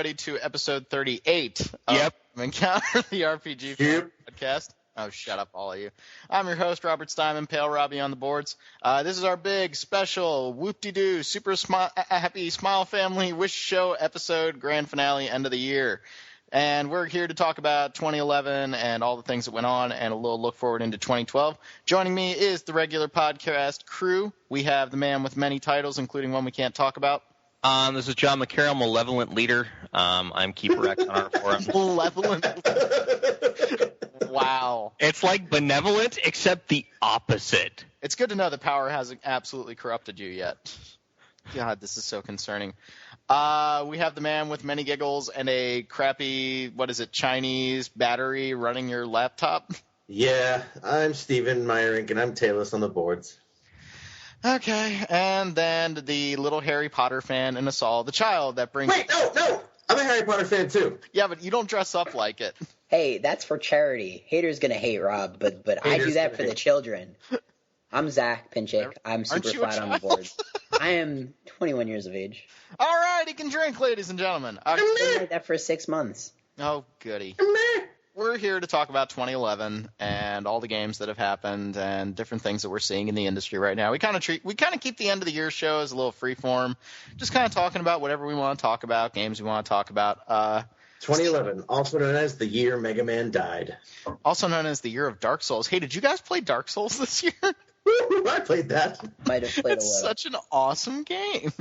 everybody, to episode 38 of Encounter the RPG podcast. Oh, shut up, all of you. I'm your host, Robert Steinman, Pale Robbie on the boards. This is our big, special, whoop-de-doo, super happy Smile Family Wish Show episode, grand finale, end of the year. And we're here to talk about 2011 and all the things that went on and a little look forward into 2012. Joining me is the regular podcast crew. We have the man with many titles, including one we can't talk about. This is John McCarroll, Malevolent Leader. I'm Keeper X on our forum. Malevolent. Wow. It's like benevolent, except the opposite. It's good to know that power hasn't absolutely corrupted you yet. God, this is so concerning. We have the man with many giggles and a crappy, Chinese battery running your laptop. Yeah, I'm Steven Meyerink, and I'm Taylor on the boards. Okay, and then the little Harry Potter fan in us all, the child that brings... Wait, no! I'm a Harry Potter fan, too. Yeah, but you don't dress up like it. Hey, that's for charity. Haters gonna hate, Rob, but I do that for the children. I'm Zach Pinchik. I'm super flat on the board. I am 21 years of age. All right, he can drink, ladies and gentlemen. I've been like that for 6 months. Oh, goody. We're here to talk about 2011 and all the games that have happened and different things that we're seeing in the industry right now. We kind of keep the end of the year show as a little free form, just kind of talking about whatever we want to talk about, games we want to talk about. 2011, also known as the year Mega Man died. Also known as the year of Dark Souls. Hey, did you guys play Dark Souls this year? I played that. Might have played it's such an awesome game.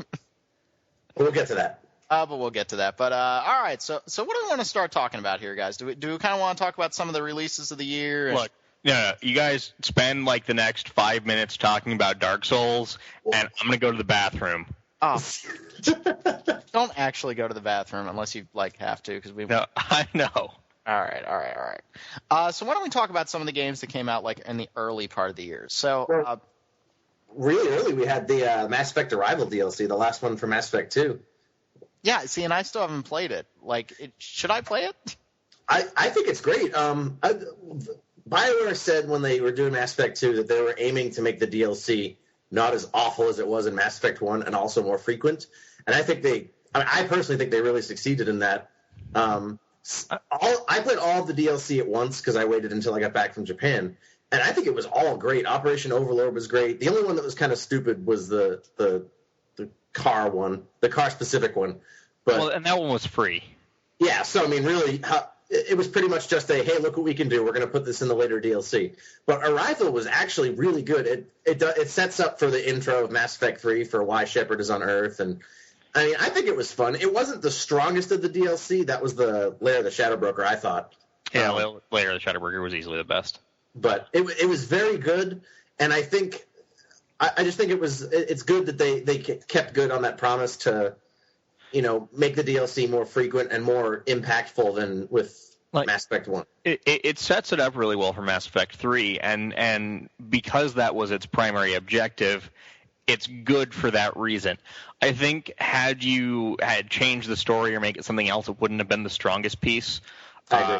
We'll get to that. But we'll get to that. But all right, so what do we want to start talking about here, guys? Do we kind of want to talk about some of the releases of the year? Look, no, you guys spend like the next 5 minutes talking about Dark Souls, and I'm gonna go to the bathroom. Oh, don't actually go to the bathroom unless you have to, because we. No, I know. All right. So why don't we talk about some of the games that came out in the early part of the year? So really early, we had the Mass Effect Arrival DLC, the last one for Mass Effect 2. Yeah, see, and I still haven't played it. Should I play it? I think it's great. BioWare said when they were doing Mass Effect 2 that they were aiming to make the DLC not as awful as it was in Mass Effect 1 and also more frequent. And I personally think they really succeeded in that. I played all of the DLC at once because I waited until I got back from Japan, and I think it was all great. Operation Overlord was great. The only one that was kind of stupid was the car one, the car-specific one. But, and that one was free. Yeah, so, I mean, really, it was pretty much just hey, look what we can do. We're going to put this in the later DLC. But Arrival was actually really good. It sets up for the intro of Mass Effect 3 for why Shepard is on Earth. And, I mean, I think it was fun. It wasn't the strongest of the DLC. That was the Lair of the Shadow Broker, I thought. Yeah, Lair of the Shadow Broker was easily the best. But it was very good, and I think I just think it's good that they kept good on that promise to, make the DLC more frequent and more impactful than with Mass Effect 1. It sets it up really well for Mass Effect 3, and because that was its primary objective, it's good for that reason. I think had you had changed the story or make it something else, it wouldn't have been the strongest piece. I agree.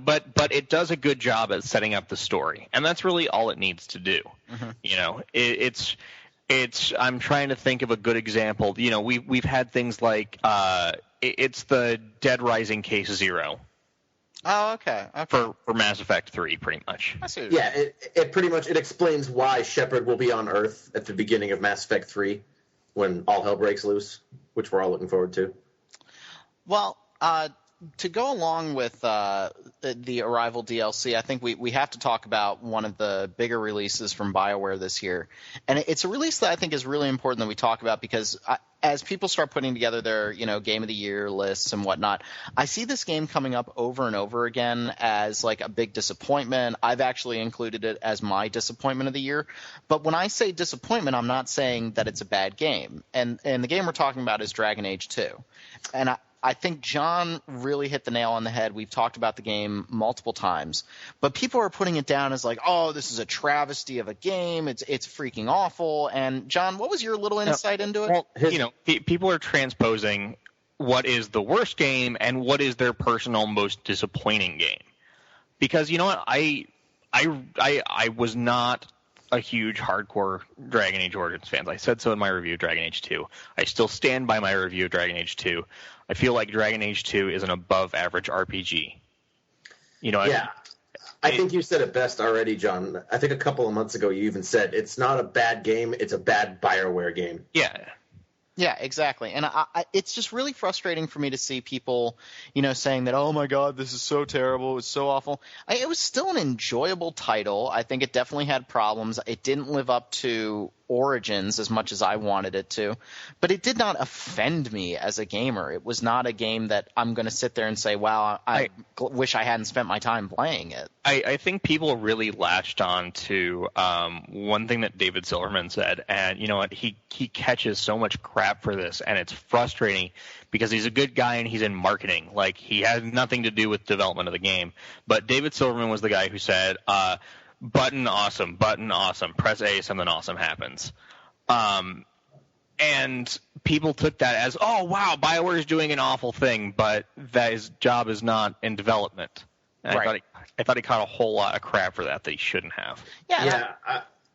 But it does a good job at setting up the story, and that's really all it needs to do. Mm-hmm. It's. I'm trying to think of a good example. We've had things like it's the Dead Rising Case Zero. Oh, okay. For Mass Effect 3, pretty much. I see. Yeah, it pretty much explains why Shepard will be on Earth at the beginning of Mass Effect 3 when all hell breaks loose, which we're all looking forward to. Well, to go along with the Arrival DLC, I think we have to talk about one of the bigger releases from BioWare this year. And it's a release that I think is really important that we talk about because as people start putting together their, Game of the Year lists and whatnot, I see this game coming up over and over again as a big disappointment. I've actually included it as my disappointment of the year. But when I say disappointment, I'm not saying that it's a bad game. And the game we're talking about is Dragon Age 2. And I think John really hit the nail on the head. We've talked about the game multiple times, but people are putting it down as oh, this is a travesty of a game. It's freaking awful. And John, what was your little insight into it? Well, people are transposing what is the worst game and what is their personal most disappointing game. Because you know what, I was not a huge hardcore Dragon Age Origins fan. I said so in my review of Dragon Age 2. I still stand by my review of Dragon Age 2. I feel like Dragon Age 2 is an above-average RPG. I think you said it best already, John. I think a couple of months ago you even said it's not a bad game, it's a bad BioWare game. Yeah. Yeah, exactly. And it's just really frustrating for me to see people, saying that, oh, my God, this is so terrible. It's so awful. It was still an enjoyable title. I think it definitely had problems. It didn't live up to Origins as much as I wanted it to. But it did not offend me as a gamer. It was not a game that I'm going to sit there and say, wow, I wish I hadn't spent my time playing it. I think people really latched on to one thing that David Silverman said, and you know what? He catches so much crap for this, and it's frustrating because he's a good guy and he's in marketing. Like, he has nothing to do with development of the game. But David Silverman was the guy who said, button awesome, press A, something awesome happens. And people took that as, oh, wow, BioWare is doing an awful thing, but that his job is not in development. And right. I thought he caught a whole lot of crap for that he shouldn't have. Yeah,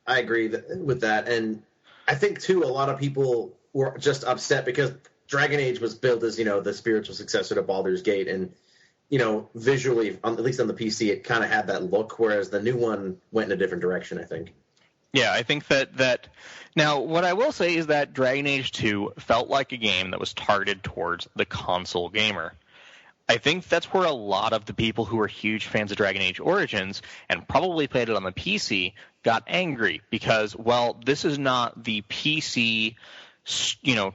I agree with that. And I think, too, a lot of people were just upset because Dragon Age was billed as, the spiritual successor to Baldur's Gate. And, visually, at least on the PC, it kind of had that look, whereas the new one went in a different direction, I think. Yeah, I think that now what I will say is that Dragon Age 2 felt like a game that was targeted towards the console gamer. I think that's where a lot of the people who are huge fans of Dragon Age Origins and probably played it on the PC got angry because, well, this is not the PC,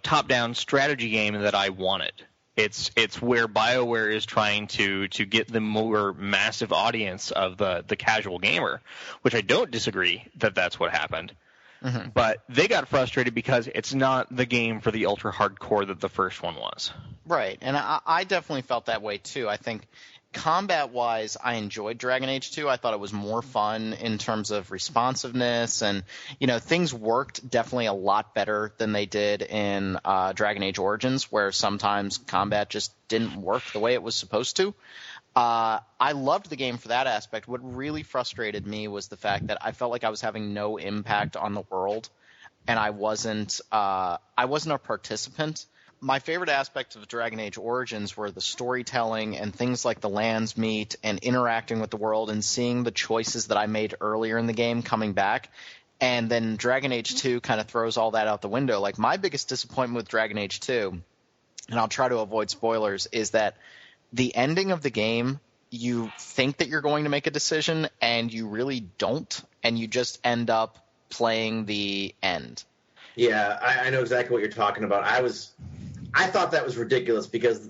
top-down strategy game that I wanted. It's where BioWare is trying to get the more massive audience of the casual gamer, which I don't disagree that that's what happened. Mm-hmm. But they got frustrated because it's not the game for the ultra hardcore that the first one was. Right, and I definitely felt that way too. I think combat-wise, I enjoyed Dragon Age 2. I thought it was more fun in terms of responsiveness, and things worked definitely a lot better than they did in Dragon Age Origins, where sometimes combat just didn't work the way it was supposed to. I loved the game for that aspect. What really frustrated me was the fact that I felt like I was having no impact on the world, and I wasn't a participant. My favorite aspects of Dragon Age Origins were the storytelling and things like the Lands Meet and interacting with the world and seeing the choices that I made earlier in the game coming back. And then Dragon Age 2 kind of throws all that out the window. Like, my biggest disappointment with Dragon Age 2, and I'll try to avoid spoilers, is that the ending of the game, you think that you're going to make a decision and you really don't, and you just end up playing the end. Yeah, I know exactly what you're talking about. I thought that was ridiculous because,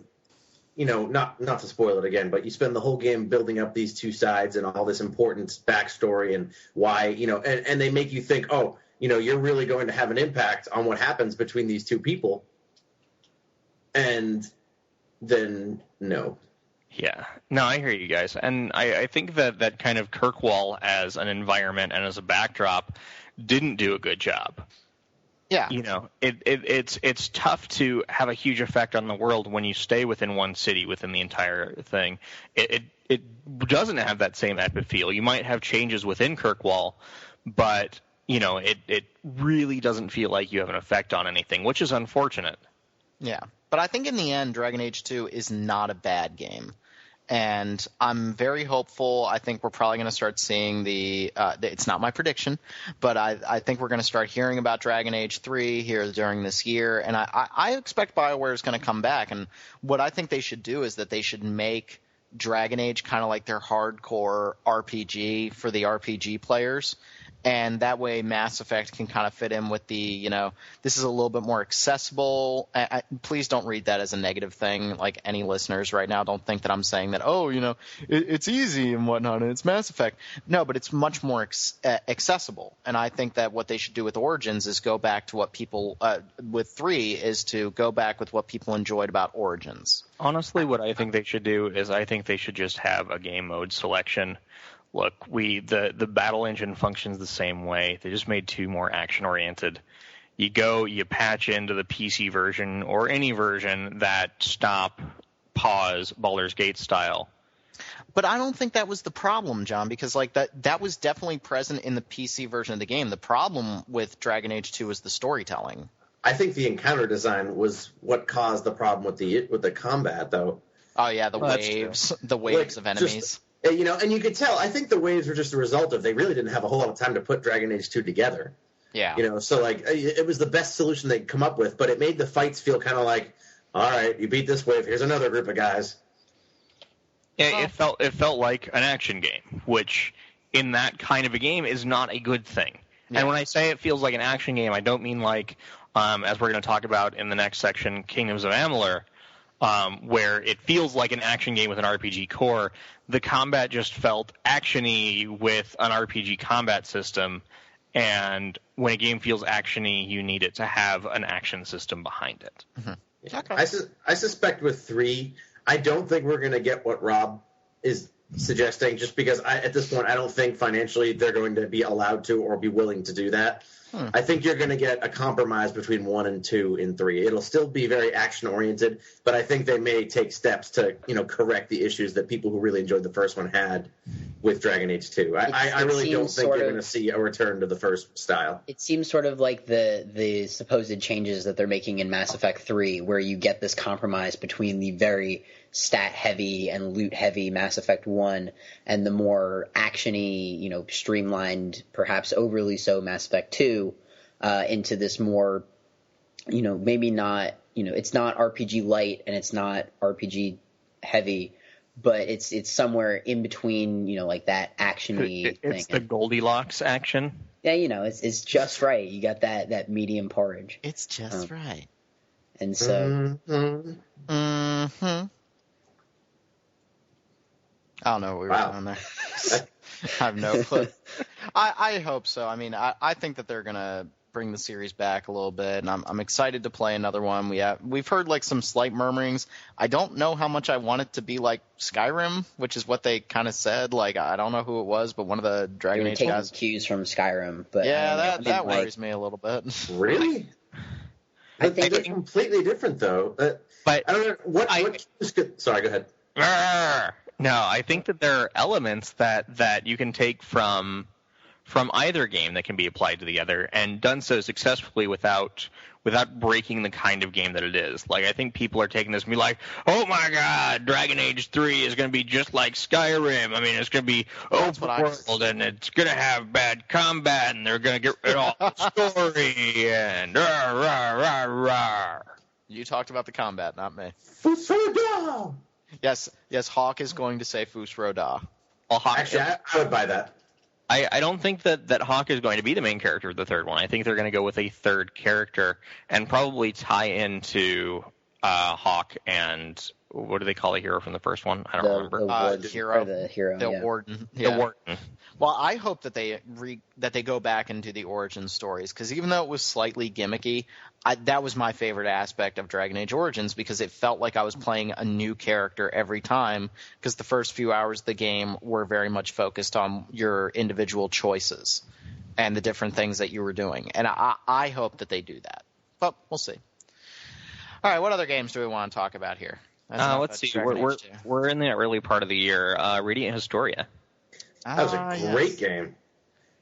not to spoil it again, but you spend the whole game building up these two sides and all this important backstory and why, and they make you think, oh, you're really going to have an impact on what happens between these two people. And then, no. Yeah. No, I hear you guys. And I think that kind of Kirkwall as an environment and as a backdrop didn't do a good job. Yeah. It's tough to have a huge effect on the world when you stay within one city within the entire thing. It doesn't have that same epic feel. You might have changes within Kirkwall, but it really doesn't feel like you have an effect on anything, which is unfortunate. Yeah. But I think in the end, Dragon Age 2 is not a bad game. And I'm very hopeful. I think we're probably going to start seeing it's not my prediction, but I think we're going to start hearing about Dragon Age 3 here during this year. And I expect BioWare is going to come back. And what I think they should do is that they should make Dragon Age kind of like their hardcore RPG for the RPG players. And that way Mass Effect can kind of fit in with the, this is a little bit more accessible. Please don't read that as a negative thing. Like, any listeners right now, don't think that I'm saying that, it's easy and whatnot, and it's Mass Effect. No, but it's much more accessible. And I think that what they should do with Origins is go back to what people, with 3, is to go back with what people enjoyed about Origins. Honestly, what I think they should do is I think they should just have a game mode selection. Look, the battle engine functions the same way. They just made 2 more action-oriented. You patch into the PC version or any version that pause Baldur's Gate style. But I don't think that was the problem, John, because like that was definitely present in the PC version of the game. The problem with Dragon Age 2 was the storytelling. I think the encounter design was what caused the problem with the combat, though. Oh yeah, the waves of enemies. You know, and you could tell. I think the waves were just a result of they really didn't have a whole lot of time to put Dragon Age 2 together. Yeah. You know, so like it was the best solution they'd come up with, but it made the fights feel kind of like, all right, you beat this wave, here's another group of guys. Yeah, it felt like an action game, which in that kind of a game is not a good thing. Yeah. And when I say it feels like an action game, I don't mean like, as we're going to talk about in the next section, Kingdoms of Amalur, where it feels like an action game with an RPG core. The combat just felt action-y with an RPG combat system, and when a game feels action-y, you need it to have an action system behind it. Mm-hmm. Okay. I suspect with 3, I don't think we're going to get what Rob is suggesting, just because at this point I don't think financially they're going to be allowed to or be willing to do that. I think you're going to get a compromise between 1 and 2 in 3. It'll still be very action-oriented, but I think they may take steps to, correct the issues that people who really enjoyed the first one had with Dragon Age 2. I really don't think you're going to see a return to the first style. It seems sort of like the supposed changes that they're making in Mass Effect 3, where you get this compromise between the very stat-heavy and loot-heavy Mass Effect 1 and the more action-y, streamlined, perhaps overly so Mass Effect 2, into this more, maybe not, it's not RPG light and it's not RPG heavy, but it's somewhere in between, like that action-y thing. It's the Goldilocks action. Yeah, it's just right. You got that medium porridge. It's just right. And so... Mm-hmm. I don't know what we were doing there. I have no clue. I hope so. I mean, I think that they're going to bring the series back a little bit, and I'm excited to play another one. We've heard like some slight murmurings. I don't know how much I want it to be like Skyrim, which is what they kind of said. Like, I don't know who it was, but one of the Dragon Age guys. Cues from Skyrim, but yeah, that worries me a little bit. Really? I think they're completely different, though. But I don't know what. Sorry, go ahead. No, I think that there are elements that you can take from either game that can be applied to the other, and done so successfully without breaking the kind of game that it is. Like, I think people are taking this and be like, oh my god, Dragon Age 3 is going to be just like Skyrim. I mean, it's going to be open world, and it's going to have bad combat, and they're going to get rid of all the story, and rah, rah, rah, rah. You talked about the combat, not me. Fus-ro-dah! Yes, Hawk is going to say Fus-ro-dah. Well, actually, I would buy that. I don't think that Hawk is going to be the main character of the third one. I think they're going to go with a third character and probably tie into Hawk and what do they call a hero from the first one? I don't remember. The hero. The Warden. Yeah. The Warden. Well, I hope that they go back and do the origin stories, because even though it was slightly gimmicky, that was my favorite aspect of Dragon Age Origins, because it felt like I was playing a new character every time, because the first few hours of the game were very much focused on your individual choices and the different things that you were doing. And I hope that they do that. But we'll see. All right, what other games do we want to talk about here? Let's see. We're in the early part of the year. Radiant Historia. That was a great game.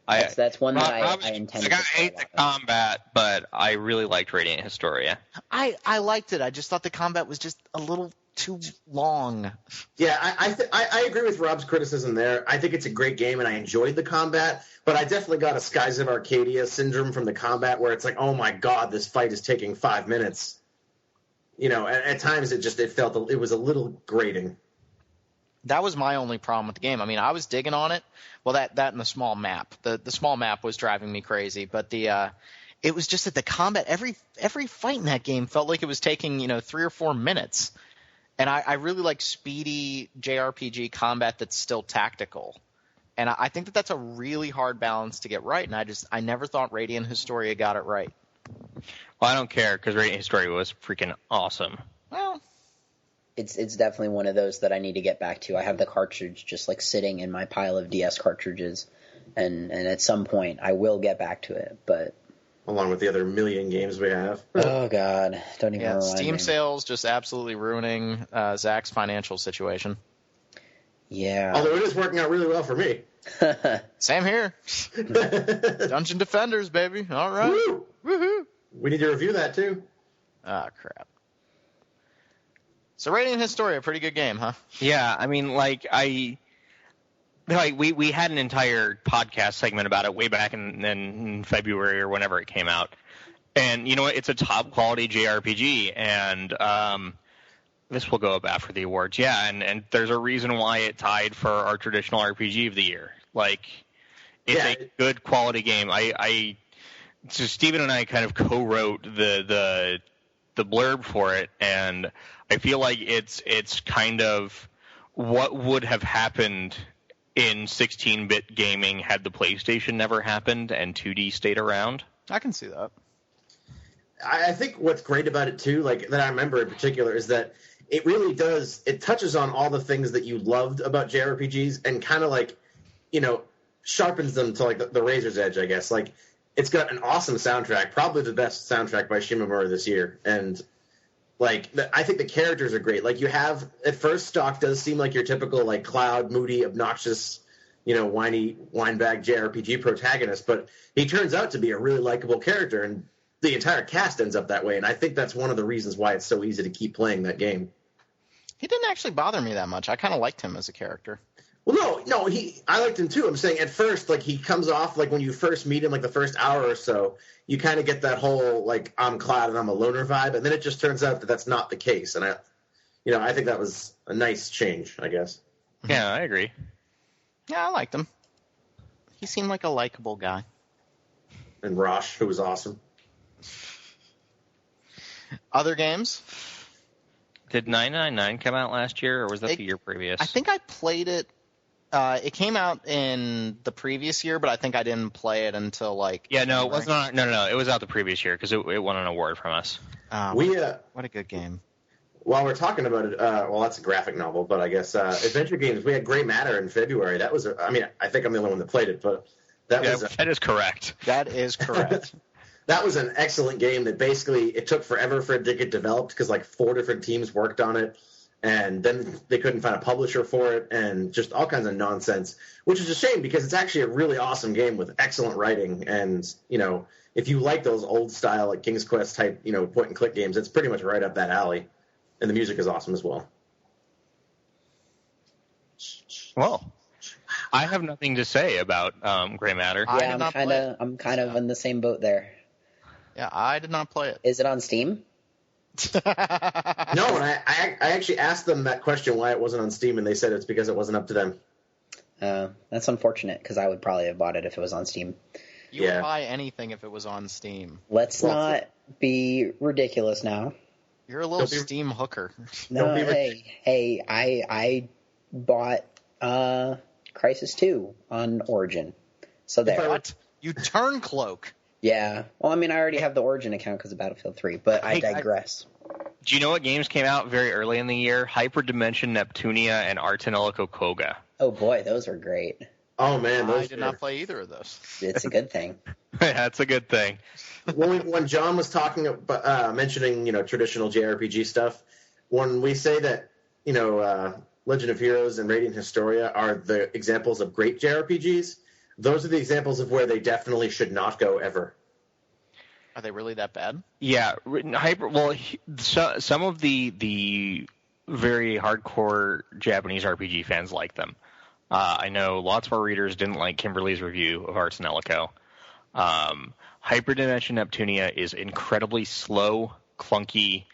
That's one that I intended to play. I hate the combat, but I really liked Radiant Historia. I liked it. I just thought the combat was just a little too long. Yeah, I agree with Rob's criticism there. I think it's a great game, and I enjoyed the combat, but I definitely got a Skies of Arcadia syndrome from the combat, where it's like, oh my god, this fight is taking 5 minutes. At times it felt it was a little grating. That was my only problem with the game. I mean, I was digging on it. Well, that and the small map. The small map was driving me crazy, but it was just that the combat, every fight in that game felt like it was taking 3 or 4 minutes. And I really like speedy JRPG combat that's still tactical. And I think that that's a really hard balance to get right. And I never thought Radiant Historia got it right. Well, I don't care, because Radiant Historia was freaking awesome. Well, it's definitely one of those that I need to get back to. I have the cartridge just like sitting in my pile of DS cartridges, and at some point I will get back to it. But along with the other million games we have. Oh God, don't even remind Steam me. sales just absolutely ruining Zach's financial situation. Yeah. Although it is working out really well for me. Same here. Dungeon Defenders, baby. All right. Woo! Woohoo. We need to review that too. Ah, crap. So Radiant Historia, pretty good game, huh? Yeah, I mean, we had an entire podcast segment about it way back in February or whenever it came out. And you know what? It's a top quality JRPG, and this will go up after the awards. Yeah, and there's a reason why it tied for our traditional RPG of the year. Like, it's a good quality game. So Steven and I kind of co-wrote the blurb for it, and I feel like it's kind of what would have happened in 16-bit gaming had the PlayStation never happened and 2D stayed around. I can see that. I think what's great about it too, like that I remember in particular, is that it really does. It touches on all the things that you loved about JRPGs and kind of like, sharpens them to like the razor's edge, I guess. Like, it's got an awesome soundtrack, probably the best soundtrack by Shimomura this year, and like I think the characters are great. Like, you have at first Stock does seem like your typical like Cloud, moody, obnoxious, whiny winebag JRPG protagonist, but he turns out to be a really likable character, and the entire cast ends up that way. And I think that's one of the reasons why it's so easy to keep playing that game. He didn't actually bother me that much. I kind of liked him as a character. Well, no, I liked him too. I'm saying at first, like, he comes off like when you first meet him, like the first hour or so, you kind of get that whole like I'm Cloud and I'm a loner vibe, and then it just turns out that that's not the case. And I think that was a nice change, I guess. Yeah, I agree. Yeah, I liked him. He seemed like a likable guy. And Rosh, who was awesome. Other games? Did 999 come out last year, or was that the year previous? I think I played it. It came out in the previous year, but I think I didn't play it until like. Yeah, no, it wasn't. No, it was out the previous year because it won an award from us. What a good game. While we're talking about it, well, that's a graphic novel, but I guess adventure games. We had Grey Matter in February. That was. I think I'm the only one that played it, but that is correct. That is correct. That was an excellent game that basically it took forever for it to get developed because like 4 different teams worked on it, and then they couldn't find a publisher for it, and just all kinds of nonsense, which is a shame because it's actually a really awesome game with excellent writing. And if you like those old style like King's Quest type point and click games, it's pretty much right up that alley, and the music is awesome as well. Well, I have nothing to say about Grey Matter. Yeah, I'm kind of in the same boat there. Yeah, I did not play it. Is it on Steam? No, and I actually asked them that question why it wasn't on Steam, and they said it's because it wasn't up to them. That's unfortunate because I would probably have bought it if it was on Steam. You would buy anything if it was on Steam. Let's not be ridiculous now. You're a little Steam hooker. No, hey, I bought Crysis 2 on Origin. So there. What? You Turncloak. Yeah. Well, I already have the Origin account because of Battlefield 3, but I digress. Do you know what games came out very early in the year? Hyperdimension Neptunia and Ars Technica Koga. Oh, boy, those are great. Oh, man. I did not play either of those. It's a good thing. That's a good thing. When John was talking about mentioning, traditional JRPG stuff, when we say that, Legend of Heroes and Radiant Historia are the examples of great JRPGs, those are the examples of where they definitely should not go ever. Are they really that bad? Yeah, some of the very hardcore Japanese RPG fans like them. I know lots of our readers didn't like Kimberly's review of Ars Technica. Hyperdimension Neptunia is incredibly slow, clunky,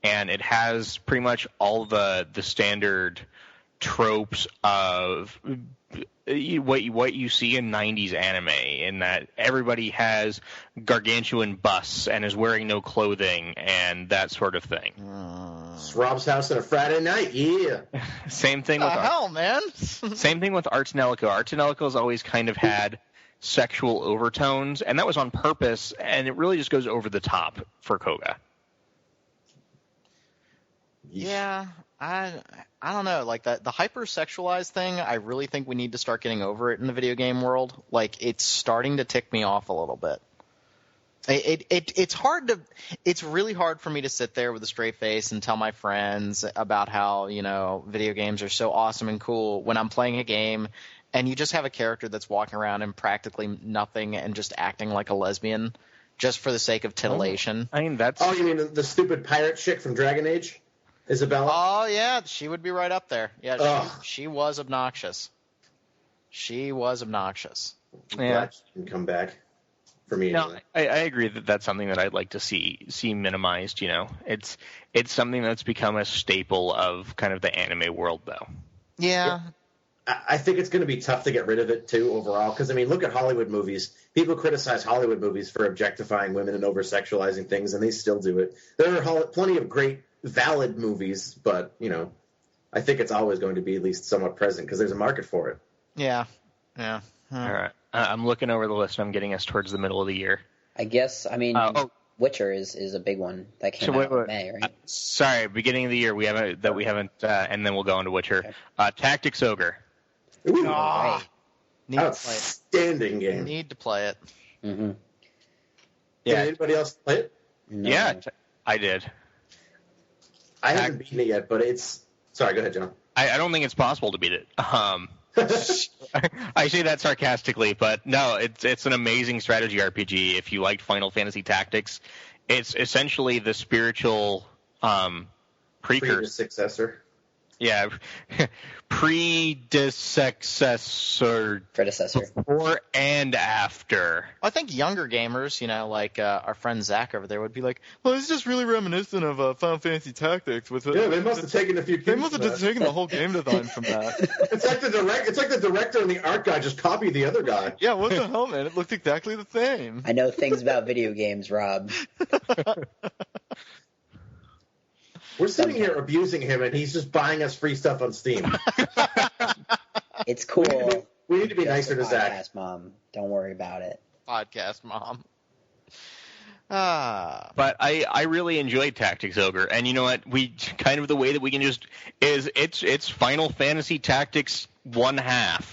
and it has pretty much all the standard tropes of what you see in 90s anime, in that everybody has gargantuan busts and is wearing no clothing and that sort of thing. It's Rob's house on a Friday night, yeah. Same thing with man. Same thing with Ars Technica. Ars Technica has always kind of had sexual overtones, and that was on purpose, and it really just goes over the top for Koga. Yeah, I don't know. Like the hypersexualized thing, I really think we need to start getting over it in the video game world. Like, it's starting to tick me off a little bit. It's really hard for me to sit there with a straight face and tell my friends about how, video games are so awesome and cool when I'm playing a game and you just have a character that's walking around in practically nothing and just acting like a lesbian just for the sake of titillation. I mean, that's... Oh, you mean the stupid pirate chick from Dragon Age? Isabella? Oh, yeah, she would be right up there. Yeah, she was obnoxious. She was obnoxious. Glad she didn't come back. For me, no, anyway. I agree that that's something that I'd like to see minimized. It's something that's become a staple of kind of the anime world, though. Yeah. I think it's going to be tough to get rid of it too overall. Because look at Hollywood movies. People criticize Hollywood movies for objectifying women and over-sexualizing things, and they still do it. There are plenty of great, valid movies, but I think it's always going to be at least somewhat present because there's a market for it. Yeah. All right. I'm looking over the list, and I'm getting us towards the middle of the year. I guess, Witcher is a big one that came out in May, right? Sorry, beginning of the year we haven't, and then we'll go into Witcher. Tactics Ogre. Ooh, Right. outstanding game. Need to play it. Mm-hmm. Did anybody else play it? No. Yeah, I did. I haven't beaten it yet, but it's... Sorry, go ahead, John. I don't think it's possible to beat it. I say that sarcastically, but no, it's an amazing strategy RPG. If you liked Final Fantasy Tactics, it's essentially the spiritual precursor. Successor. Yeah, predecessor. Before and after. I think younger gamers, like our friend Zach over there, would be like, "Well, it's just really reminiscent of Final Fantasy Tactics." They must have taken a few. They must have just taken the whole game design from that. It's like the director and the art guy just copied the other guy. Yeah, what the hell, man? It looked exactly the same. I know things about video games, Rob. We're sitting here abusing him, and he's just buying us free stuff on Steam. It's cool. We need to be Just nicer to Zach. Podcast mom. Don't worry about it. Podcast mom. But I really enjoyed Tactics Ogre, and you know what? We kind of the way that we can just it's Final Fantasy Tactics 1/2.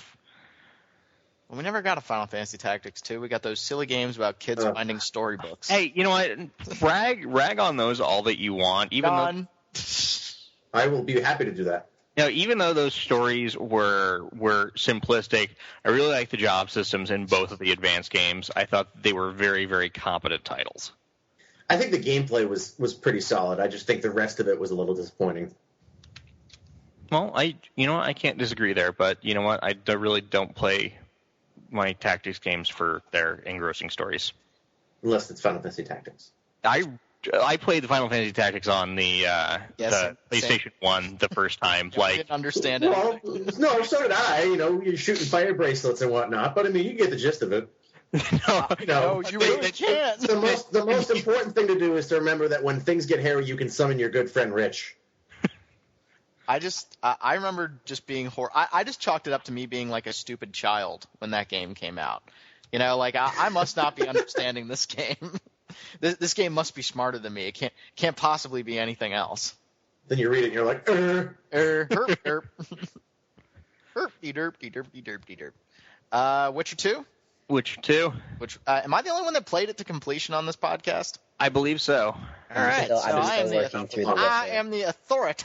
Well, we never got a Final Fantasy Tactics 2. We got those silly games about kids finding storybooks. Hey, you know what? Rag on those all that you want. Even I will be happy to do that. Even though those stories were simplistic, I really like the job systems in both of the advanced games. I thought they were very, very competent titles. I think the gameplay was pretty solid. I just think the rest of it was a little disappointing. Well, I can't disagree there, but you know what? I really don't play my tactics games for their engrossing stories. Unless it's Final Fantasy Tactics. I played the Final Fantasy Tactics on the PlayStation 1 the first time. I didn't understand it. Well, no, so did I. You're shooting fire bracelets and whatnot, but you get the gist of it. No, you really can't. The most important thing to do is to remember that when things get hairy, you can summon your good friend Rich. I remember just being I just chalked it up to me being like a stupid child when that game came out. I must not be understanding this game. This game must be smarter than me. It can't possibly be anything else. Then you read it and you're like, herp, herp. Herpy derpy derpy derpy derp. Witcher 2? Witcher 2. Am I the only one that played it to completion on this podcast? I believe so. All right, I am the authority.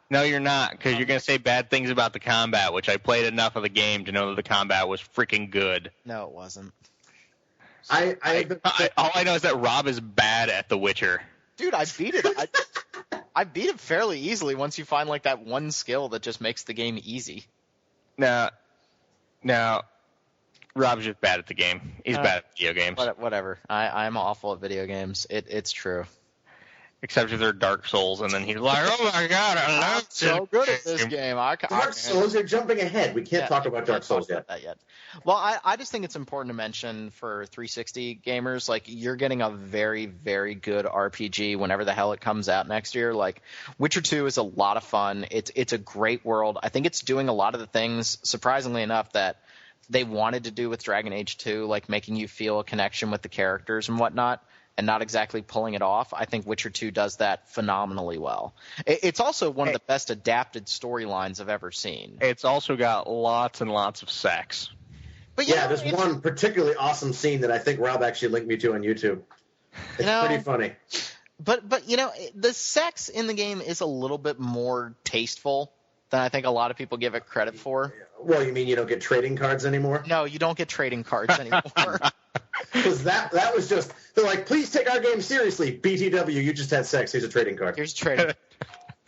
No, you're not, because you're going to say bad things about the combat, which I played enough of the game to know that the combat was freaking good. No, it wasn't. All I know is that Rob is bad at The Witcher. Dude, I beat it. I beat it fairly easily once you find like that one skill that just makes the game easy. No, Rob's just bad at the game. He's bad at video games. Whatever. I'm awful at video games. It's true. Except if they're Dark Souls, and then he's like, "Oh my god, I'm so good at this game." Dark Souls, you're jumping ahead. We can't talk about Dark Souls yet. Well, I just think it's important to mention for 360 gamers, like you're getting a very, very good RPG whenever the hell it comes out next year. Like Witcher 2 is a lot of fun. It's a great world. I think it's doing a lot of the things, surprisingly enough, that they wanted to do with Dragon Age 2, like making you feel a connection with the characters and whatnot, and not exactly pulling it off. I think Witcher 2 does that phenomenally well. It's also one of the best adapted storylines I've ever seen. It's also got lots and lots of sex. But there's one particularly awesome scene that I think Rob actually linked me to on YouTube. It's pretty funny. But the sex in the game is a little bit more tasteful than I think a lot of people give it credit for. Well, you mean you don't get trading cards anymore? No, you don't get trading cards anymore. Because that was just, they're like, please take our game seriously. BTW, you just had sex. Here's a trading card. Here's a trading.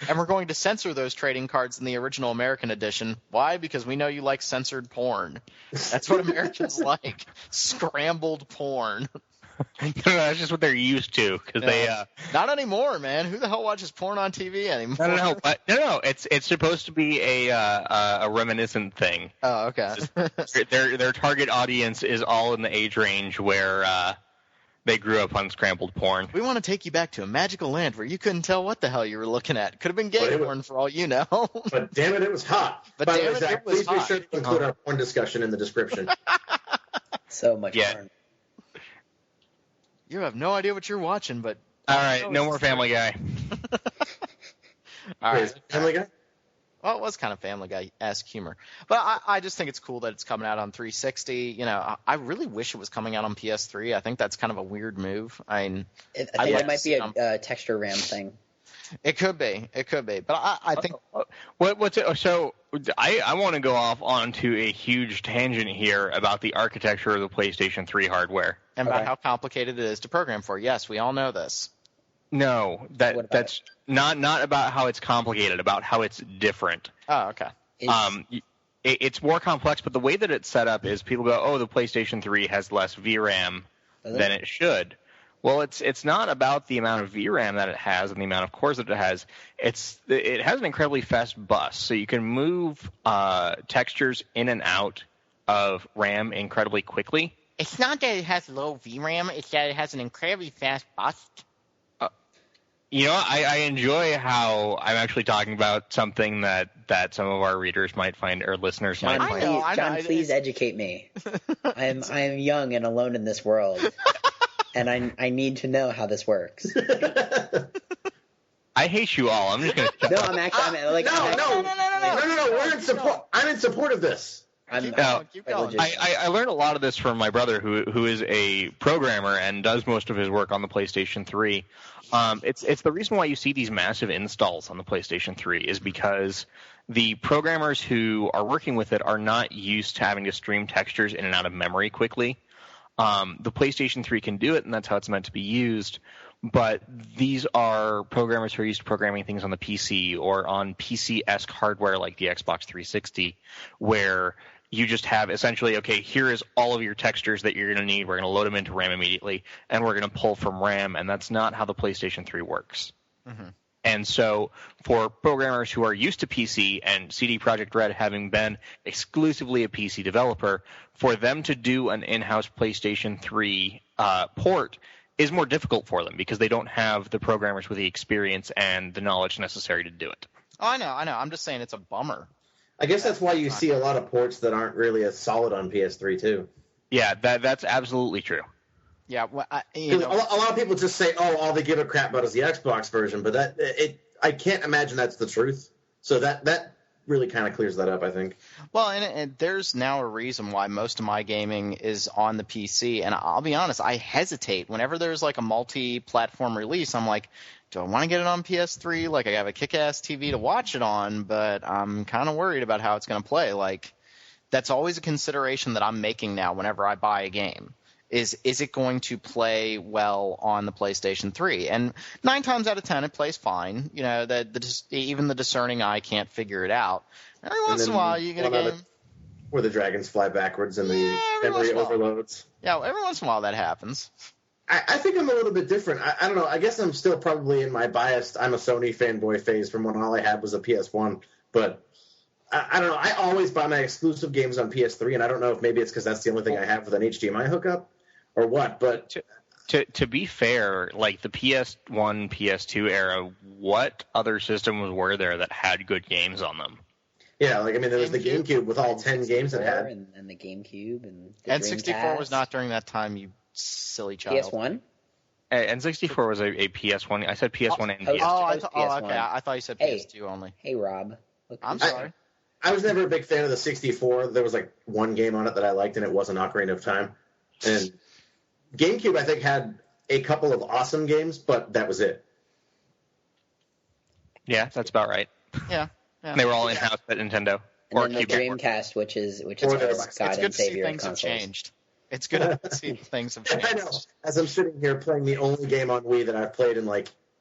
And we're going to censor those trading cards in the original American edition. Why? Because we know you like censored porn. That's what Americans like. Scrambled porn. That's just what they're used to. They not anymore, man. Who the hell watches porn on TV anymore? No. It's supposed to be a reminiscent thing. Oh, okay. Their target audience is all in the age range where they grew up on scrambled porn. We want to take you back to a magical land where you couldn't tell what the hell you were looking at. Could have been gay porn for all you know. But damn it, it was hot. But by the damn way, it, Zach, it was please hot. be sure to include our porn discussion in the description. So much porn. You have no idea what you're watching, but... All right, no more Family Guy. All right. Family Guy? Well, it was kind of Family Guy-esque humor. But I just think it's cool that it's coming out on 360. I really wish it was coming out on PS3. I think that's kind of a weird move. I think it might be a texture RAM thing. It could be. But I think... What's it? So I want to go off onto a huge tangent here about the architecture of the PlayStation 3 hardware. And about how complicated it is to program for. Yes, we all know this. No, that's not about how it's complicated, about how it's different. Oh, okay. It's more complex, but the way that it's set up is people go, oh, the PlayStation 3 has less VRAM than it should. Well, it's not about the amount of VRAM that it has and the amount of cores that it has. It has an incredibly fast bus, so you can move textures in and out of RAM incredibly quickly. It's not that it has low VRAM, it's that it has an incredibly fast bus. I enjoy how I'm actually talking about something that some of our readers might find, or listeners might find. John, please educate me. I am young and alone in this world, and I need to know how this works. I hate you all. I'm just going to... No. We're in support. I'm in support of this. Keep going. I learned a lot of this from my brother, who is a programmer and does most of his work on the PlayStation 3. It's the reason why you see these massive installs on the PlayStation 3 is because the programmers who are working with it are not used to having to stream textures in and out of memory quickly. The PlayStation 3 can do it, and that's how it's meant to be used. But these are programmers who are used to programming things on the PC or on PC-esque hardware like the Xbox 360, where you just have essentially, okay, here is all of your textures that you're going to need. We're going to load them into RAM immediately, and we're going to pull from RAM, and that's not how the PlayStation 3 works. Mm-hmm. And so for programmers who are used to PC and CD Projekt Red having been exclusively a PC developer, for them to do an in-house PlayStation 3 port is more difficult for them because they don't have the programmers with the experience and the knowledge necessary to do it. Oh, I know. I'm just saying it's a bummer. I guess that's why you see a lot of ports that aren't really as solid on PS3 too. Yeah, that's absolutely true. Yeah, well, a lot of people just say, "Oh, all they give a crap about is the Xbox version," but I can't imagine that's the truth. So that really kind of clears that up, I think. Well, and there's now a reason why most of my gaming is on the PC, and I'll be honest, I hesitate whenever there's like a multi-platform release. I'm like, do I want to get it on PS3? Like, I have a kick-ass TV to watch it on, but I'm kind of worried about how it's going to play. Like, that's always a consideration that I'm making now whenever I buy a game. Is it going to play well on the PlayStation 3? And 9 times out of 10, it plays fine. You know, even the discerning eye can't figure it out. Every once in a while, you get a game where the dragons fly backwards and the memory overloads. Yeah, every once in a while that happens. I think I'm a little bit different. I don't know. I guess I'm still probably in my biased, I'm a Sony fanboy phase from when all I had was a PS1. But I don't know. I always buy my exclusive games on PS3, and I don't know if maybe it's because that's the only thing I have with an HDMI hookup or what. But to be fair, like the PS1, PS2 era, what other systems were there that had good games on them? Yeah, like, I mean, there was the GameCube with all 10 games it had. And the GameCube and the N64 was not during that time, you silly child. PS1? N64 was a PS1. I said PS1 and PS2. Okay. I thought you said PS2 only. Hey, Rob. I'm sorry. I was never a big fan of the 64. There was like one game on it that I liked, and it wasn't Ocarina of Time. And GameCube, I think, had a couple of awesome games, but that was it. Yeah, that's about right. Yeah. And they were all in-house at Nintendo. And then the Dreamcast, which is Or God's It's God good and to see Savior of things have consoles. changed. It's good to see things have changed. I know. As I'm sitting here playing the only game on Wii that I've played in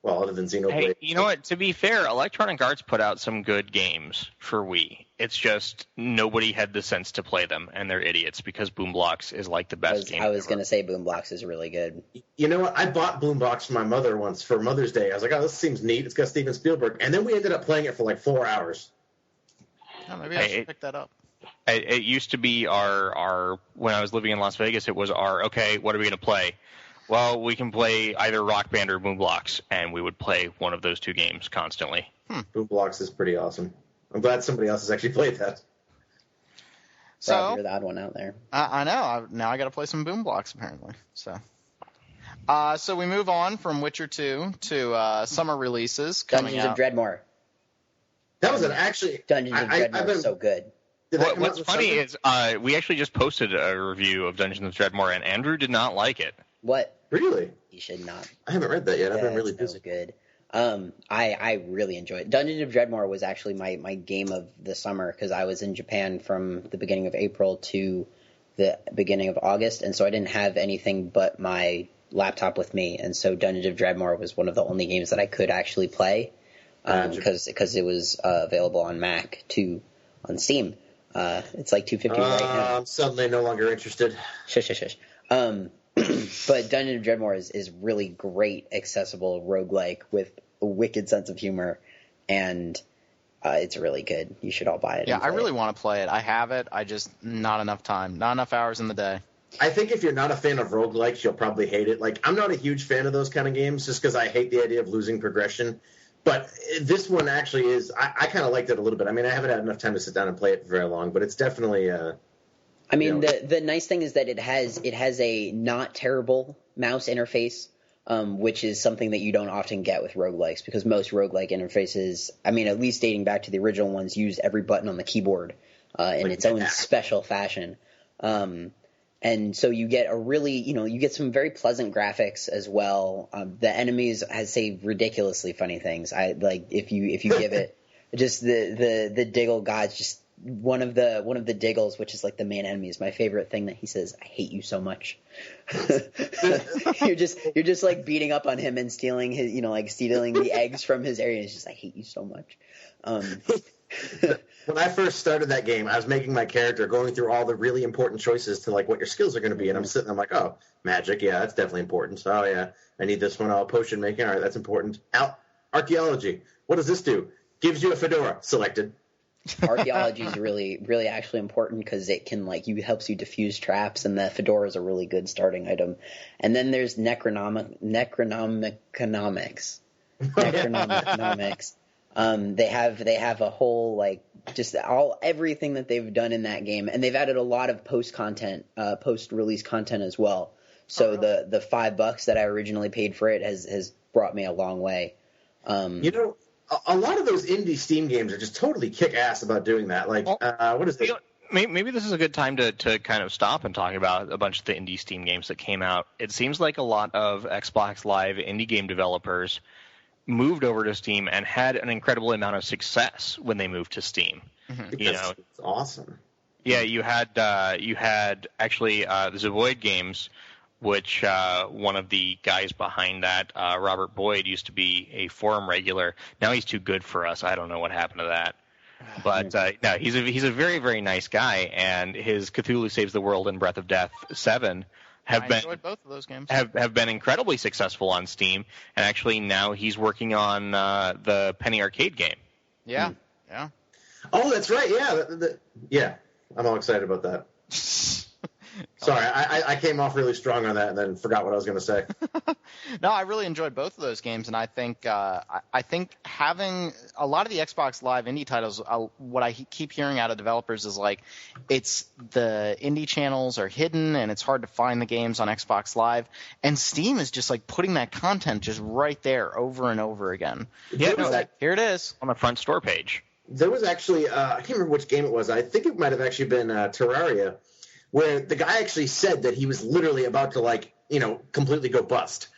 other than Xenoblade. Hey, you know what? To be fair, Electronic Arts put out some good games for Wii. It's just nobody had the sense to play them, and they're idiots because Boom Blocks is like the best game I was ever. going to say Boom Blocks is really good. You know what? I bought Boombox for my mother once for Mother's Day. I was like, oh, this seems neat. It's got Steven Spielberg. And then we ended up playing it for like 4 hours. Oh, maybe I should pick that up. It used to be our when I was living in Las Vegas, it was okay, what are we going to play? Well, we can play either Rock Band or Boom Blocks, and we would play one of those two games constantly. Boombox is pretty awesome. I'm glad somebody else has actually played that. So Rob, you're the odd one out there. I know. Now I got to play some Boom Blocks apparently. So we move on from Witcher 2 to summer releases coming Dungeons out. of Dreadmore. That was actually... Dungeons of Dreadmore is so good. What's funny is we actually just posted a review of Dungeons of Dreadmore, and Andrew did not like it. What? Really? You should not. I haven't read that yet. I've been really It's so busy. good. I really enjoyed it. Dungeons of Dreadmore was actually my game of the summer because I was in Japan from the beginning of April to the beginning of August, and so I didn't have anything but my laptop with me, and so Dungeons of Dreadmore was one of the only games that I could actually play because it was available on Mac too on Steam. It's like $250 right now. I'm suddenly no longer interested. Shush. But Dungeons of Dreadmore is really great, accessible roguelike with a wicked sense of humor, and it's really good. You should all buy it. Yeah, I really want to play it. I have it. I just not enough time, not enough hours in the day. I think if you're not a fan of roguelikes, you'll probably hate it. Like, I'm not a huge fan of those kind of games just because I hate the idea of losing progression. But this one actually is. I kind of liked it a little bit. I mean, I haven't had enough time to sit down and play it for very long, but it's definitely. I mean, the nice thing is that it has a not terrible mouse interface, which is something that you don't often get with roguelikes because most roguelike interfaces, I mean, at least dating back to the original ones, use every button on the keyboard in its own special fashion. And so you get you get some very pleasant graphics as well. The enemies say ridiculously funny things. I like if you give it just the Diggle God's just one of the Diggles, which is like the main enemy, is my favorite thing that he says, "I hate you so much." you're just like beating up on him and stealing his stealing the eggs from his area. It's just, I hate you so much. When I first started that game, I was making my character, going through all the really important choices to like what your skills are going to be, and I'm like, oh, magic, yeah, that's definitely important. So, oh yeah, I need this one. Oh, potion making, all right, that's important. Archaeology, what does this do? Gives you a fedora. Selected. Archaeology is really, really actually important because it can helps you defuse traps, and the fedora is a really good starting item. And then there's Necronomics. They have a whole everything that they've done in that game, and they've added a lot of post-release content as well. So the $5 that I originally paid for it has brought me a long way. A lot of those indie Steam games are just totally kick ass about doing that. Like, what is it? Maybe this is a good time to kind of stop and talk about a bunch of the indie Steam games that came out. It seems like a lot of Xbox Live indie game developers moved over to Steam and had an incredible amount of success when they moved to Steam. Mm-hmm. It's awesome. Yeah, you had actually the Zavoid Games, which one of the guys behind that, Robert Boyd, used to be a forum regular. Now he's too good for us. I don't know what happened to that. But no, he's a very, very nice guy, and his Cthulhu Saves the World and Breath of Death 7 enjoyed both of those games. Have been incredibly successful on Steam, and actually now he's working on the Penny Arcade game. Yeah. Oh, that's right. Yeah, yeah. I'm all excited about that. Sorry, I came off really strong on that and then forgot what I was going to say. No, I really enjoyed both of those games, and I think having a lot of the Xbox Live indie titles, what I keep hearing out of developers is it's the indie channels are hidden and it's hard to find the games on Xbox Live, and Steam is just putting that content just right there over and over again. Yeah, here it is on the front store page. there was actually I can't remember which game it was. I think it might have actually been Terraria, where the guy actually said that he was literally about to completely go bust.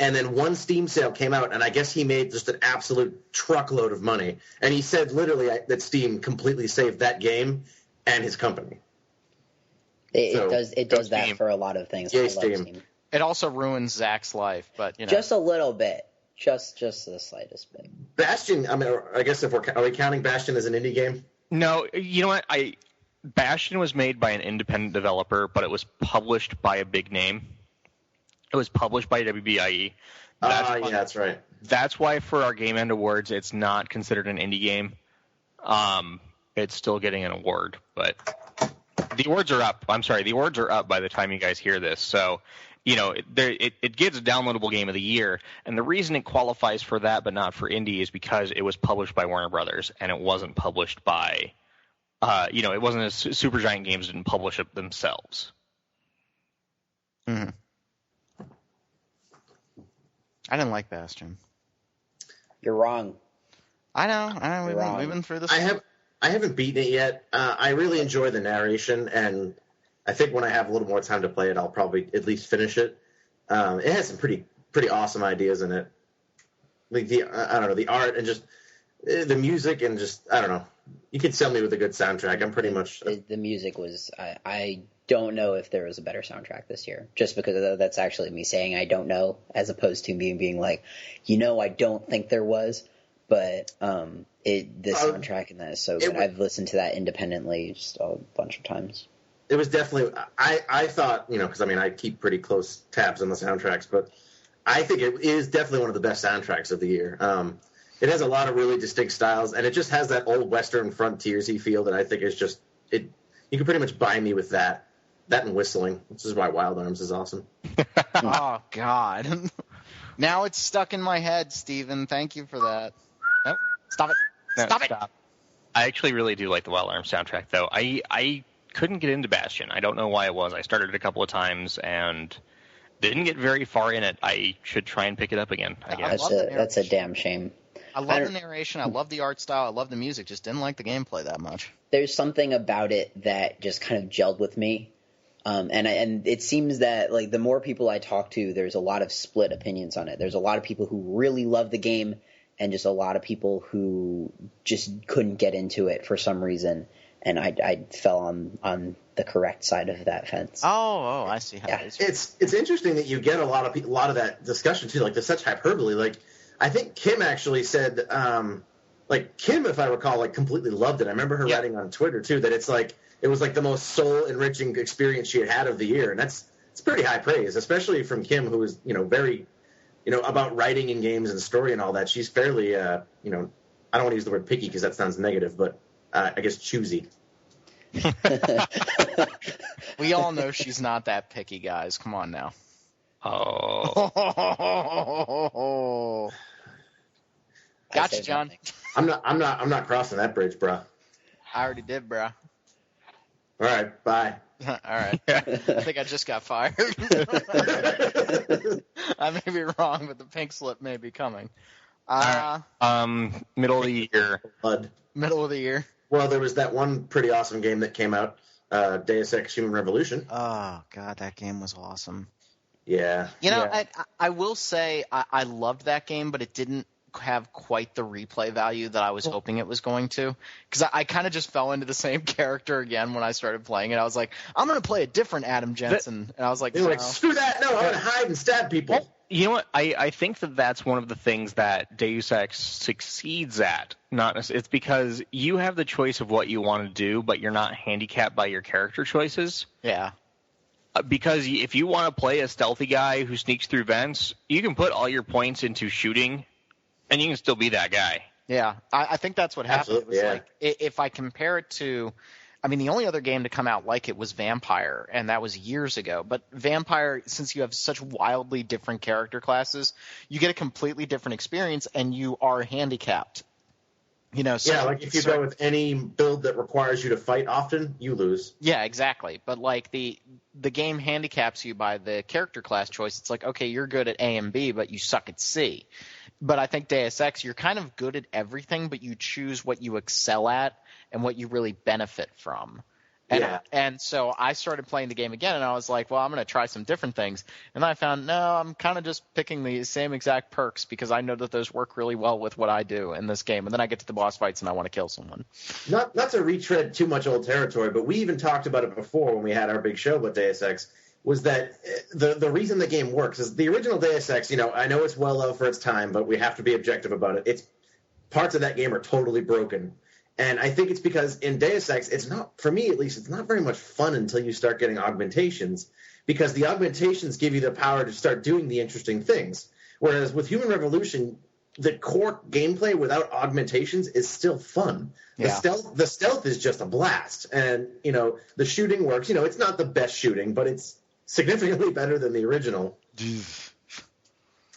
And then one Steam sale came out, and I guess he made just an absolute truckload of money. And he said literally that Steam completely saved that game and his company. It does that for a lot of things. Yay, Steam. It also ruins Zach's life, but just a little bit, just the slightest bit. Bastion. I mean, I guess are we counting Bastion as an indie game? No, you know what? Bastion was made by an independent developer, but it was published by a big name. It was published by WBIE. That's right. That's why for our Game End Awards, it's not considered an indie game. It's still getting an award, but the awards are up. I'm sorry, the awards are up by the time you guys hear this. So, it gets a downloadable game of the year, and the reason it qualifies for that but not for indie is because it was published by Warner Brothers, and it wasn't published by, it wasn't as Supergiant Games didn't publish it themselves. Mm-hmm. I didn't like Bastion. You're wrong. I know. We've been through this. I haven't beaten it yet. I really enjoy the narration, and I think when I have a little more time to play it, I'll probably at least finish it. It has some pretty awesome ideas in it. Like the art and just the music and just I don't know. You could sell me with a good soundtrack. I'm pretty much the music was. I don't know if there was a better soundtrack this year, just because that's actually me saying I don't know, as opposed to me being like, I don't think there was. But the soundtrack in that is so good. I've listened to that independently just a bunch of times. It was definitely. I thought because I keep pretty close tabs on the soundtracks, but I think it is definitely one of the best soundtracks of the year. It has a lot of really distinct styles, and it just has that old Western frontiersy feel that I think is just it. You can pretty much buy me with that and whistling, which is why Wild Arms is awesome. Oh God! Now it's stuck in my head, Steven. Thank you for that. Nope. Stop it. Stop it. I actually really do like the Wild Arms soundtrack, though. I couldn't get into Bastion. I don't know why it was. I started it a couple of times and didn't get very far in it. I should try and pick it up again, I guess. That's a damn shame. I love the narration. I love the art style. I love the music. Just didn't like the gameplay that much. There's something about it that just kind of gelled with me. And it seems that the more people I talk to, there's a lot of split opinions on it. There's a lot of people who really love the game and just a lot of people who just couldn't get into it for some reason. And I fell on the correct side of that fence. Oh, I see how it is. It's interesting that you get a lot of that discussion too. There's such hyperbole. I think Kim actually said, Kim, if I recall, completely loved it. I remember her writing on Twitter too that it was the most soul enriching experience she had of the year, and it's pretty high praise, especially from Kim, who is very about writing in games and story and all that. She's fairly I don't want to use the word picky because that sounds negative, but I guess choosy. We all know she's not that picky, guys. Come on now. Oh. Gotcha, John. I'm not crossing that bridge, bro. I already did, bro. All right, bye. All right. I think I just got fired. I may be wrong, but the pink slip may be coming. Middle of the year. Middle of the year. Well, there was that one pretty awesome game that came out, Deus Ex Human Revolution. Oh, God, that game was awesome. Yeah. I will say I loved that game, but it didn't have quite the replay value that I was hoping it was going to. Because I kind of just fell into the same character again when I started playing it. I was like, I'm going to play a different Adam Jensen. And I was like, no. Screw that. No, I'm going to hide and stab people. You know what? I think that's one of the things that Deus Ex succeeds at. It's because you have the choice of what you want to do, but you're not handicapped by your character choices. Yeah. Because if you want to play a stealthy guy who sneaks through vents, you can put all your points into shooting, and you can still be that guy. Yeah, I think that's what happened. Absolutely, it was if I compare it to, the only other game to come out like it was Vampire, and that was years ago. But Vampire, since you have such wildly different character classes, you get a completely different experience, and you are handicapped. If you go with any build that requires you to fight often, you lose. Yeah, exactly. But the game handicaps you by the character class choice. It's like, okay, you're good at A and B, but you suck at C. But I think Deus Ex, you're kind of good at everything, but you choose what you excel at and what you really benefit from. And so I started playing the game again, and I was like, well, I'm going to try some different things. And then I found, no, I'm kind of just picking the same exact perks because I know that those work really well with what I do in this game. And then I get to the boss fights, and I want to kill someone. Not to retread too much old territory, but we even talked about it before when we had our big show about Deus Ex, was that the reason the game works is the original Deus Ex, I know it's well out for its time, but we have to be objective about it. It's parts of that game are totally broken. And I think it's because in Deus Ex, it's not, for me at least, it's not very much fun until you start getting augmentations, because the augmentations give you the power to start doing the interesting things. Whereas with Human Revolution, the core gameplay without augmentations is still fun. Yeah. The stealth is just a blast. And, the shooting works. It's not the best shooting, but it's significantly better than the original.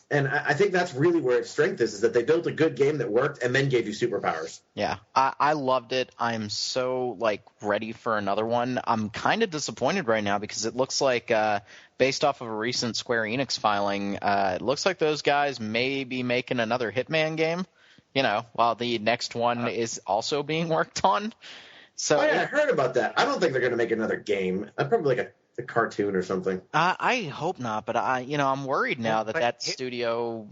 And I think that's really where its strength is that they built a good game that worked and then gave you superpowers. Yeah, I loved it. I'm so, ready for another one. I'm kind of disappointed right now because it looks like, based off of a recent Square Enix filing, it looks like those guys may be making another Hitman game, while the next one is also being worked on. So I heard about that. I don't think they're going to make another game. Probably like a cartoon or something. I hope not, but I'm worried now that studio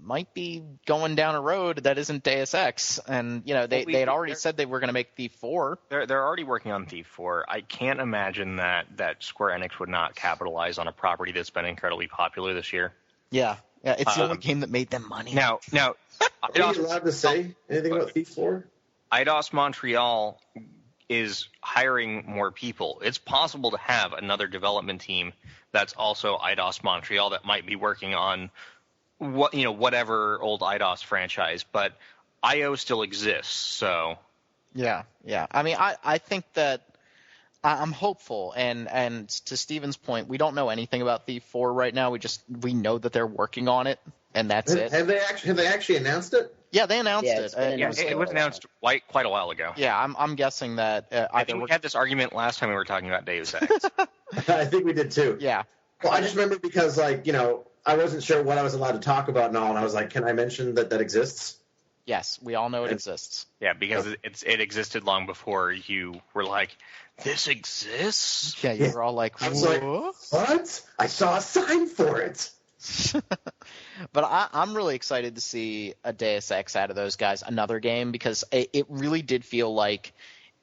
might be going down a road that isn't Deus Ex, and they had already said they were going to make Thief 4. They're already working on Thief 4. I can't imagine that Square Enix would not capitalize on a property that's been incredibly popular this year. Yeah, it's the only game that made them money. Now, are you allowed to say anything about Thief 4? Eidos Montreal is hiring more people. It's possible to have another development team that's also Eidos Montreal that might be working on whatever old Eidos franchise, but IO still exists, so yeah. I mean, I think that I'm hopeful, and to Steven's point, we don't know anything about Thief 4 right now. We know that they're working on it, and that's it. Have they actually announced it? Yeah, they announced it. It was announced quite a while ago. Yeah, I'm guessing that I think we had this argument last time we were talking about Deus Ex. I think we did too. Yeah. Well, I just remember because I wasn't sure what I was allowed to talk about and all, and I was like, can I mention that exists? Yes, we all know it exists. Yeah, because it existed long before you were like, this exists? Yeah, you were all like, I was like, what? I saw a sign for it. But I'm really excited to see a Deus Ex out of those guys, another game, because it really did feel like,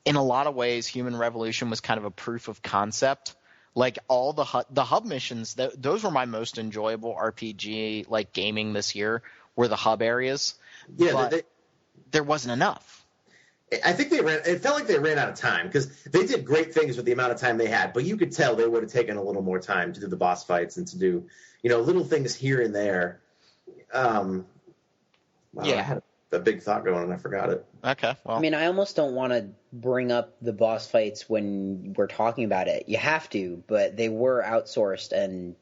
in a lot of ways, Human Revolution was kind of a proof of concept. Like all the hub missions, those were my most enjoyable RPG gaming this year, were the hub areas. Yeah, but there wasn't enough. I think it felt like they ran out of time because they did great things with the amount of time they had, but you could tell they would have taken a little more time to do the boss fights and to do, little things here and there. Wow, yeah. I had a big thought going and I forgot it. Okay, well. I mean, I almost don't want to bring up the boss fights when we're talking about it. You have to, but they were outsourced and,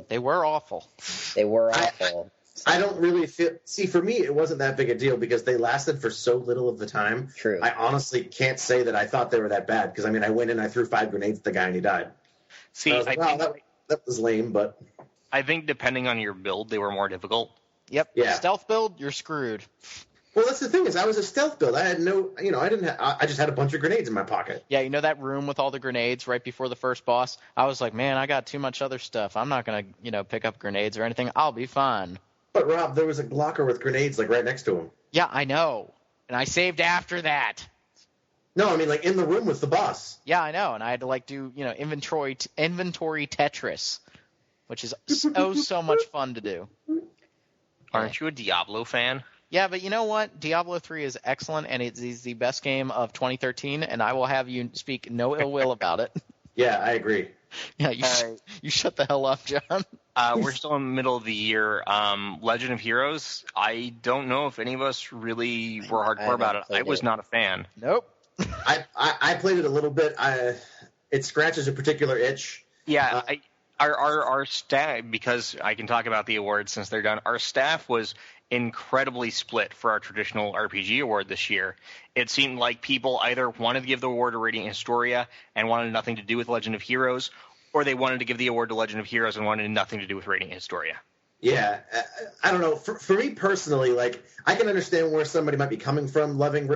They were awful. They were awful. I don't really see, for me, it wasn't that big a deal because they lasted for so little of the time. True. I honestly can't say that I thought they were that bad because, I went in, I threw 5 grenades at the guy and he died. See, I was like, that was lame, but. I think depending on your build, they were more difficult. Yep. Yeah. Stealth build, you're screwed. Well, that's the thing is I was a stealth build. I had no, I just had a bunch of grenades in my pocket. Yeah, that room with all the grenades right before the first boss? I was like, man, I got too much other stuff. I'm not going to, pick up grenades or anything. I'll be fine. But, Rob, there was a locker with grenades, right next to him. Yeah, I know. And I saved after that. No, in the room with the boss. Yeah, I know. And I had to, do, inventory Tetris, which is so much fun to do. Aren't you a Diablo fan? Yeah, but you know what? Diablo 3 is excellent, and it's the best game of 2013, and I will have you speak no ill will about it. Yeah, I agree. Yeah, you shut the hell up, John. We're still in the middle of the year. Legend of Heroes, I don't know if any of us really were hardcore about it. I was not a fan. Nope. I played it a little bit. It scratches a particular itch. Yeah, our staff, because I can talk about the awards since they're done, our staff was incredibly split for our traditional RPG award this year. It seemed like people either wanted to give the award to Radiant Historia and wanted nothing to do with Legend of Heroes, or they wanted to give the award to Legend of Heroes and wanted nothing to do with Radiant Historia. Yeah, I don't know. For me personally, like, I can understand where somebody might be coming from loving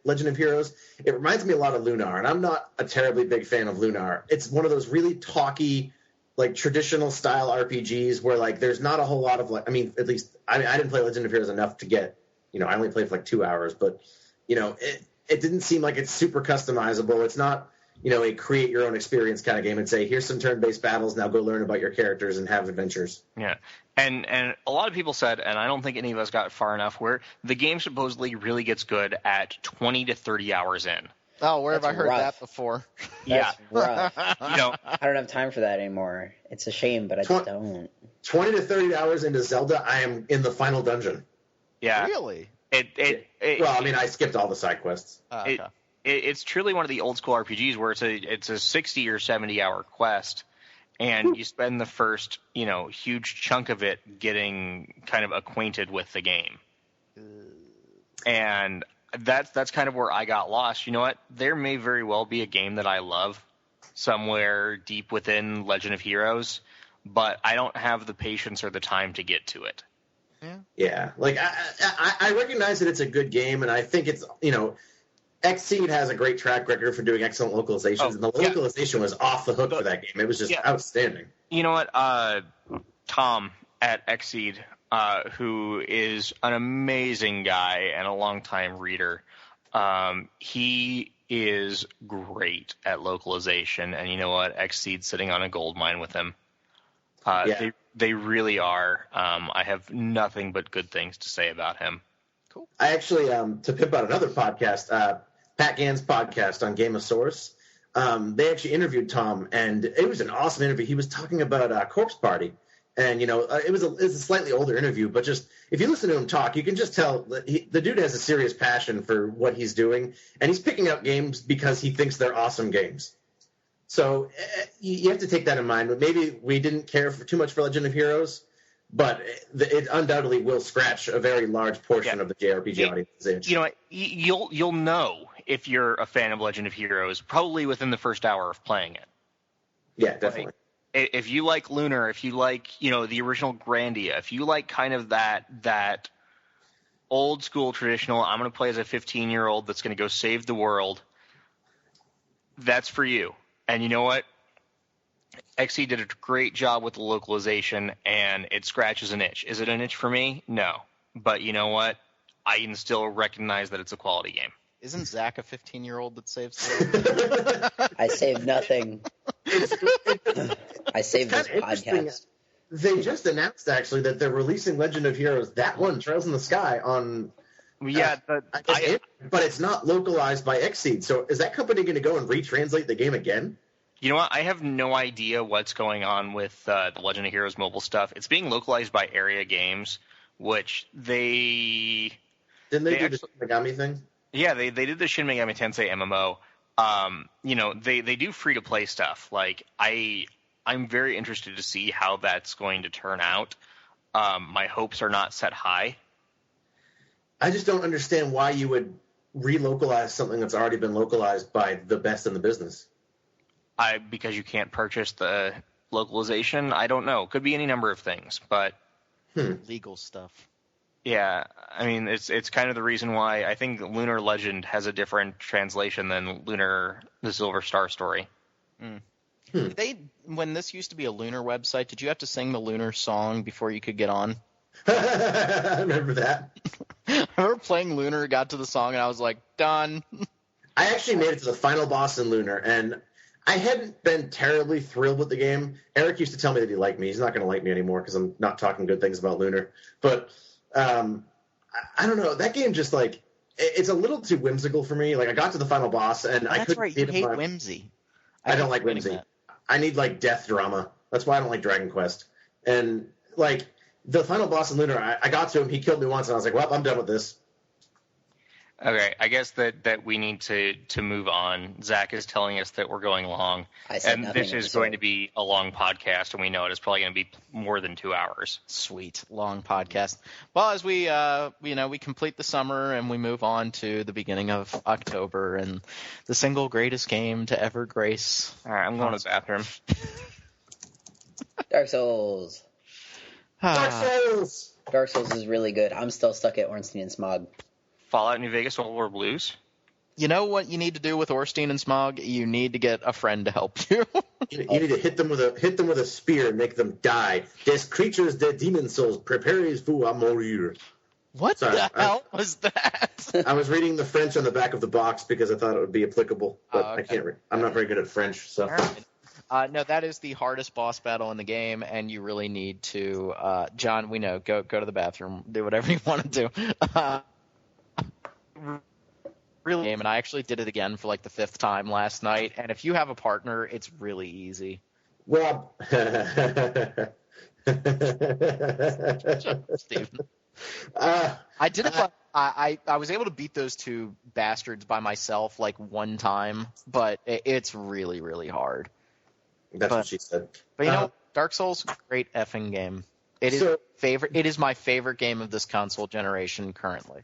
Legend of Heroes. It reminds me a lot of Lunar, and I'm not a terribly big fan of Lunar. It's one of those really talky, like, traditional style RPGs where, like, there's not a whole lot of, like, I mean, at least I didn't play Legend of Heroes enough to get, I only played for like 2 hours, but, it didn't seem like it's super customizable. It's not, a create your own experience kind of game and say, here's some turn-based battles, now go learn about your characters and have adventures. Yeah. And a lot of people said, and I don't think any of us got far enough, where the game supposedly really gets good at 20 to 30 hours in. Oh, where have I heard rough. that before? That's rough. I don't have time for that anymore. It's a shame, but I don't. 20 to 30 hours into Zelda, I am in the final dungeon. Yeah. Really? Well, I mean, I skipped all the side quests. Okay. It's truly one of the old school RPGs where it's a 60 or 70 hour quest, and you spend the first huge chunk of it getting kind of acquainted with the game, and that's kind of where I got lost. You know what? There may very well be a game that I love somewhere deep within Legend of Heroes, but I don't have the patience or the time to get to it. Yeah, like I recognize that it's a good game, and I think it's Xseed has a great track record for doing excellent localizations, and the localization was off the hook for that game. It was just outstanding. You know what? Tom at Xseed, who is an amazing guy and a longtime reader, he is great at localization, and you know what? Xseed's sitting on a gold mine with him. They really are. I have nothing but good things to say about him. Cool. I actually, to pimp out another podcast, Pat Gann's podcast on Game of Source, they actually interviewed Tom, and it was an awesome interview. He was talking about Corpse Party, and it was a slightly older interview, but just if you listen to him talk, you can just tell that the dude has a serious passion for what he's doing, and he's picking up games because he thinks they're awesome games. So you have to take that in mind. Maybe we didn't care too much for Legend of Heroes, but it undoubtedly will scratch a very large portion of the JRPG audience's itch. You know what? You'll know if you're a fan of Legend of Heroes probably within the first hour of playing it. Yeah, definitely. If you like Lunar, if you like the original Grandia, if you like kind of that old school traditional, I'm going to play as a 15-year-old that's going to go save the world, that's for you. And you know what? Xseed did a great job with the localization, and it scratches an itch. Is it an itch for me? No. But you know what? I can still recognize that it's a quality game. Isn't Zach a 15-year-old that saves the world? I saved nothing. I saved this podcast. They just announced, actually, that they're releasing Legend of Heroes, that one, Trails in the Sky, on... but it's not localized by Xseed. So is that company going to go and retranslate the game again? You know what? I have no idea what's going on with the Legend of Heroes mobile stuff. It's being localized by Area Games, which they... Didn't they do the Shin Megami thing? Yeah, they did the Shin Megami Tensei MMO. They do free-to-play stuff. Like, I'm very interested to see how that's going to turn out. My hopes are not set high. I just don't understand why you would relocalize something that's already been localized by the best in the business. Because you can't purchase the localization? I don't know. Could be any number of things, but... Legal stuff. Yeah, I mean, it's kind of the reason why I think Lunar Legend has a different translation than Lunar the Silver Star Story. When this used to be a Lunar website, did you have to sing the Lunar song before you could get on? I remember that. I remember playing Lunar, got to the song, and I was like, done. I actually made it to the final boss in Lunar, and I hadn't been terribly thrilled with the game. Eric used to tell me that he liked me. He's not going to like me anymore because I'm not talking good things about Lunar. But I don't know. That game just, like, it's a little too whimsical for me. Like, I got to the final boss, and I couldn't... That's right. You hate whimsy. I don't like whimsy. I need, like, death drama. That's why I don't like Dragon Quest. And, like... The final boss in Lunar, I got to him, he killed me once, and I was like, well, I'm done with this. Okay, I guess that we need to move on. Zach is telling us that we're going long, and this is going to be a long podcast, and we know it is probably going to be more than 2 hours. Sweet, long podcast. Well, as we we complete the summer and we move on to the beginning of October and the single greatest game to ever grace. All right, I'm going to the bathroom. Dark Souls. Dark Souls! Dark Souls is really good. I'm still stuck at Ornstein and Smog. Fallout New Vegas, World War Blues. You know what you need to do with Ornstein and Smog? You need to get a friend to help you. You need to hit them with a spear and make them die. Des creatures, des demon souls, prepares vous à mourir. What the hell was that? I was reading the French on the back of the box because I thought it would be applicable, but okay. I can't read. I'm not very good at French, so. No, that is the hardest boss battle in the game, and you really need to, John, we know, go to the bathroom, do whatever you want to do. Really game, and I actually did it again for like the 5th time last night, and if you have a partner, it's really easy. Well, Steven. I did it, but I was able to beat those 2 bastards by myself like 1 time, but it's really, really hard. That's what she said. But you know, Dark Souls, great effing game. It is my favorite game of this console generation currently.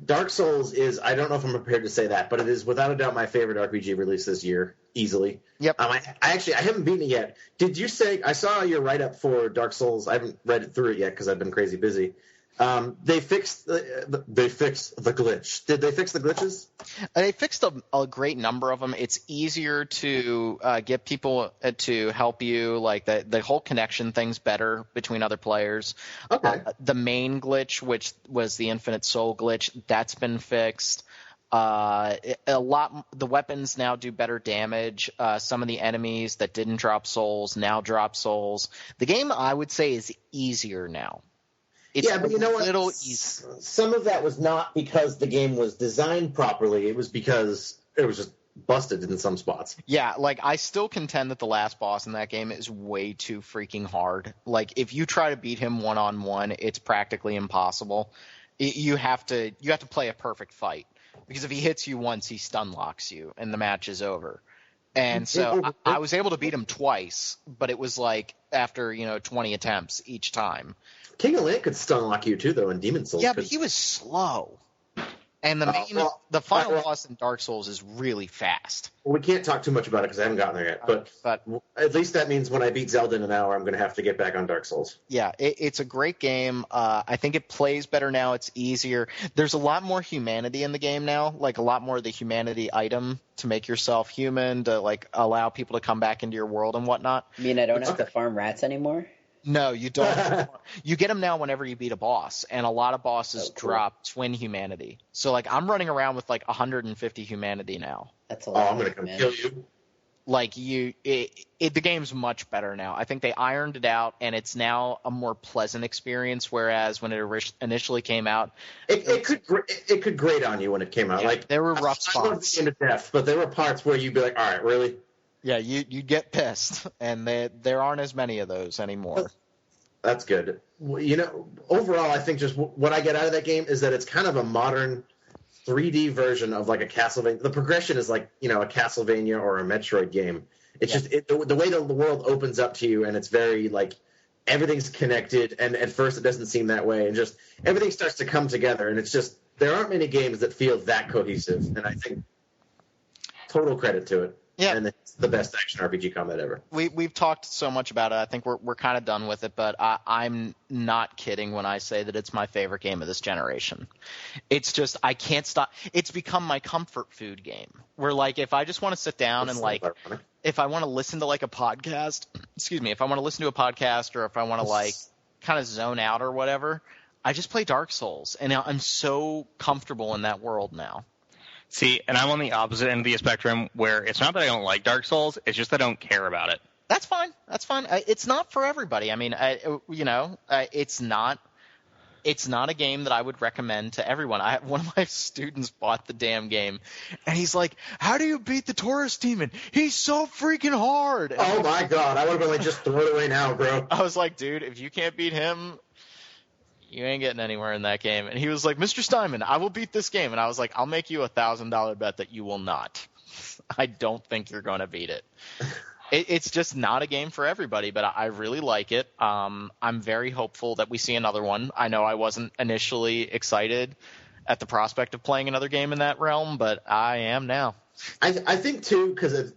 Dark Souls is, I don't know if I'm prepared to say that, but it is without a doubt my favorite RPG release this year, easily. Yep. I haven't beaten it yet. Did you say, I saw your write-up for Dark Souls. I haven't read it through it yet because I've been crazy busy. They fixed the glitch. Did they fix the glitches? They fixed a great number of them. It's easier to get people to help you. Like the whole connection thing's better between other players. Okay. The main glitch, which was the infinite soul glitch, that's been fixed. The weapons now do better damage. Some of the enemies that didn't drop souls now drop souls. The game, I would say, is easier now. It's but you know what? Easy. Some of that was not because the game was designed properly. It was because it was just busted in some spots. Yeah, like I still contend that the last boss in that game is way too freaking hard. Like if you try to beat him one-on-one, it's practically impossible. You have to play a perfect fight because if he hits you once, he stun locks you and the match is over. And so I was able to beat him twice, but it was like after 20 attempts each time. King of Land could stun lock you too, though, in Demon Souls. Yeah, but he was slow. And the final boss in Dark Souls is really fast. Well, we can't talk too much about it because I haven't gotten there yet. But at least that means when I beat Zelda in an hour, I'm going to have to get back on Dark Souls. Yeah, it's a great game. I think it plays better now. It's easier. There's a lot more humanity in the game now, like a lot more of the humanity item to make yourself human, to like allow people to come back into your world and whatnot. You mean I don't have to farm rats anymore? No, you don't. You get them now whenever you beat a boss, and a lot of bosses drop twin humanity. So, like, I'm running around with, like, 150 humanity now. That's a lot. I'm going to come kill you. Like, the game's much better now. I think they ironed it out, and it's now a more pleasant experience, whereas when it initially came out... It could grate on you when it came out. Yeah, like there were rough spots. I love the game to death, but there were parts where you'd be like, all right, really? Yeah, you get pissed, and there aren't as many of those anymore. That's good. Overall, I think just what I get out of that game is that it's kind of a modern 3D version of like a Castlevania. The progression is like, a Castlevania or a Metroid game. It's just the way the world opens up to you, and it's very like everything's connected, and at first it doesn't seem that way, and just everything starts to come together, and it's just there aren't many games that feel that cohesive, and I think total credit to it. Yeah. And it's the best action RPG combat ever. We've talked so much about it. I think we're kind of done with it, but I'm not kidding when I say that it's my favorite game of this generation. It's just I can't stop. It's become my comfort food game. Where like if I just want to sit down and like if I want to listen to like a podcast, if I want to listen to a podcast or if I want to like kind of zone out or whatever, I just play Dark Souls, and I'm so comfortable in that world now. See, and I'm on the opposite end of the spectrum where it's not that I don't like Dark Souls, it's just that I don't care about it. That's fine. It's not for everybody. I mean, it's not a game that I would recommend to everyone. One of my students bought the damn game, and he's like, how do you beat the Taurus Demon? He's so freaking hard. And oh, my God. I would have been like, just throw it away now, bro. I was like, dude, if you can't beat him, you ain't getting anywhere in that game. And he was like, Mr. Steinman, I will beat this game. And I was like, I'll make you $1,000 bet that you will not. I don't think you're going to beat it. It's just not a game for everybody, but I really like it. I'm very hopeful that we see another one. I know I wasn't initially excited at the prospect of playing another game in that realm, but I am now. I think, too, because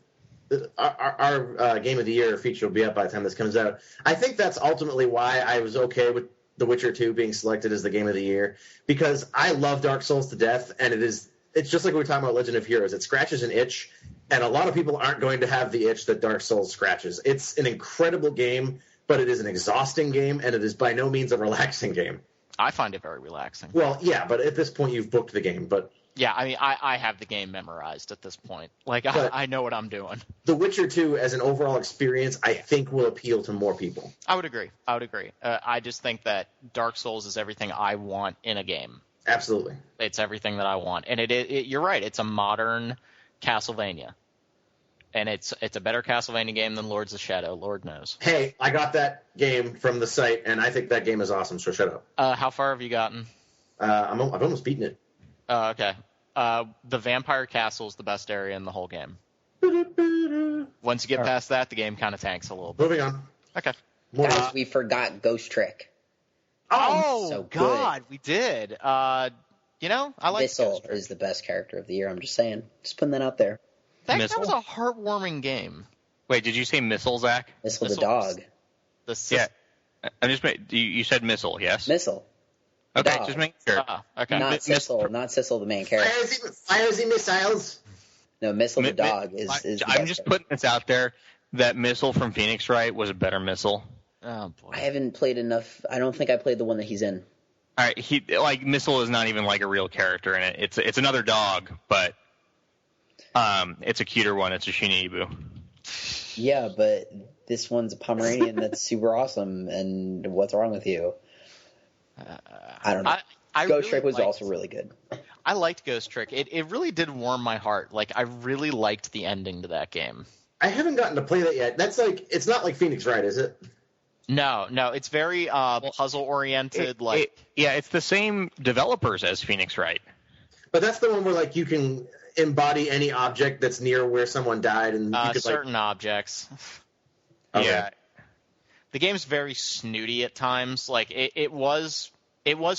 our Game of the Year feature will be up by the time this comes out. I think that's ultimately why I was okay with The Witcher 2 being selected as the Game of the Year, because I love Dark Souls to death, and it's just like we were talking about Legend of Heroes. It scratches an itch, and a lot of people aren't going to have the itch that Dark Souls scratches. It's an incredible game, but it is an exhausting game, and it is by no means a relaxing game. I find it very relaxing. Well, yeah, but at this point you've booked the game. But yeah, I mean, I have the game memorized at this point. Like, I know what I'm doing. The Witcher 2, as an overall experience, I think will appeal to more people. I would agree. I just think that Dark Souls is everything I want in a game. Absolutely. It's everything that I want. And you're right. It's a modern Castlevania. And it's a better Castlevania game than Lords of Shadow, Lord knows. Hey, I got that game from the site, and I think that game is awesome, so shut up. How far have you gotten? I've almost beaten it. Okay. The Vampire Castle is the best area in the whole game. Once you get past that, the game kind of tanks a little bit. Moving on. Okay. Guys, we forgot Ghost Trick. Oh, so God, we did. I like Bissell is the best character of the year. I'm just saying. Just putting that out there. That was a heartwarming game. Wait, did you say Missile, Zach? Missile the dog. Yeah. You said Missile, yes? Missile. Okay, dog. just make sure. Okay. Not Sissel, the main character. Fires and missiles. No, Missile the dog is the I'm best just character. putting this out there that Missile from Phoenix Wright was a better Missile. Oh, boy. I haven't played enough. I don't think I played the one that he's in. All right, Missile is not even like a real character in it. It's another dog, but it's a cuter one. It's a Shinibu. Yeah, but this one's a Pomeranian that's super awesome, and what's wrong with you? I don't know. Ghost Trick was also really good. I liked Ghost Trick. It really did warm my heart. Like, I really liked the ending to that game. I haven't gotten to play that yet. It's not like Phoenix Wright, is it? No, it's very puzzle-oriented. It's the same developers as Phoenix Wright. But that's the one where, like, you can embody any object that's near where someone died, and you could, certain objects. Okay. Yeah. The game's very snooty at times. Like, it was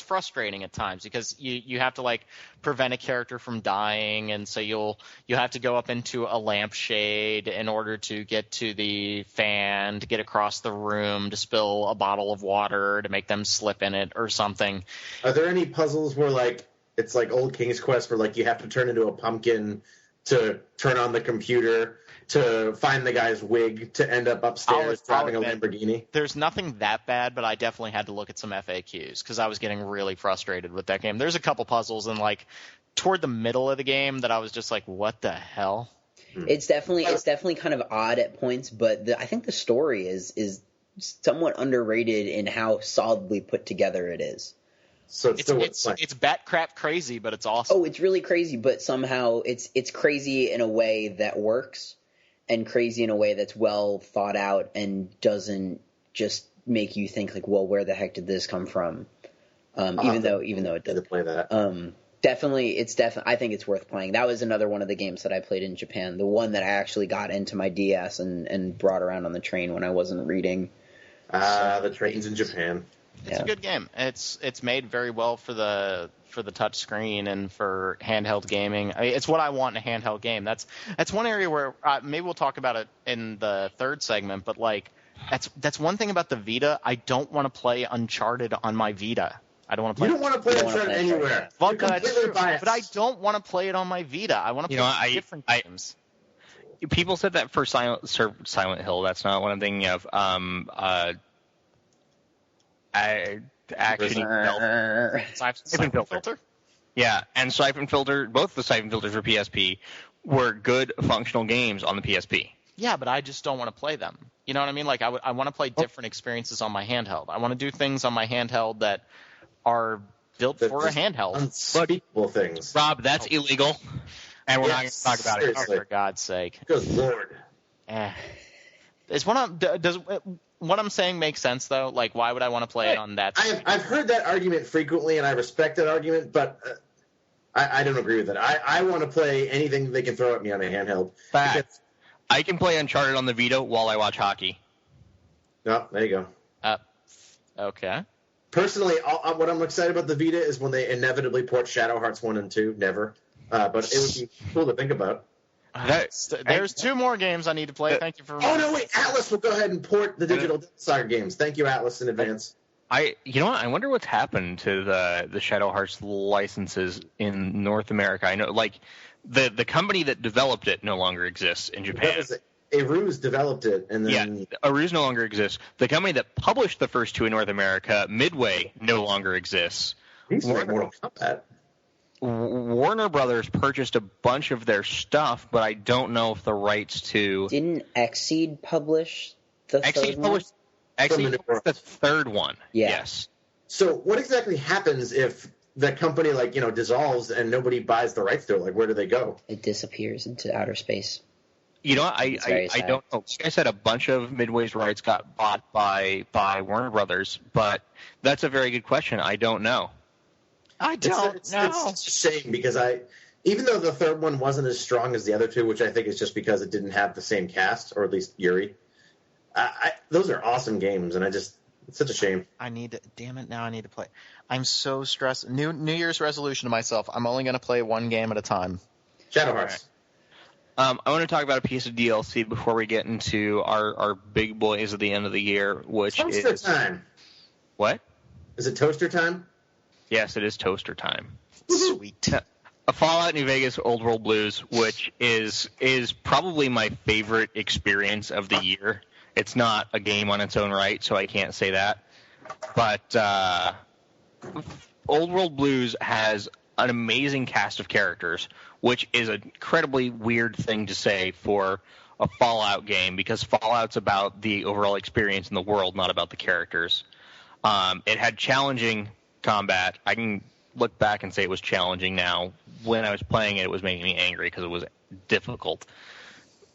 frustrating at times because you have to, like, prevent a character from dying, and so you have to go up into a lampshade in order to get to the fan, to get across the room, to spill a bottle of water, to make them slip in it or something. Are there any puzzles where, like, it's like old King's Quest where, like, you have to turn into a pumpkin to turn on the computer to find the guy's wig to end up upstairs driving a Lamborghini? There's nothing that bad, but I definitely had to look at some FAQs because I was getting really frustrated with that game. There's a couple puzzles and, like, toward the middle of the game that I was just like, what the hell? It's definitely kind of odd at points, but I think the story is somewhat underrated in how solidly put together it is. So it's bat crap crazy, but it's awesome. Oh, it's really crazy, but somehow it's crazy in a way that works, and crazy in a way that's well thought out and doesn't just make you think like, well, where the heck did this come from? Even though it doesn't play that. I think it's worth playing. That was another one of the games that I played in Japan. The one that I actually got into my DS and brought around on the train when I wasn't reading. The trains in Japan. It's a good game. It's made very well for the touch screen and for handheld gaming. I mean, it's what I want in a handheld game. That's one area where maybe we'll talk about it in the third segment. But like that's one thing about the Vita. I don't want to play Uncharted on my Vita. I don't want to play. You don't want to play Uncharted anywhere. Well, that's true. But I don't want to play it on my Vita. I want to play different games. People said that for Silent Hill. That's not what I'm thinking of. Siphon Filter? Yeah, and Siphon Filter, both the Siphon Filters for PSP were good functional games on the PSP. Yeah, but I just don't want to play them. You know what I mean? Like, I want to play different experiences on my handheld. I want to do things on my handheld that are built for a handheld. Unspeakable things. Rob, that's illegal, and we're not going to talk about it. Oh, for God's sake. Good Lord. Does what I'm saying make sense, though? Like, why would I want to play it on that? I've heard that argument frequently, and I respect that argument, but I don't agree with it. I want to play anything they can throw at me on a handheld. Fact. I can play Uncharted on the Vita while I watch hockey. Oh, there you go. Okay. Personally, what I'm excited about the Vita is when they inevitably port Shadow Hearts 1 and 2. Never. But it would be cool to think about. There's 2 more games I need to play. Thank you for. Oh no, wait! Atlas will go ahead and port the digital Death Star games. Thank you, Atlas, in advance. You know what? I wonder what's happened to the Shadow Hearts licenses in North America. I know, like, the company that developed it no longer exists in Japan. Aruz developed it, and then Aruz no longer exists. The company that published the first 2 in North America, Midway, no longer exists. Mortal Kombat. Warner Brothers purchased a bunch of their stuff, but I don't know if the rights to... Didn't Xseed publish the third one? Xseed published the third one, yeah. Yes. So what exactly happens if the company, like, dissolves and nobody buys the rights to it? Like, where do they go? It disappears into outer space. You know what? I don't know. Like I said, a bunch of Midway's rights got bought by Warner Brothers, but that's a very good question. I don't know. I don't know. It's a shame because even though the third one wasn't as strong as the other 2, which I think is just because it didn't have the same cast, or at least Yuri, those are awesome games, and it's such a shame. Damn it, now I need to play. I'm so stressed. New Year's resolution to myself, I'm only going to play 1 game at a time. Shadow Hearts. I want to talk about a piece of DLC before we get into our big boys at the end of the year, which Toaster time. What? Is it toaster time? Yes, it is toaster time. Sweet. A Fallout New Vegas Old World Blues, which is probably my favorite experience of the year. It's not a game on its own right, so I can't say that. But Old World Blues has an amazing cast of characters, which is an incredibly weird thing to say for a Fallout game, because Fallout's about the overall experience in the world, not about the characters. It had challenging combat. I can look back and say it was challenging now. When I was playing it, it was making me angry because it was difficult.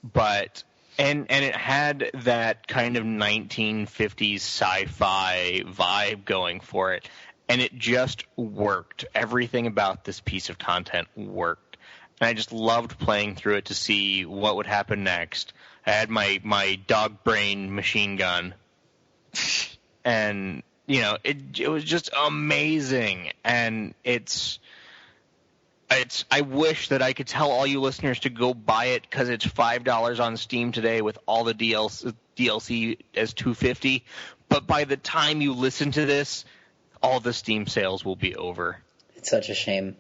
But and it had that kind of 1950s sci-fi vibe going for it, and it just worked. Everything about this piece of content worked, and I just loved playing through it to see what would happen next. I had my dog brain machine gun, and it was just amazing. And I wish that I could tell all you listeners to go buy it because it's $5 on Steam today with all the DLC as $2.50. But by the time you listen to this, all the Steam sales will be over. It's such a shame.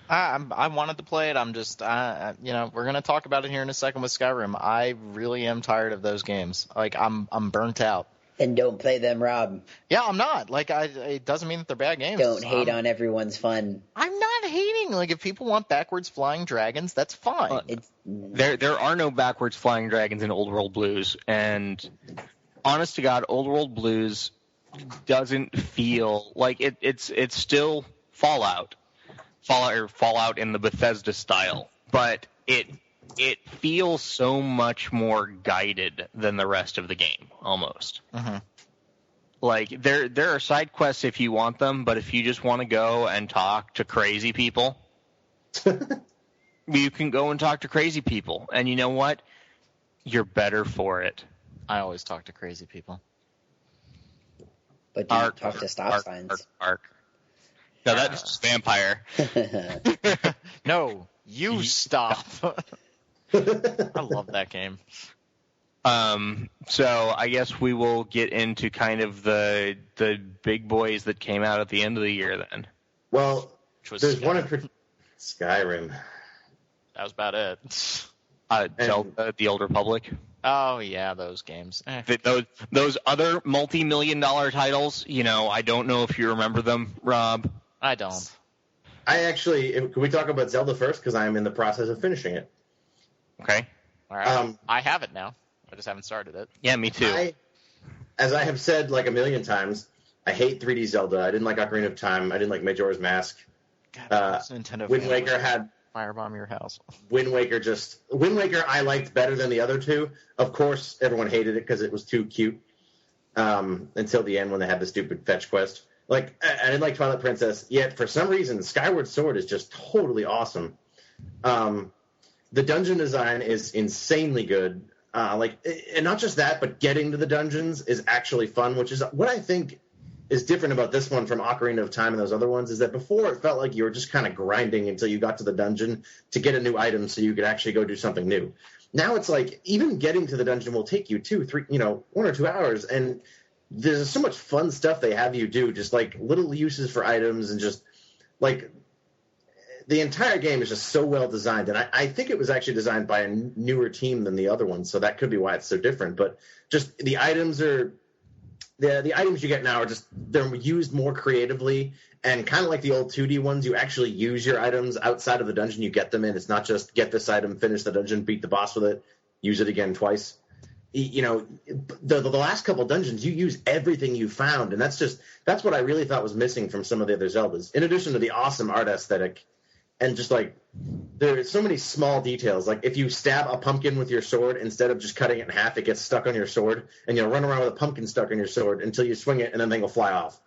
I wanted to play it. I'm just, we're going to talk about it here in a second with Skyrim. I really am tired of those games. Like, I'm burnt out. And don't play them, Rob. Yeah, I'm not. Like, it doesn't mean that they're bad games. Don't hate on everyone's fun. I'm not hating. Like, if people want backwards flying dragons, that's fine. There are no backwards flying dragons in Old World Blues, and honest to God, Old World Blues doesn't feel like it's still Fallout in the Bethesda style, but it feels so much more guided than the rest of the game, almost. Mm-hmm. Like, there are side quests if you want them, but if you just want to go and talk to crazy people, you can go and talk to crazy people. And you know what? You're better for it. I always talk to crazy people. But do you talk to stop signs? No, that's just vampire. No, you stop. I love that game. So I guess we will get into kind of the big boys that came out at the end of the year then. Well, there's Skyrim. one in Skyrim. That was about it. Zelda, The Old Republic. Oh yeah, those games. Those other multi-million-dollar titles, I don't know if you remember them, Rob. I don't. Can we talk about Zelda first? Because I am in the process of finishing it. Okay. All right. I have it now. I just haven't started it. Yeah, me too. As I have said like a million times, I hate 3D Zelda. I didn't like Ocarina of Time. I didn't like Majora's Mask. God, Nintendo Wind Waker had firebomb your house. Wind Waker I liked better than the other two. Of course, everyone hated it because it was too cute. Until the end when they had the stupid fetch quest. Like, I didn't like Twilight Princess, yet for some reason Skyward Sword is just totally awesome. The dungeon design is insanely good. And not just that, but getting to the dungeons is actually fun, which is what I think is different about this one from Ocarina of Time and those other ones is that before it felt like you were just kind of grinding until you got to the dungeon to get a new item so you could actually go do something new. Now it's like even getting to the dungeon will take you 2, 3, 1 or 2 hours, and there's so much fun stuff they have you do, just like little uses for items and just like the entire game is just so well designed. And I think it was actually designed by a newer team than the other ones, so that could be why it's so different. But just the items are the items you get now are just they're used more creatively, and kind of like the old 2D ones, you actually use your items outside of the dungeon you get them in. It's not just get this item, finish the dungeon, beat the boss with it, use it again twice. The last couple dungeons, you use everything you found, and that's what I really thought was missing from some of the other Zeldas. In addition to the awesome art aesthetic, and just like there are so many small details. Like if you stab a pumpkin with your sword, instead of just cutting it in half, it gets stuck on your sword, and you'll run around with a pumpkin stuck on your sword until you swing it, and then the thing will fly off.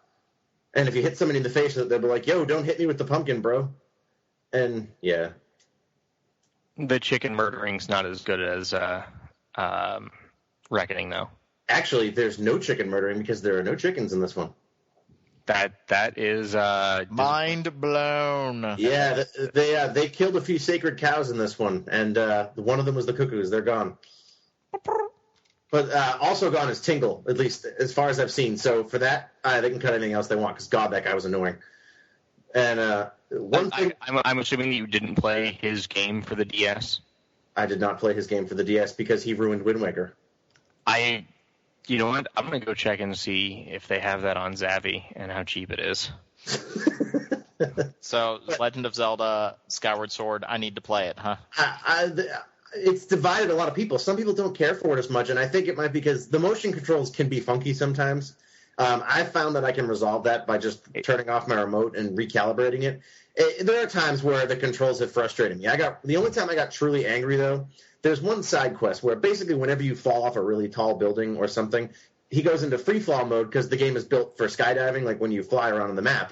And if you hit somebody in the face, they'll be like, "Yo, don't hit me with the pumpkin, bro." And yeah, the chicken murdering's not as good as Reckoning, though. Actually, there's no chicken murdering because there are no chickens in this one. That is mind blown. Yeah, they killed a few sacred cows in this one, and one of them was the cuckoos. They're gone. But also gone is Tingle, at least as far as I've seen. So for that, they can cut anything else they want because God, that guy was annoying. And one thing, I'm assuming that you didn't play his game for the DS. I did not play his game for the DS because he ruined Wind Waker. You know what? I'm going to go check and see if they have that on Zavvi and how cheap it is. So, Legend of Zelda Skyward Sword, I need to play it, huh? It's divided a lot of people. Some people don't care for it as much, and I think it might be because the motion controls can be funky sometimes. I found that I can resolve that by just turning off my remote and recalibrating it. There are times where the controls have frustrated me. The only time I got truly angry, though, there's one side quest where basically whenever you fall off a really tall building or something, he goes into free fall mode because the game is built for skydiving, like when you fly around on the map.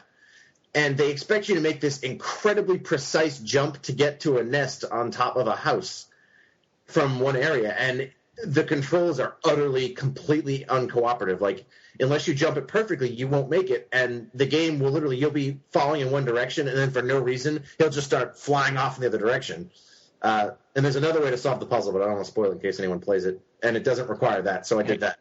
And they expect you to make this incredibly precise jump to get to a nest on top of a house from one area. And the controls are utterly, completely uncooperative. Like, unless you jump it perfectly, you won't make it. And the game will literally, you'll be falling in one direction, and then for no reason, he'll just start flying off in the other direction. And there's another way to solve the puzzle, but I don't want to spoil it in case anyone plays it. And it doesn't require that, so I did that.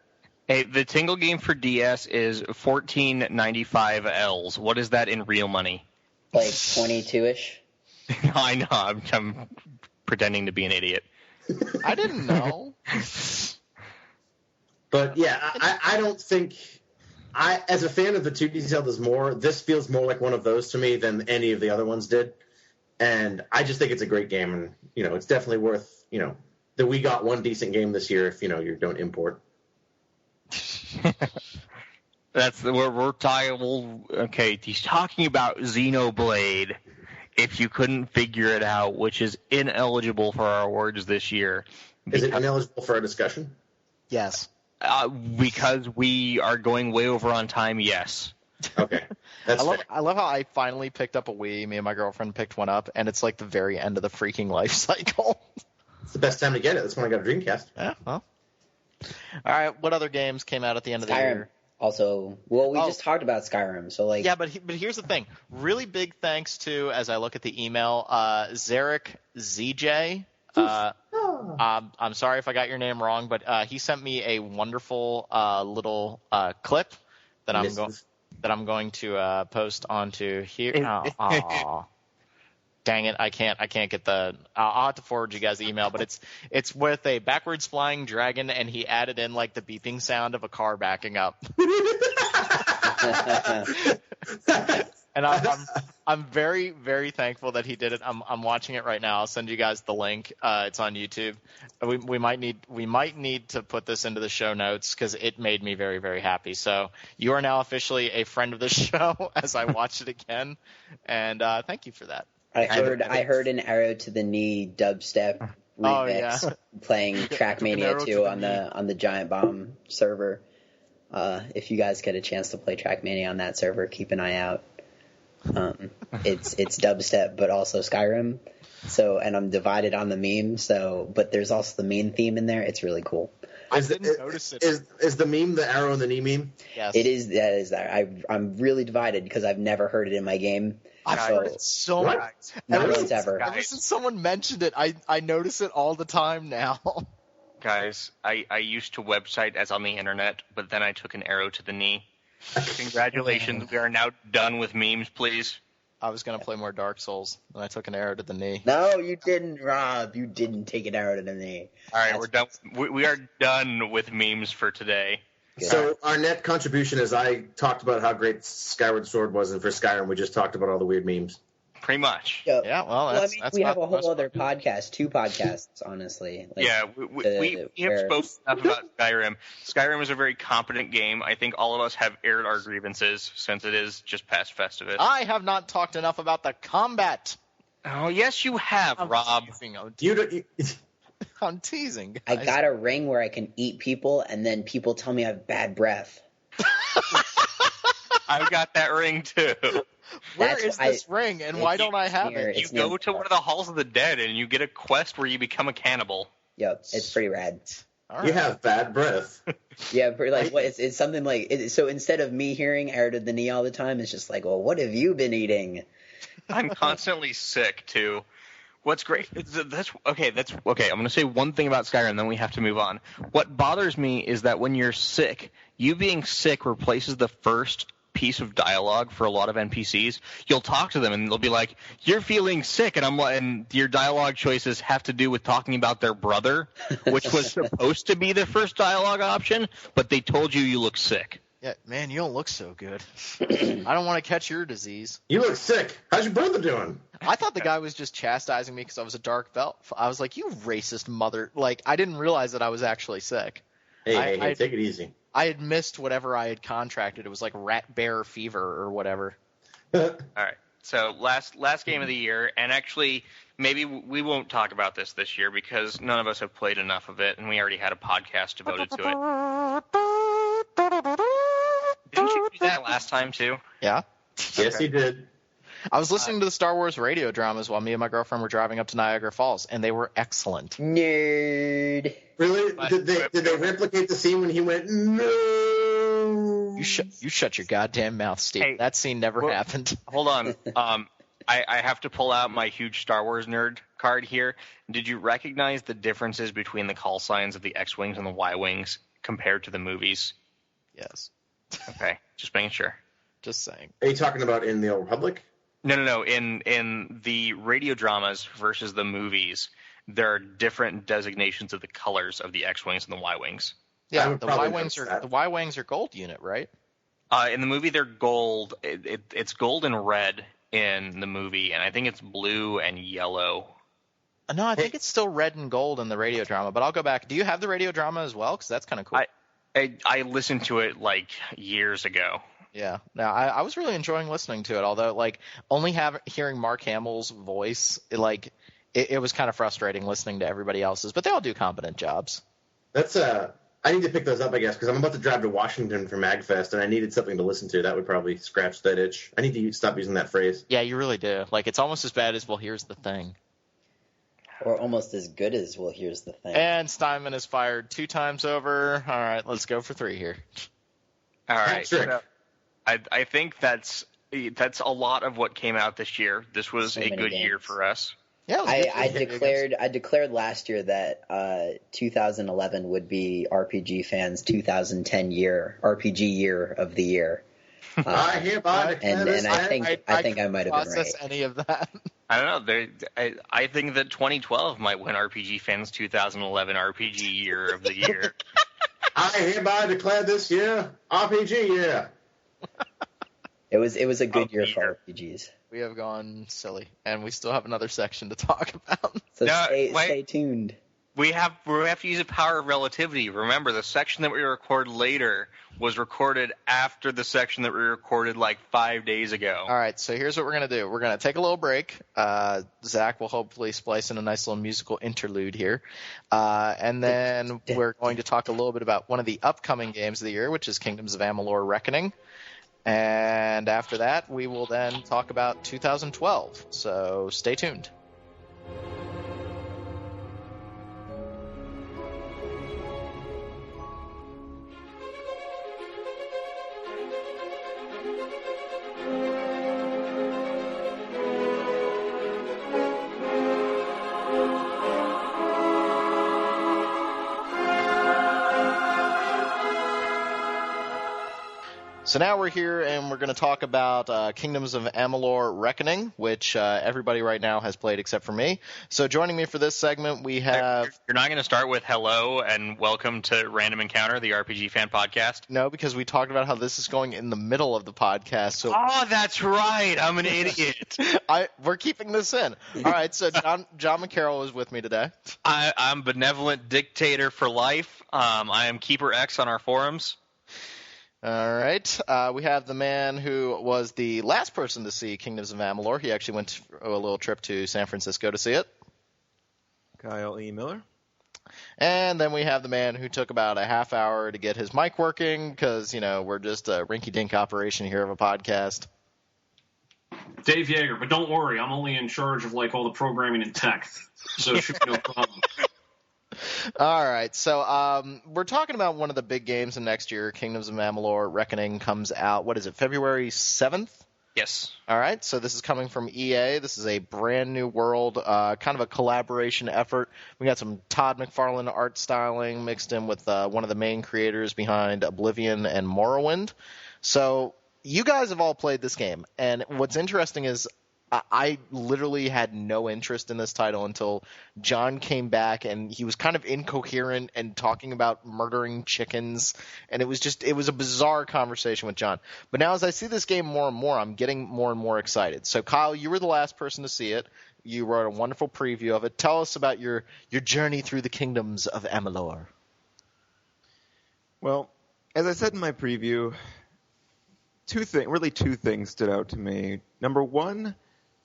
Hey, the Tingle game for DS is $14.95 Ls. What is that in real money? Like 22-ish? I know. I'm pretending to be an idiot. I didn't know. But yeah, I don't think as a fan of the 2D Zeldas more, this feels more like one of those to me than any of the other ones did. And I just think it's a great game, and it's definitely worth that we got one decent game this year if you don't import. We're talking. Okay, he's talking about Xenoblade. If you couldn't figure it out, which is ineligible for our awards this year. Is it ineligible for our discussion? Yes. Because we are going way over on time, yes. Okay. That's fair. I love how I finally picked up a Wii. Me and my girlfriend picked one up, and it's like the very end of the freaking life cycle. It's the best time to get it. That's when I got a Dreamcast. Yeah, well. All right, what other games came out at the end of the year? Also, we just talked about Skyrim, so like... Yeah, but here's the thing. Really big thanks to, as I look at the email, Zarek ZJ. I'm sorry if I got your name wrong, but he sent me a wonderful little clip that I'm going to post onto here. Dang it! I can't get the. I'll have to forward you guys the email, but it's with a backwards flying dragon, and he added in like the beeping sound of a car backing up. And I'm very, very thankful that he did it. I'm watching it right now. I'll send you guys the link. It's on YouTube. We might need to put this into the show notes because it made me very, very happy. So you are now officially a friend of the show as I watch it again, and thank you for that. I heard an Arrow to the Knee dubstep remix playing Trackmania 2 on the Giant Bomb server. If you guys get a chance to play Trackmania on that server, keep an eye out. It's dubstep, but also Skyrim. So, and I'm divided on the meme. So, but there's also the meme theme in there. It's really cool. I didn't notice it. Is the meme the arrow in the knee meme? Yes. It is. That is that. I'm really divided because I've never heard it in my game. I've heard it so What? much. Not Ever once since- ever. Ever since someone mentioned it, I notice it all the time now. Guys, I used to website as on the internet, but then I took an arrow to the knee. Congratulations, we are now done with memes, please. I was going to play more Dark Souls, and I took an arrow to the knee. No, you didn't, Rob. You didn't take it out of the knee. All right, we're done. We are done with memes for today. Good. So our net contribution is I talked about how great Skyward Sword was, and for Skyrim we just talked about all the weird memes. Pretty much. Yeah, Yeah, well, I that's, mean, that's we not have a the whole most other fun. podcast, 2 podcasts, honestly. Like, Yeah, we have where- spoken enough about Skyrim. Skyrim is a very competent game. I think all of us have aired our grievances since it is just past Festivus. I have not talked enough about the combat. Oh, yes, you have, Rob. I'm teasing. I Guys. got a ring where I can eat people, and then people tell me I have bad breath. I've got that ring, too. Where That's is why- this ring, and why don't I have here. it? You It's go near- to one of the Halls of the Dead, and you get a quest where you become a cannibal. Yep, it's pretty rad. All right. You have bad breath. Yeah, but like what? It's something like so. Instead of me hearing "arrow to the knee" all the time, it's just like, well, what have you been eating? I'm constantly sick, too. What's great? That's okay. I'm going to say one thing about Skyrim, then we have to move on. What bothers me is that when you're sick, you being sick replaces the first piece of dialogue for a lot of NPCs. You'll talk to them, and they'll be like, "You're feeling sick," and and your dialogue choices have to do with talking about their brother, which was supposed to be the first dialogue option, but they told you look sick. Yeah, man, you don't look so good. I don't want to catch your disease. You look sick. How's your brother doing? I thought the guy was just chastising me because I was a dark belt. I was like, you racist mother. Like, I didn't realize that I was actually sick. Hey, I- take it easy. I had missed whatever I had contracted. It was like rat bear fever or whatever. All right. So last game of the year, and actually maybe we won't talk about this year because none of us have played enough of it, and we already had a podcast devoted to it. Didn't you do that last time too? Yeah. Yes, he did. I was listening to the Star Wars radio dramas while me and my girlfriend were driving up to Niagara Falls, and they were excellent. Nerd. Really? Did they replicate the scene when he went, no? You shut your goddamn mouth, Steve. Hey, that scene never happened. Hold on. I have to pull out my huge Star Wars nerd card here. Did you recognize the differences between the call signs of the X-Wings and the Y-Wings compared to the movies? Yes. Okay, just making sure. Just saying. Are you talking about in the Old Republic? No. In the radio dramas versus the movies, there are different designations of the colors of the X-Wings and the Y-Wings. I Yeah, would the probably Y-Wings notice are that. the Y-Wings are gold unit, right? In the movie, they're gold. It's gold and red in the movie, and I think it's blue and yellow. No, I think it's still red and gold in the radio drama, but I'll go back. Do you have the radio drama as well? Because that's kind of cool. I listened to it like years ago. Yeah. Now I was really enjoying listening to it, although like only hearing Mark Hamill's voice, it was kind of frustrating listening to everybody else's, but they all do competent jobs. That's I need to pick those up, I guess, because I'm about to drive to Washington for MagFest, and I needed something to listen to. That would probably scratch that itch. I need to stop using that phrase. Yeah, you really do. Like it's almost as bad as, well, here's the thing. Or almost as good as, well, here's the thing. And Steinman is fired 2 times over. All right, let's go for 3 here. All right. Patrick. So I think that's a lot of what came out this year. This was So a many good year games. for us. Yeah, it was good. I declared last year that 2011 would be RPG fans' 2010 RPG year of the year. I hereby declare and this. I think I might have been process right. any of that. I don't know. I think that 2012 might win RPG fans' 2011 RPG year of the year. I hereby declare this year RPG year. It was a good year year. for RPGs. We have gone silly, and we still have another section to talk about. So No, wait. stay tuned. We have to use the power of relativity. Remember, the section that we record later was recorded after the section that we recorded like 5 days ago. All right, so here's what we're going to do. We're going to take a little break. Zach will hopefully splice in a nice little musical interlude here. And then we're going to talk a little bit about one of the upcoming games of the year, which is Kingdoms of Amalur Reckoning. And after that, we will then talk about 2012. So stay tuned. So now we're here, and we're going to talk about Kingdoms of Amalur Reckoning, which everybody right now has played except for me. So joining me for this segment, we have... You're not going to start with hello and welcome to Random Encounter, the RPG fan podcast? No, because we talked about how this is going in the middle of the podcast. So... Oh, that's right. I'm an idiot. We're keeping this in. All right, so John McCarroll is with me today. I'm benevolent dictator for life. I am Keeper X on our forums. All right. We have the man who was the last person to see Kingdoms of Amalur. He actually went a little trip to San Francisco to see it. Kyle E. Miller. And then we have the man who took about a half hour to get his mic working because, we're just a rinky-dink operation here of a podcast. Dave Yeager, but don't worry, I'm only in charge of all the programming and tech, so it should be no problem. All right, so we're talking about one of the big games of next year. Kingdoms of Amalur Reckoning comes out, what is it, February 7th? Yes. All right, so this is coming from EA. This is a brand new world, kind of a collaboration effort. We got some Todd McFarlane art styling mixed in with one of the main creators behind Oblivion and Morrowind. So you guys have all played this game, and what's interesting is I literally had no interest in this title until John came back, and he was kind of incoherent and talking about murdering chickens, and it was a bizarre conversation with John. But now as I see this game more and more, I'm getting more and more excited. So Kyle, you were the last person to see it. You wrote a wonderful preview of it. Tell us about your journey through the Kingdoms of Amalur. Well, as I said in my preview, two things stood out to me. Number one,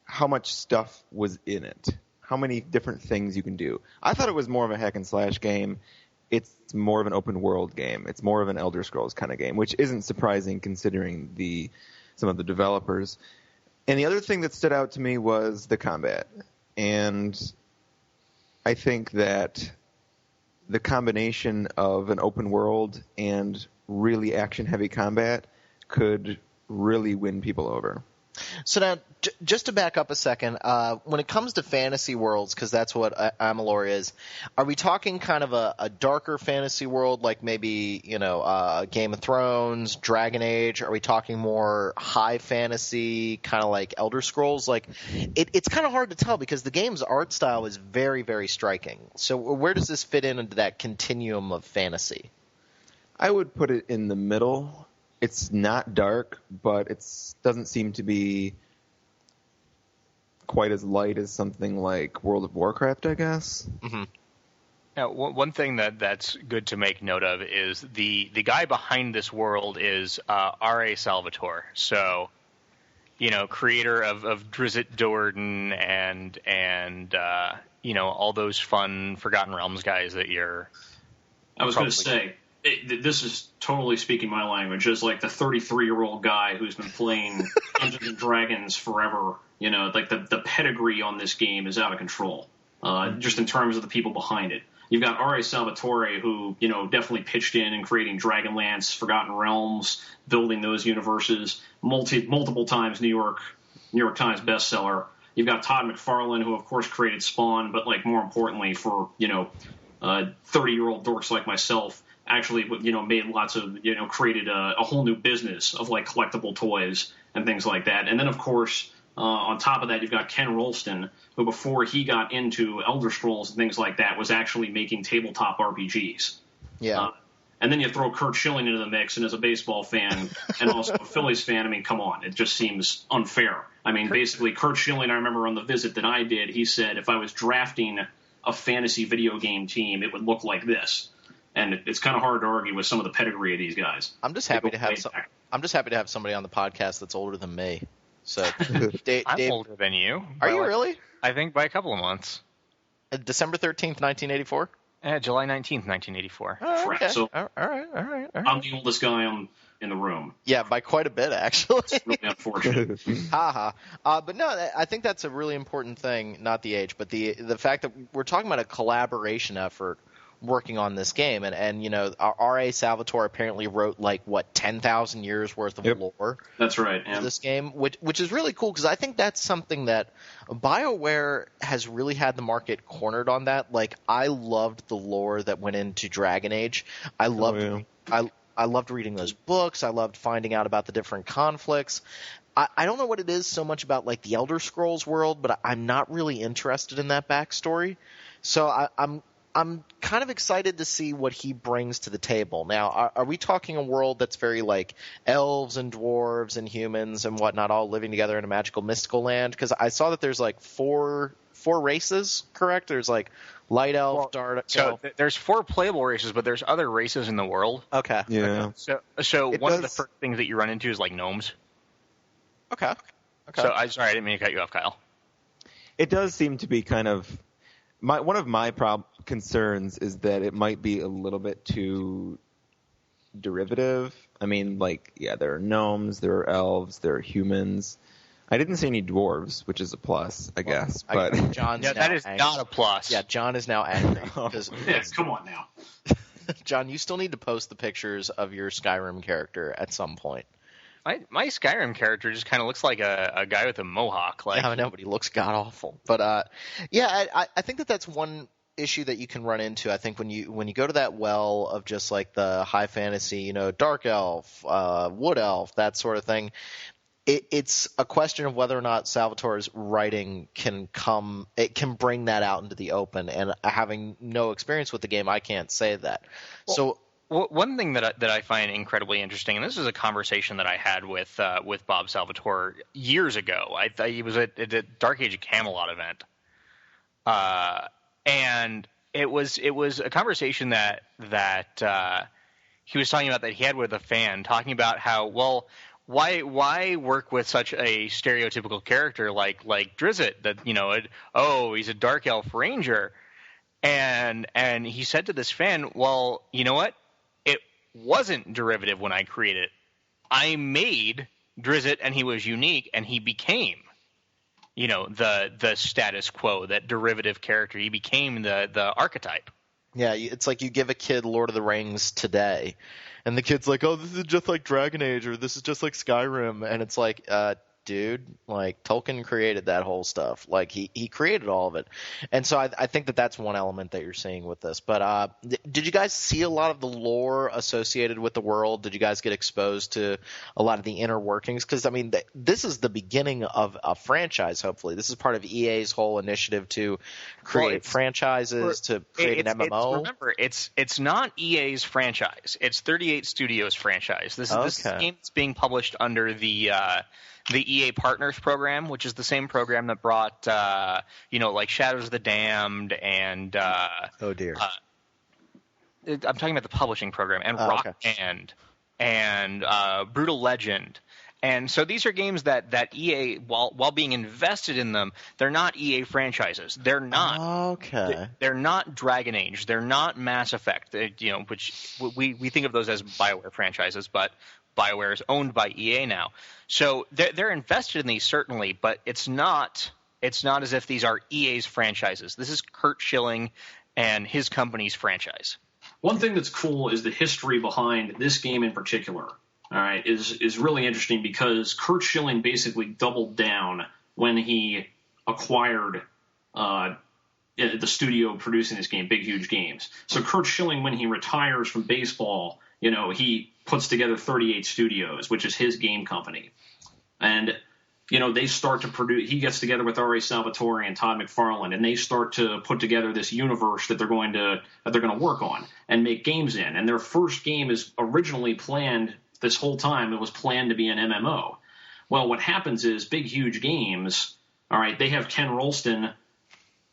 how much stuff was in it. How many different things you can do. I thought it was more of a hack and slash game. It's more of an open world game. It's more of an Elder Scrolls kind of game, which isn't surprising considering some of the developers. And the other thing that stood out to me was the combat. And I think that the combination of an open world and really action-heavy combat could really win people over. So now, just to back up a second, when it comes to fantasy worlds, because that's what Amalur is, are we talking kind of a darker fantasy world, like maybe Game of Thrones, Dragon Age? Are we talking more high fantasy, kind of like Elder Scrolls? Like, it's kind of hard to tell because the game's art style is very, very striking. So where does this fit into that continuum of fantasy? I would put it in the middle. It's not dark, but it doesn't seem to be quite as light as something like World of Warcraft, I guess. Mm-hmm. Now, one thing that's good to make note of is the guy behind this world is R.A. Salvatore. So, creator of Drizzt Do'Urden and all those fun Forgotten Realms guys that you're. I was going to say. This is totally speaking my language. As like the 33-year-old guy who's been playing Dungeons and Dragons forever, the pedigree on this game is out of control. Just in terms of the people behind it, you've got R.A. Salvatore, who definitely pitched in creating Dragonlance, Forgotten Realms, building those universes, multiple times New York Times bestseller. You've got Todd McFarlane, who of course created Spawn, but more importantly for 30-year-old dorks like myself. Actually, made lots of, created a whole new business of collectible toys and things like that. And then, of course, on top of that, you've got Ken Rolston, who before he got into Elder Scrolls and things like that was actually making tabletop RPGs. Yeah. And then you throw Curt Schilling into the mix, and as a baseball fan and also a Phillies fan, I mean, come on, it just seems unfair. I mean, basically, Curt Schilling, I remember on the visit that I did, he said if I was drafting a fantasy video game team, it would look like this. And it's kind of hard to argue with some of the pedigree of these guys. I'm just happy to have somebody on the podcast that's older than me. So, Dave, I'm older than you. Are you really? I think by a couple of months. December 13th, 1984. July 19th, 1984. Oh, okay. So all right. I'm the oldest guy in the room. Yeah, by quite a bit, actually. It's really unfortunate. But no, I think that's a really important thing, not the age, but the fact that we're talking about a collaboration effort working on this game. And R.A. Salvatore apparently wrote 10,000 years worth of lore. That's right. For this game, which is really cool because I think that's something that BioWare has really had the market cornered on that. I loved the lore that went into Dragon Age. I loved reading those books. I loved finding out about the different conflicts. I don't know what it is so much about the Elder Scrolls world, but I'm not really interested in that backstory. So I'm kind of excited to see what he brings to the table. Now, are we talking a world that's very elves and dwarves and humans and whatnot all living together in a magical mystical land? Because I saw that there's four races, correct? There's light elf, dark elf. There's 4 playable races, but there's other races in the world. Okay. Yeah. So one of the first things that you run into is gnomes. Okay. So sorry, I didn't mean to cut you off, Kyle. It does seem to be kind of one of my concerns is that it might be a little bit too derivative. I mean, there are gnomes, there are elves, there are humans. I didn't see any dwarves, which is a plus, I guess. But John's that is angry. Not a plus. Yeah, John is now angry. Come on now. John, you still need to post the pictures of your Skyrim character at some point. My Skyrim character just kind of looks like a guy with a mohawk. Yeah, I know, but he looks god-awful. But, I think that's one issue that you can run into. I think when you go to that well of just the high fantasy, dark elf, wood elf, that sort of thing, it's a question of whether or not Salvatore's writing can bring that out into the open. And having no experience with the game, I can't say that. One thing that I find incredibly interesting, and this is a conversation that I had with Bob Salvatore years ago. He was at the Dark Age of Camelot event, and it was a conversation that he was talking about that he had with a fan, talking about how why work with such a stereotypical character like Drizzt that he's a dark elf ranger, and he said to this fan, well, you know what? Wasn't derivative when I created it. I made Drizzt and he was unique and he became, the status quo, that derivative character. He became the archetype. Yeah, it's like you give a kid Lord of the Rings today and the kid's like, oh, this is just like Dragon Age or this is just like Skyrim. And it's like, dude, Tolkien created that whole stuff. He created all of it. And so I think that's one element that you're seeing with this. But did you guys see a lot of the lore associated with the world? Did you guys get exposed to a lot of the inner workings? Because, I mean, this is the beginning of a franchise, hopefully. This is part of EA's whole initiative to create franchises, to create an MMO. Remember, it's not EA's franchise. It's 38 Studios' franchise. This game is being published under the EA Partners program, which is the same program that brought, Shadows of the Damned and oh dear, I'm talking about the publishing program and Rock Band and Brutal Legend. And so these are games that EA, while being invested in them, they're not EA franchises. They're not. Okay. They're not Dragon Age. They're not Mass Effect. Which we think of those as BioWare franchises, but BioWare is owned by EA now. So they're invested in these certainly, but it's not as if these are EA's franchises. This is Curt Schilling and his company's franchise. One thing that's cool is the history behind this game in particular. All right, is really interesting because Curt Schilling basically doubled down when he acquired the studio producing this game, Big Huge Games. So Curt Schilling, when he retires from baseball, he puts together 38 Studios, which is his game company. And, they start to produce – he gets together with R.A. Salvatore and Todd McFarlane, and they start to put together this universe that they're going to work on and make games in. And their first game is originally planned – this whole time it was planned to be an MMO. Well, what happens is Big Huge Games, all right, they have Ken Rolston,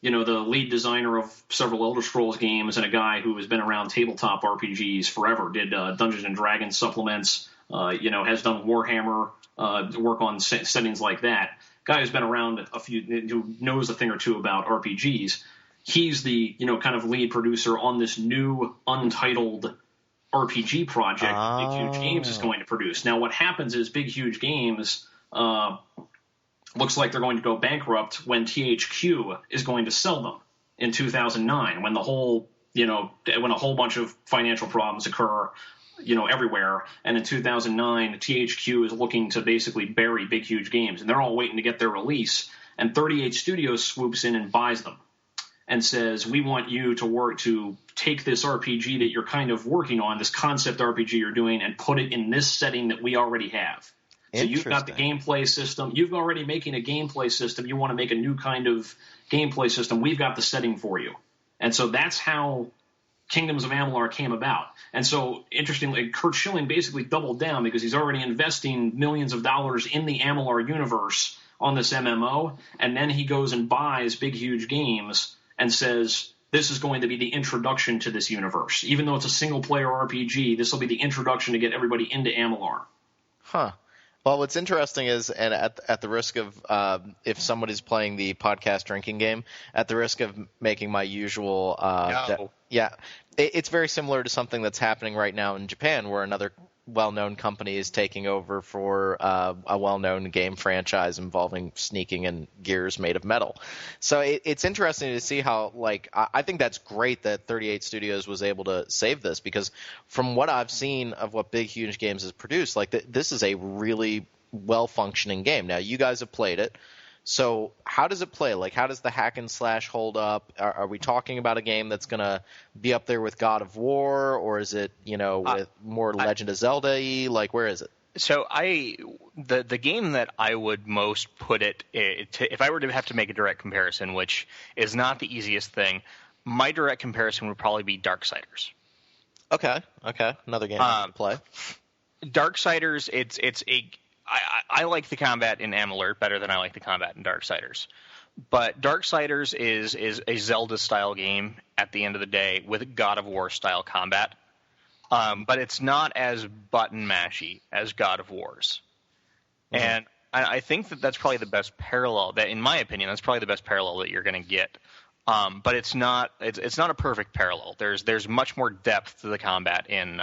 the lead designer of several Elder Scrolls games and a guy who has been around tabletop RPGs forever, did Dungeons and Dragons supplements, has done Warhammer, work on settings like that. Guy who's been around who knows a thing or two about RPGs. He's the, kind of lead producer on this new untitled RPG project Big Huge Games is going to produce. Now, what happens is Big Huge Games looks like they're going to go bankrupt when THQ is going to sell them in 2009, when the whole when a whole bunch of financial problems occur, everywhere. And in 2009, THQ is looking to basically bury Big Huge Games, and they're all waiting to get their release. And 38 Studios swoops in and buys them and says, we want you to work to take this RPG that you're kind of working on, this concept RPG you're doing, and put it in this setting that we already have. So you've got the gameplay system. You've already making a gameplay system. You want to make a new kind of gameplay system. We've got the setting for you. And so that's how Kingdoms of Amalur came about. And so, interestingly, Curt Schilling basically doubled down because he's already investing millions of dollars in the Amalur universe on this MMO, and then he goes and buys Big Huge Games and says, this is going to be the introduction to this universe. Even though it's a single-player RPG, this will be the introduction to get everybody into Amalur. Huh. Well, what's interesting is, and at the risk of, if somebody's playing the podcast drinking game, at the risk of making my usual, it's very similar to something that's happening right now in Japan, where another well-known company is taking over for a well-known game franchise involving sneaking and gears made of metal. So it's interesting to see how, I think that's great that 38 Studios was able to save this, because from what I've seen of what Big Huge Games has produced, this is a really well-functioning game. Now, you guys have played it. So how does it play? How does the hack and slash hold up? Are we talking about a game that's going to be up there with God of War, or is it, with more Legend of Zelda-y? Where is it? So the game that I would most put it to, if I were to have to make a direct comparison, which is not the easiest thing, my direct comparison would probably be Darksiders. Okay. Another game to play. Darksiders, I like the combat in Amalur better than I like the combat in Darksiders. But Darksiders is a Zelda-style game at the end of the day with God of War-style combat. But it's not as button-mashy as God of War's. Mm-hmm. And I think that's probably the best parallel. That, in my opinion, that's probably the best parallel that you're going to get. But it's not a perfect parallel. There's much more depth to the combat in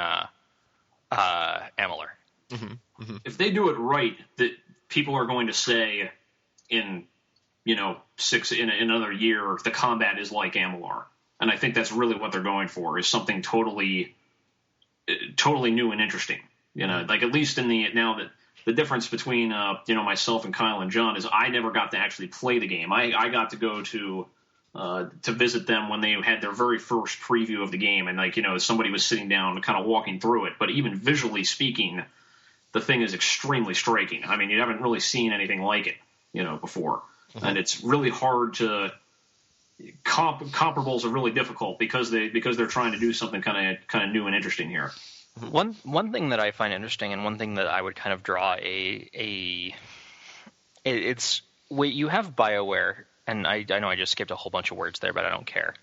Amalur. Mm-hmm. Mm-hmm. If they do it right, that people are going to say in another year, the combat is like Amalur, and I think that's really what they're going for, is something totally new and interesting. At least now that the difference between myself and Kyle and John is I never got to actually play the game. I got to go to visit them when they had their very first preview of the game, and somebody was sitting down and kind of walking through it. But even visually speaking, the thing is extremely striking. I mean, you haven't really seen anything like it, before. Mm-hmm. And it's really hard to comparables are really difficult because they're trying to do something kind of new and interesting here. One thing that I find interesting, and one thing that I would kind of draw you have BioWare, and I know I just skipped a whole bunch of words there, but I don't care.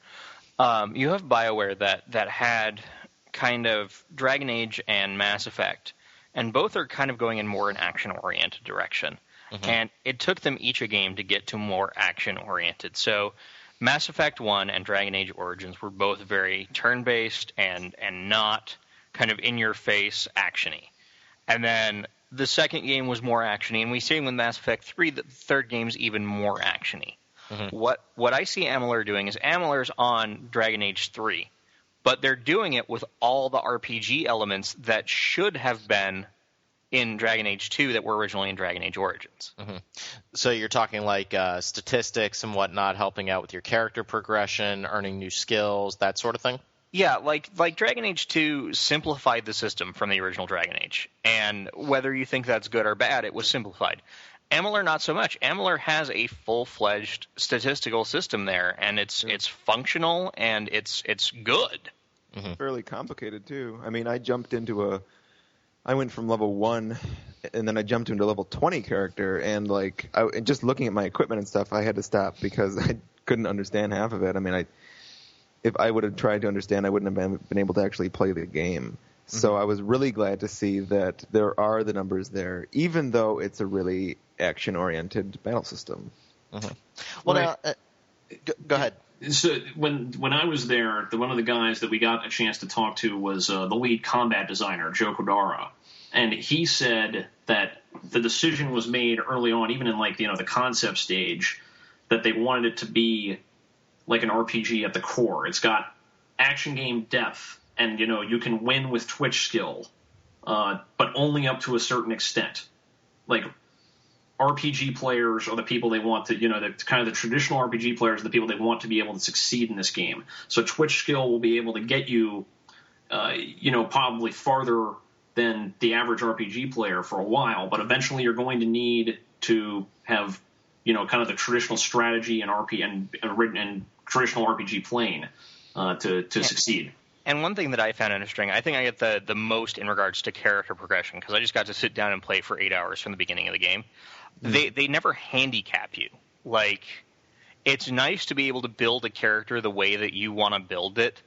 You have BioWare that had kind of Dragon Age and Mass Effect. And both are kind of going in more an action-oriented direction. Mm-hmm. And it took them each a game to get to more action-oriented. So Mass Effect 1 and Dragon Age Origins were both very turn-based and not kind of in-your-face action-y. And then the second game was more action-y. And we see with Mass Effect 3 that the third game's even more action-y. Mm-hmm. What I see Amalur doing is Amalur's on Dragon Age 3. But they're doing it with all the RPG elements that should have been in Dragon Age 2 that were originally in Dragon Age Origins. Mm-hmm. So you're talking statistics and whatnot, helping out with your character progression, earning new skills, that sort of thing? Yeah, like Dragon Age 2 simplified the system from the original Dragon Age. And whether you think that's good or bad, it was simplified. Amalur, not so much. Amalur has a full-fledged statistical system there, and it's functional and it's good. Mm-hmm. Fairly complicated too. I mean, I went from level 1, and then I jumped into level 20 character, and just looking at my equipment and stuff, I had to stop because I couldn't understand half of it. I mean, if I would have tried to understand, I wouldn't have been able to actually play the game. So I was really glad to see that there are the numbers there, even though it's a really action-oriented battle system. Mm-hmm. Well, now, go ahead. So when I was there, one of the guys that we got a chance to talk to was the lead combat designer, Joe Kodara, and he said that the decision was made early on, even in the concept stage, that they wanted it to be like an RPG at the core. It's got action game depth, and you can win with twitch skill, but only up to a certain extent. Like RPG players are the people they want to, the kind of the traditional RPG players are the people they want to be able to succeed in this game. So twitch skill will be able to get you, probably farther than the average RPG player for a while, but eventually you're going to need to have, kind of the traditional strategy and and traditional RPG playing to succeed. And one thing that I found interesting, I think I get the most in regards to character progression, because I just got to sit down and play for 8 hours from the beginning of the game. They never handicap you. Like, it's nice to be able to build a character the way that you want to build it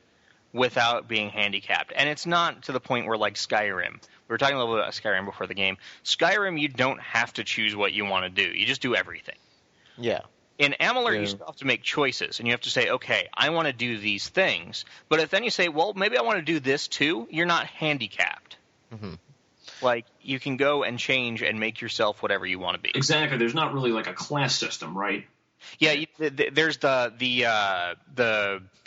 without being handicapped. And it's not to the point where, like Skyrim, we were talking a little bit about Skyrim before the game. Skyrim, you don't have to choose what you want to do. You just do everything. Yeah. In Amalur, you still have to make choices, and you have to say, okay, I want to do these things. But if then you say, well, maybe I want to do this too, you're not handicapped. Mm-hmm. Like, you can go and change and make yourself whatever you want to be. Exactly. There's not really like a class system, right? Yeah, there's it's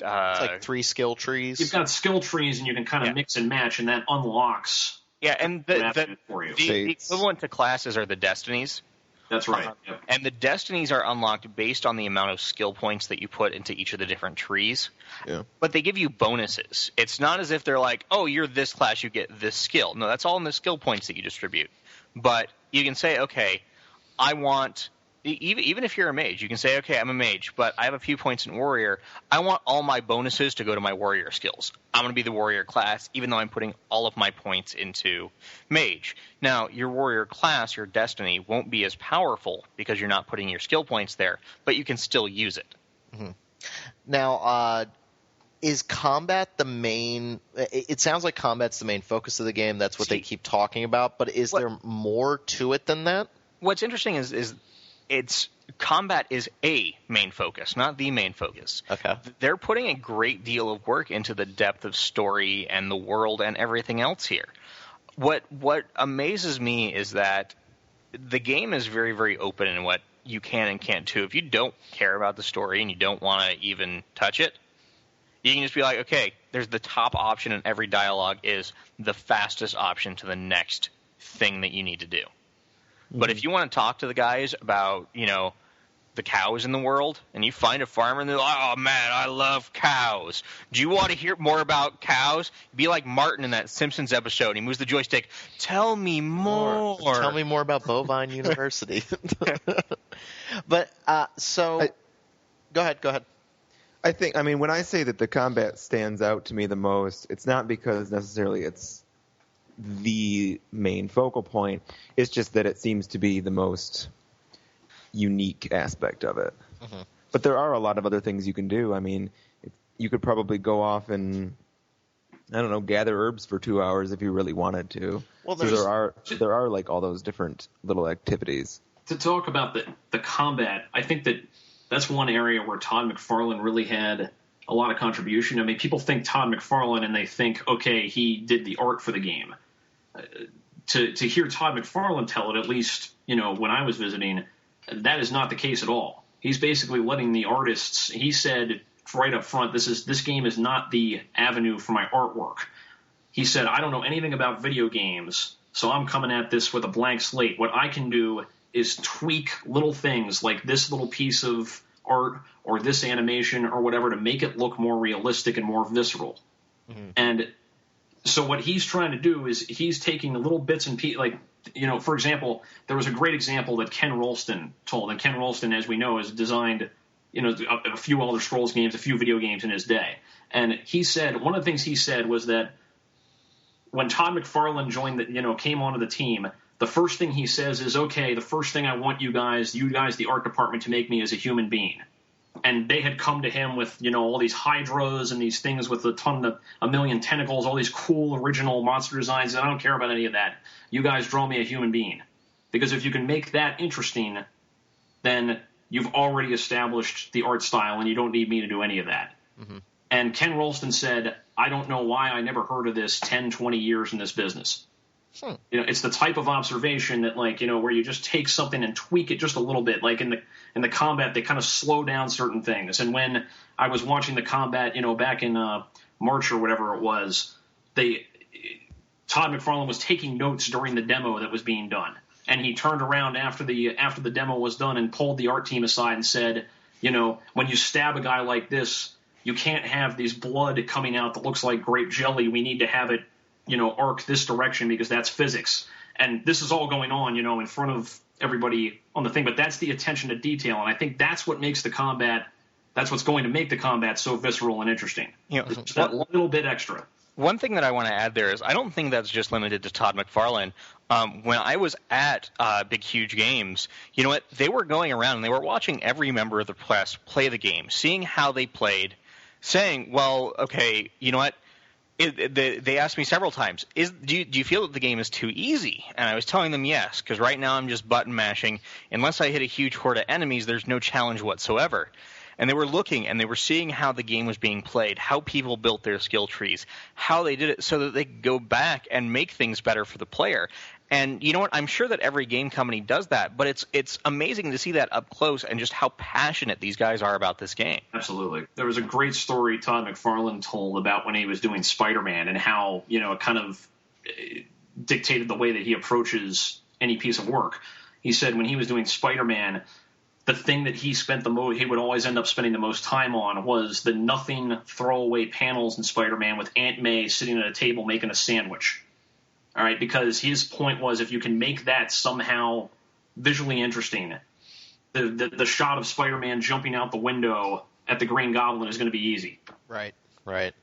like 3 skill trees. You've got skill trees, and you can kind of mix and match, and that unlocks. Yeah, and the equivalent to classes are the destinies. That's right. Yep. And the destinies are unlocked based on the amount of skill points that you put into each of the different trees. Yeah. But they give you bonuses. It's not as if they're like, oh, you're this class, you get this skill. No, that's all in the skill points that you distribute. But you can say, okay, I want – even if you're a mage, you can say, okay, I'm a mage, but I have a few points in warrior. I want all my bonuses to go to my warrior skills. I'm going to be the warrior class, even though I'm putting all of my points into mage. Now, your warrior class, your destiny, won't be as powerful because you're not putting your skill points there, but you can still use it. Mm-hmm. Now, is combat the main – it sounds like combat's the main focus of the game. That's what they keep talking about, but is there more to it than that? What's interesting is it's combat is a main focus, not the main focus. Okay. They're putting a great deal of work into the depth of story and the world and everything else here. What amazes me is that the game is very, very open in what you can and can't do. If you don't care about the story and you don't want to even touch it, you can just be like, okay, there's the top option in every dialogue is the fastest option to the next thing that you need to do. But if you want to talk to the guys about, the cows in the world, and you find a farmer and they're like, oh, man, I love cows. Do you want to hear more about cows? Be like Martin in that Simpsons episode. He moves the joystick. Tell me more. Tell me more about Bovine University. But go ahead. When I say that the combat stands out to me the most, it's not because necessarily it's the main focal point. It's just that it seems to be the most unique aspect of it. Mm-hmm. But there are a lot of other things you can do. You could probably go off and, gather herbs for 2 hours if you really wanted to. Well, there are like all those different little activities. To talk about the combat, I think that's one area where Todd McFarlane really had a lot of contribution. People think Todd McFarlane and they think, okay, he did the art for the game. To hear Todd McFarlane tell it, at least, when I was visiting, that is not the case at all. He's basically letting the artists, he said right up front, this game is not the avenue for my artwork. He said, I don't know anything about video games, so I'm coming at this with a blank slate. What I can do is tweak little things like this little piece of art or this animation or whatever to make it look more realistic and more visceral. Mm-hmm. And so what he's trying to do is he's taking the little bits and pieces, like, for example, there was a great example that Ken Rolston told. And Ken Rolston, as we know, has designed, a few Elder Scrolls games, a few video games in his day. And he said, one of the things he said was that when Todd McFarlane came onto the team, the first thing he says is, okay, the first thing I want you guys, the art department, to make me is a human being. And they had come to him with, all these hydras and these things with a million tentacles, all these cool original monster designs. And I don't care about any of that. You guys draw me a human being. Because if you can make that interesting, then you've already established the art style and you don't need me to do any of that. Mm-hmm. And Ken Rolston said, I don't know why I never heard of this 10, 20 years in this business. It's the type of observation that, where you just take something and tweak it just a little bit. Like in the combat, they kind of slow down certain things. And when I was watching the combat, back in March or whatever it was, Todd McFarlane was taking notes during the demo that was being done. And he turned around after the demo was done and pulled the art team aside and said, when you stab a guy like this, you can't have these blood coming out that looks like grape jelly. We need to have it, arc this direction because that's physics. And this is all going on, in front of everybody on the thing. But that's the attention to detail. And I think that's what makes that's what's going to make the combat so visceral and interesting. Just that little bit extra. One thing that I want to add there is I don't think that's just limited to Todd McFarlane. When I was at Big Huge Games, you know what? They were going around and they were watching every member of the press play the game, seeing how they played, saying, well, okay, you know what? They asked me several times, do you feel that the game is too easy? And I was telling them yes, because right now I'm just button mashing. Unless I hit a huge horde of enemies, there's no challenge whatsoever. And they were looking and they were seeing how the game was being played, how people built their skill trees, how they did it so that they could go back and make things better for the player. And you know what? I'm sure that every game company does that, but it's amazing to see that up close and just how passionate these guys are about this game. Absolutely. There was a great story Todd McFarlane told about when he was doing Spider-Man and how, it kind of dictated the way that he approaches any piece of work. He said when he was doing Spider-Man, the thing that he would always end up spending the most time on was the nothing throwaway panels in Spider-Man with Aunt May sitting at a table making a sandwich. All right, because his point was if you can make that somehow visually interesting, the shot of Spider-Man jumping out the window at the Green Goblin is going to be easy. Right. What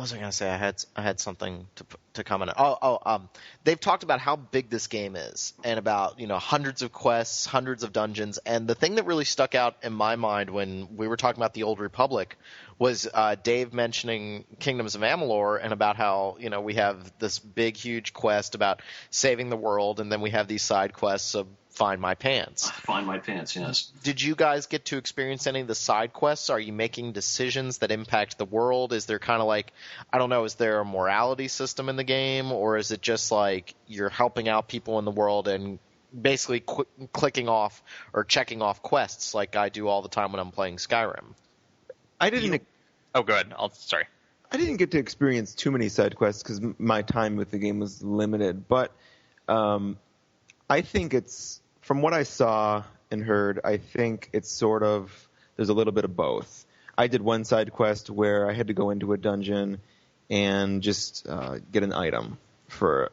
was I going to say? I had something to comment on. They've talked about how big this game is and about, hundreds of quests, hundreds of dungeons. And the thing that really stuck out in my mind when we were talking about the Old Republic was Dave mentioning Kingdoms of Amalur and about how, we have this big, huge quest about saving the world, and then we have these side quests of Find My Pants. Find My Pants, yes. Did you guys get to experience any of the side quests? Are you making decisions that impact the world? Is there kind of like, I don't know, is there a morality system in the game? Or is it just like you're helping out people in the world and basically clicking off or checking off quests like I do all the time when I'm playing Skyrim? I didn't... Oh, go ahead. Sorry. I didn't get to experience too many side quests because my time with the game was limited. But I think it's... From what I saw and heard, I think it's sort of, there's a little bit of both. I did one side quest where I had to go into a dungeon and just get an item for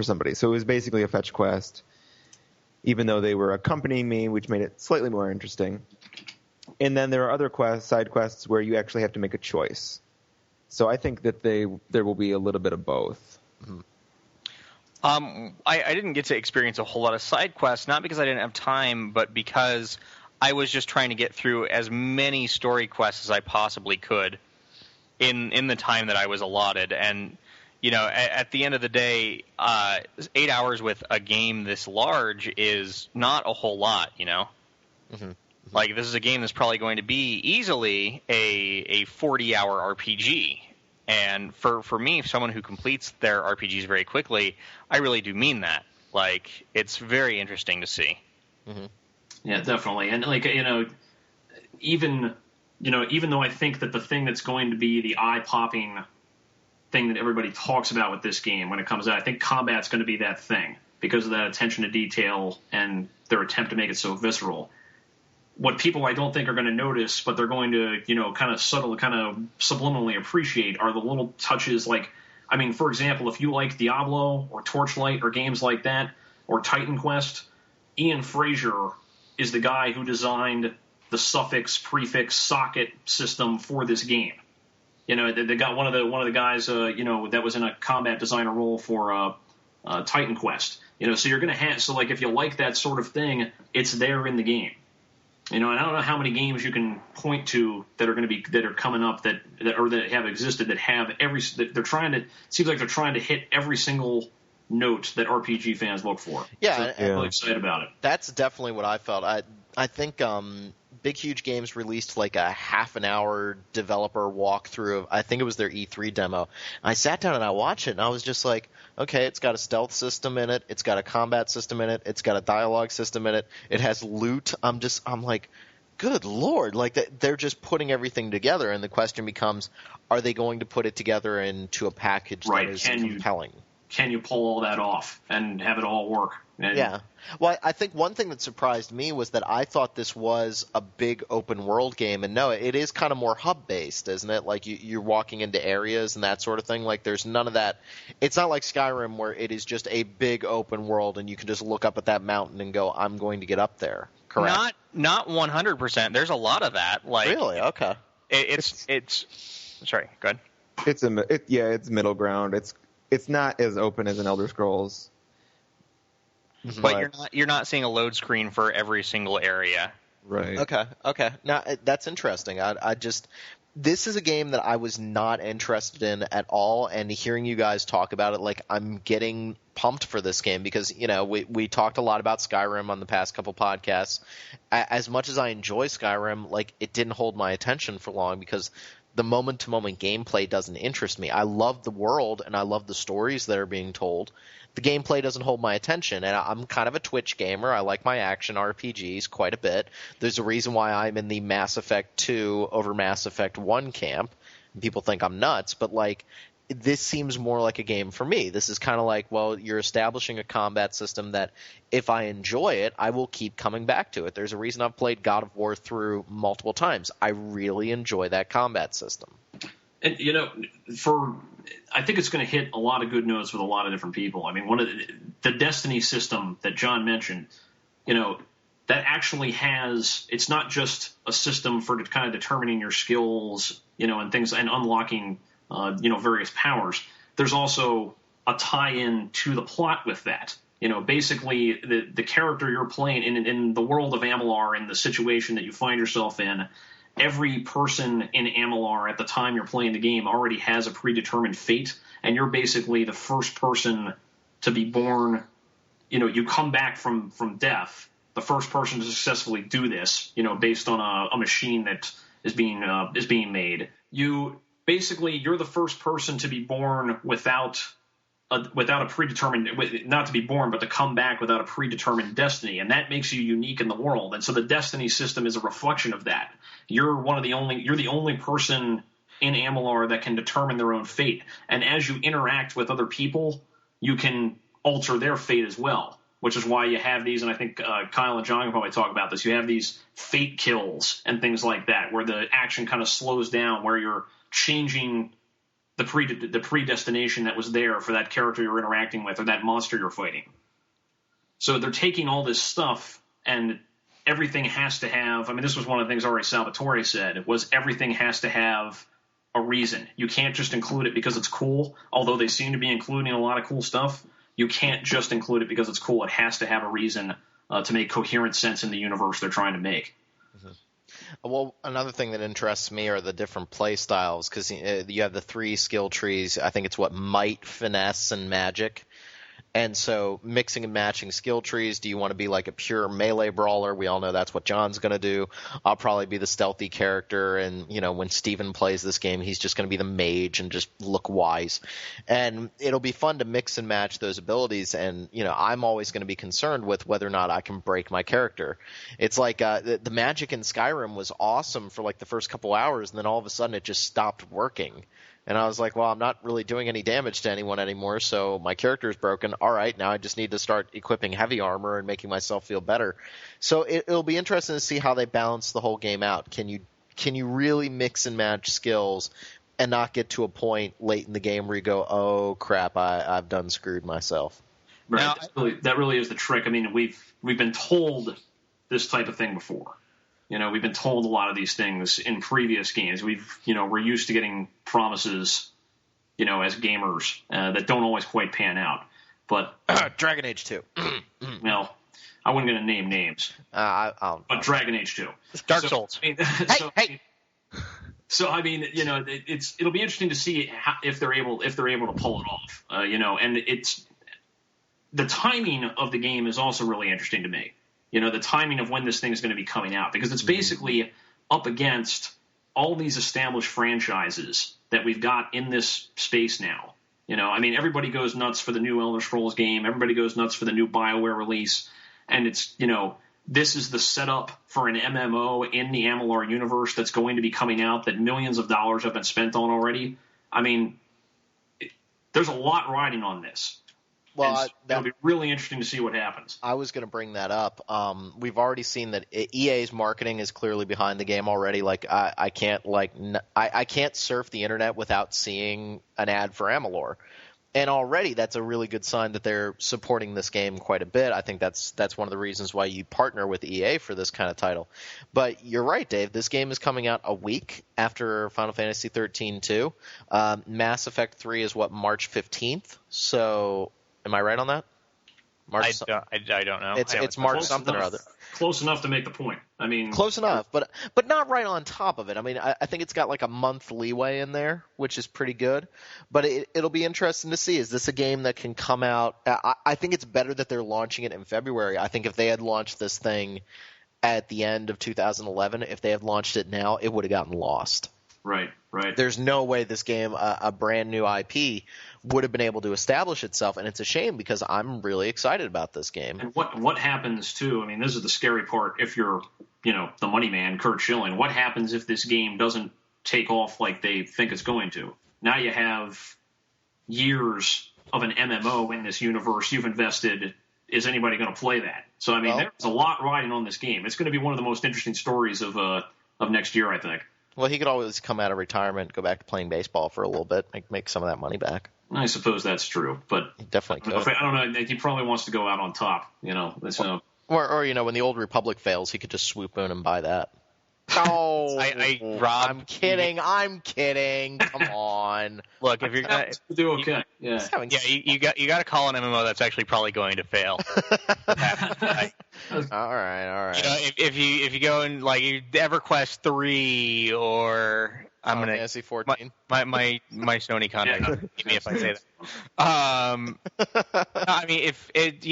somebody. So it was basically a fetch quest, even though they were accompanying me, which made it slightly more interesting. And then there are other side quests where you actually have to make a choice. So I think that there will be a little bit of both. Mm-hmm. I didn't get to experience a whole lot of side quests, not because I didn't have time, but because I was just trying to get through as many story quests as I possibly could in the time that I was allotted. And, at the end of the day, 8 hours with a game this large is not a whole lot, Mm-hmm. Like, this is a game that's probably going to be easily a 40-hour RPG. And for me, someone who completes their RPGs very quickly, I really do mean that. Like, it's very interesting to see. Mm-hmm. Yeah, definitely. And even though I think that the thing that's going to be the eye-popping thing that everybody talks about with this game when it comes out, I think combat's going to be that thing because of that attention to detail and their attempt to make it so visceral. What people I don't think are going to notice, but they're going to, kind of subliminally appreciate are the little touches like, for example, if you like Diablo or Torchlight or games like that or Titan Quest, Ian Fraser is the guy who designed the suffix, prefix, socket system for this game. They got one of the guys, that was in a combat designer role for Titan Quest. So you're going to have, so if you like that sort of thing, it's there in the game. And I don't know how many games you can point to that are coming up that have existed that have it seems like they're trying to hit every single note that RPG fans look for. Yeah, so I'm really excited about it. That's definitely what I felt. I think Big Huge Games released like a half an hour developer walkthrough of, I think it was their E3 demo. I sat down and I watched it and I was just like, okay, it's got a stealth system in it, it's got a combat system in it, it's got a dialogue system in it, it has loot. I'm like, good Lord, like they're just putting everything together, and the question becomes, are they going to put it together into a package that is compelling? Can you pull all that off and have it all work? Yeah. Well, I think one thing that surprised me was that I thought this was a big open world game, and no, it is kind of more hub based, isn't it? Like you're walking into areas and that sort of thing. Like there's none of that. It's not like Skyrim where it is just a big open world and you can just look up at that mountain and go, I'm going to get up there. Correct? Not 100%. There's a lot of that. Like really? Okay. It's sorry. Go ahead. It's middle ground. It's not as open as an Elder Scrolls. But you're not seeing a load screen for every single area. Right. Okay. Now that's interesting. This is a game that I was not interested in at all, and hearing you guys talk about it, like I'm getting pumped for this game because, we talked a lot about Skyrim on the past couple podcasts. As much as I enjoy Skyrim, like it didn't hold my attention for long because the moment-to-moment gameplay doesn't interest me. I love the world and I love the stories that are being told. The gameplay doesn't hold my attention, and I'm kind of a Twitch gamer. I like my action RPGs quite a bit. There's a reason why I'm in the Mass Effect 2 over Mass Effect 1 camp. People think I'm nuts, but like this seems more like a game for me. This is kind of like, well, you're establishing a combat system that if I enjoy it, I will keep coming back to it. There's a reason I've played God of War through multiple times. I really enjoy that combat system. And, I think it's going to hit a lot of good notes with a lot of different people. I mean, one of the Destiny system that John mentioned, that actually it's not just a system for kind of determining your skills, and things and unlocking, various powers. There's also a tie-in to the plot with that. Basically the character you're playing in the world of Amalur, in the situation that you find yourself in, every person in Amalur at the time you're playing the game already has a predetermined fate, and you're basically the first person to be born. You come back from death, the first person to successfully do this, based on a machine that is being made. You're the first person to be born without a predetermined, not to be born, but to come back without a predetermined destiny, and that makes you unique in the world. And so the Destiny system is a reflection of that. You're the only person in Amalur that can determine their own fate. And as you interact with other people, you can alter their fate as well, which is why you have these, and I think Kyle and John can probably talk about this, you have these fate kills and things like that, where the action kind of slows down, where you're changing the predestination that was there for that character you're interacting with or that monster you're fighting. So they're taking all this stuff, and everything has to have, this was one of the things already Salvatore said, was everything has to have a reason. You can't just include it because it's cool, although they seem to be including a lot of cool stuff. You can't just include it because it's cool. It has to have a reason to make coherent sense in the universe they're trying to make. Mm-hmm. Well, another thing that interests me are the different play styles, because you have the 3 skill trees. I think it's might, finesse, and magic. And so mixing and matching skill trees, do you want to be like a pure melee brawler? We all know that's what John's going to do. I'll probably be the stealthy character, and when Steven plays this game, he's just going to be the mage and just look wise. And it'll be fun to mix and match those abilities, and I'm always going to be concerned with whether or not I can break my character. It's like the magic in Skyrim was awesome for like the first couple hours, and then all of a sudden it just stopped working. And I was like, well, I'm not really doing any damage to anyone anymore, so my character is broken. All right, now I just need to start equipping heavy armor and making myself feel better. So it'll be interesting to see how they balance the whole game out. Can you really mix and match skills and not get to a point late in the game where you go, oh, crap, I've done screwed myself? Right. That really is the trick. We've been told this type of thing before. We've been told a lot of these things in previous games. We're used to getting promises, as gamers that don't always quite pan out. But Dragon Age 2. Well, I wasn't going to name names. But Dragon Age 2. Dark Souls. It'll be interesting to see if they're able to pull it off. And the timing of the game is also really interesting to me. The timing of when this thing is going to be coming out, because it's basically up against all these established franchises that we've got in this space now. Everybody goes nuts for the new Elder Scrolls game. Everybody goes nuts for the new BioWare release. And it's, this is the setup for an MMO in the Amalur universe that's going to be coming out that millions of dollars have been spent on already. I mean, there's a lot riding on this. Well, it'll be really interesting to see what happens. I was going to bring that up. We've already seen that EA's marketing is clearly behind the game already. Like I can't surf the internet without seeing an ad for Amalur, and already that's a really good sign that they're supporting this game quite a bit. I think that's one of the reasons why you partner with EA for this kind of title. But you're right, Dave. This game is coming out a week after Final Fantasy 13-2. Mass Effect 3 is March 15th. So. Am I right on that? I don't know. It's March something or other. Close enough to make the point. I mean, close enough, but not right on top of it. I mean, I think it's got like a month leeway in there, which is pretty good. But it'll be interesting to see. Is this a game that can come out? I think it's better that they're launching it in February. I think if they had launched this thing at the end of 2011, if they had launched it now, it would have gotten lost. Right. There's no way this game, a brand new IP, would have been able to establish itself, and it's a shame because I'm really excited about this game. And what happens too? I mean, this is the scary part. If you're, the money man, Curt Schilling, what happens if this game doesn't take off like they think it's going to? Now you have years of an MMO in this universe you've invested. Is anybody going to play that? So I mean, there's a lot riding on this game. It's going to be one of the most interesting stories of next year, I think. Well, he could always come out of retirement, go back to playing baseball for a little bit, make some of that money back. I suppose that's true, but he definitely could. I don't know. He probably wants to go out on top, So. Or when the Old Republic fails, he could just swoop in and buy that. Oh, Rob, I'm kidding. Come on. Look, if you're gonna do okay, you got to call an MMO that's actually probably going to fail. All right. If you go in like EverQuest 3 or I'm gonna Fantasy 14. My Sony contact give me if I say that. I mean, if it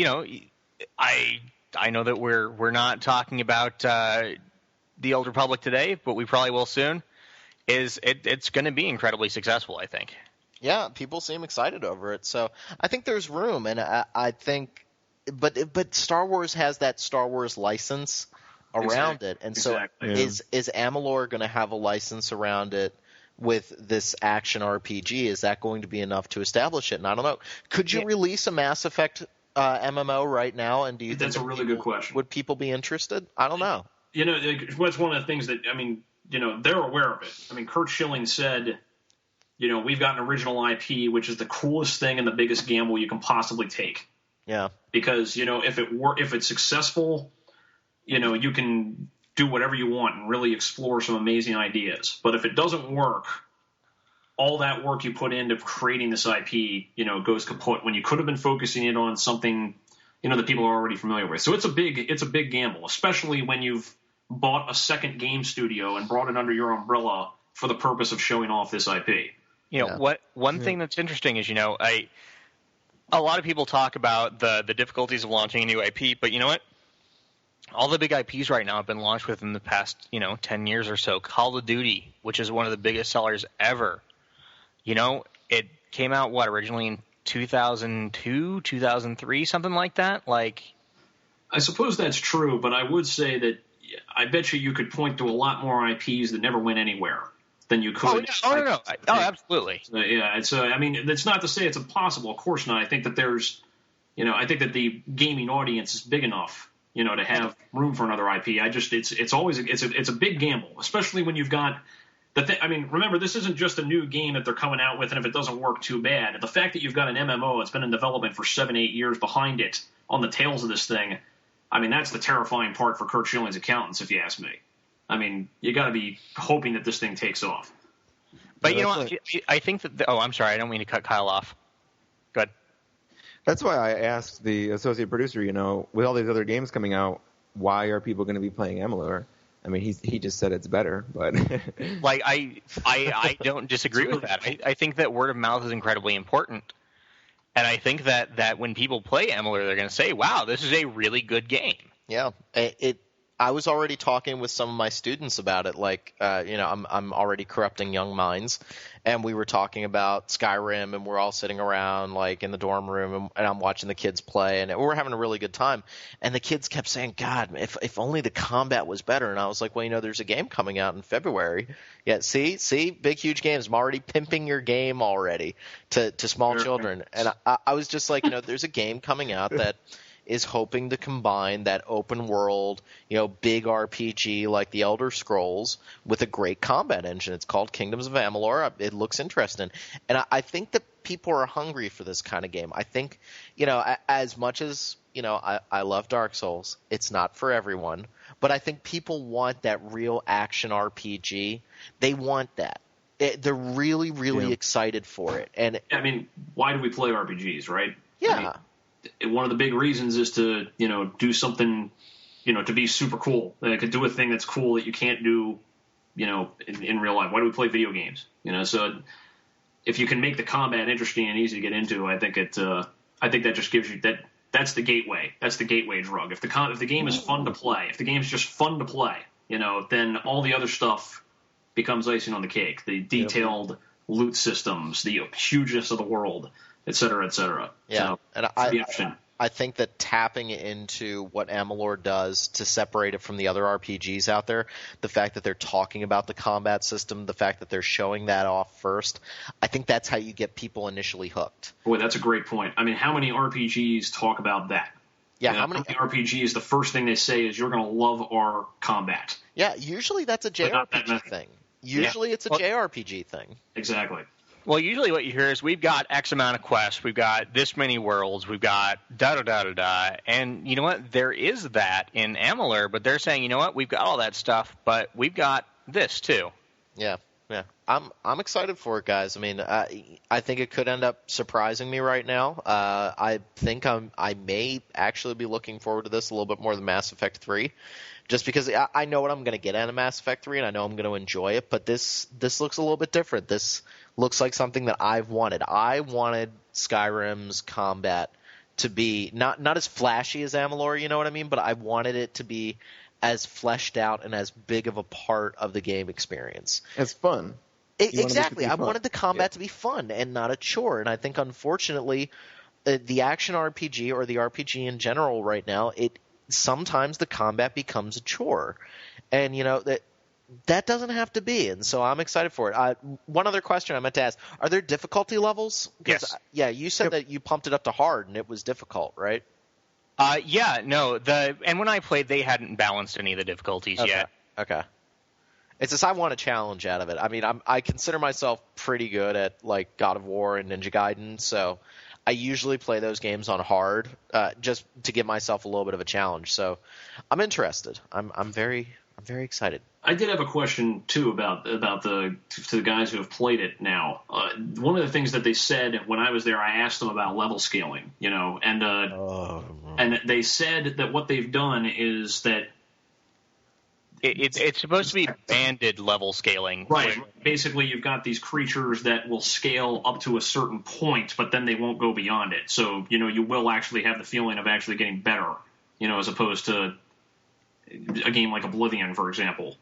I know that we're not talking about the Old Republic today, but we probably will soon. It's going to be incredibly successful, I think. Yeah, people seem excited over it, so I think there's room, and I think, but Star Wars has that Star Wars license around it, and so is Amalur going to have a license around it with this action RPG? Is that going to be enough to establish it? And I don't know. Could you release a Mass Effect MMO right now? And do you think that's a really good question? Would people be interested? I don't know. That's one of the things that, I mean, they're aware of it. I mean, Curt Schilling said, we've got an original IP, which is the coolest thing and the biggest gamble you can possibly take. Yeah. Because, if it's successful, you can do whatever you want and really explore some amazing ideas. But if it doesn't work, all that work you put into creating this IP, goes kaput when you could have been focusing it on something, that people are already familiar with. So it's a big gamble, especially when you've bought a second game studio and brought it under your umbrella for the purpose of showing off this IP. One thing that's interesting is, a lot of people talk about the difficulties of launching a new IP, but you know what? All the big IPs right now have been launched within the past, 10 years or so. Call of Duty, which is one of the biggest sellers ever. It came out, originally in 2002, 2003, something like that? I suppose that's true, but I would say that I bet you could point to a lot more IPs that never went anywhere than you could. No. Absolutely. I mean, that's not to say it's impossible. Of course not. I think that I think that the gaming audience is big enough, to have room for another IP. It's a big gamble, especially when you've got I mean, remember, this isn't just a new game that they're coming out with, and if it doesn't work, too bad. The fact that you've got an MMO that's been in development for 7-8 years behind it on the tails of this thing, I mean, that's the terrifying part for Curt Schilling's accountants, if you ask me. I mean, you got to be hoping that this thing takes off. But you know what? I think that. I'm sorry. I don't mean to cut Kyle off. Go ahead. That's why I asked the associate producer. With all these other games coming out, why are people going to be playing Amalur? I mean, he just said it's better, but I don't disagree with that. I think that word of mouth is incredibly important, and I think that when people play Amalur, they're going to say, "Wow, this is a really good game." Yeah, I was already talking with some of my students about it. Like, I'm already corrupting young minds, and we were talking about Skyrim, and we're all sitting around like in the dorm room, and I'm watching the kids play, and we're having a really good time. And the kids kept saying, "God, if only the combat was better." And I was like, "Well, there's a game coming out in February. Yeah, see, big huge games. I'm already pimping your game already to small children." And I was just like, there's a game coming out that is hoping to combine that open world, big RPG like the Elder Scrolls with a great combat engine. It's called Kingdoms of Amalur. It looks interesting. And I think that people are hungry for this kind of game. I think, as much as, I love Dark Souls, it's not for everyone. But I think people want that real action RPG. They want that. They're really, really excited for it. And I mean, why do we play RPGs, right? Yeah. One of the big reasons is to, do something, to be super cool. Like, do a thing that's cool that you can't do, in real life. Why do we play video games? So if you can make the combat interesting and easy to get into, I think that just gives you that. That's the gateway. That's the gateway drug. If the game is fun to play, if the game's just fun to play, then all the other stuff becomes icing on the cake. The detailed loot systems, the hugeness of the world, et cetera, et cetera. Yeah, so, and I think that tapping into what Amalur does to separate it from the other RPGs out there, the fact that they're talking about the combat system, the fact that they're showing that off first, I think that's how you get people initially hooked. Boy, that's a great point. I mean, how many RPGs talk about that? Yeah, how many RPGs, the first thing they say is, you're going to love our combat. Yeah, usually that's a JRPG thing. Usually it's a JRPG thing. Exactly. Well, usually what you hear is, we've got X amount of quests, we've got this many worlds, we've got da-da-da-da-da, and you know what? There is that in Amalur, but they're saying, we've got all that stuff, but we've got this too. Yeah. I'm excited for it, guys. I mean, I think it could end up surprising me right now. I think I may actually be looking forward to this a little bit more than Mass Effect 3. Just because I know what I'm going to get out of Mass Effect 3, and I know I'm going to enjoy it, but this looks a little bit different. This looks like something that I've wanted. I wanted Skyrim's combat to be not as flashy as Amalur, you know what I mean? But I wanted it to be as fleshed out and as big of a part of the game experience. It's fun. Exactly. I wanted the combat to be fun and not a chore, and I think, unfortunately, the action RPG or the RPG in general right now, sometimes the combat becomes a chore, and that doesn't have to be. And so I'm excited for it. One other question I meant to ask: are there difficulty levels? Yes. Yeah, you said that you pumped it up to hard and it was difficult, right? Yeah. No. And when I played, they hadn't balanced any of the difficulties yet. Okay. It's just I want a challenge out of it. I mean, I consider myself pretty good at like God of War and Ninja Gaiden, so I usually play those games on hard, just to give myself a little bit of a challenge. So I'm interested. I'm very excited. I did have a question too about to the guys who have played it now. One of the things that they said when I was there, I asked them about level scaling, and they said that what they've done is that it's supposed to be banded level scaling. Right. Basically, you've got these creatures that will scale up to a certain point, but then they won't go beyond it. So, you will actually have the feeling of actually getting better, as opposed to a game like Oblivion, for example.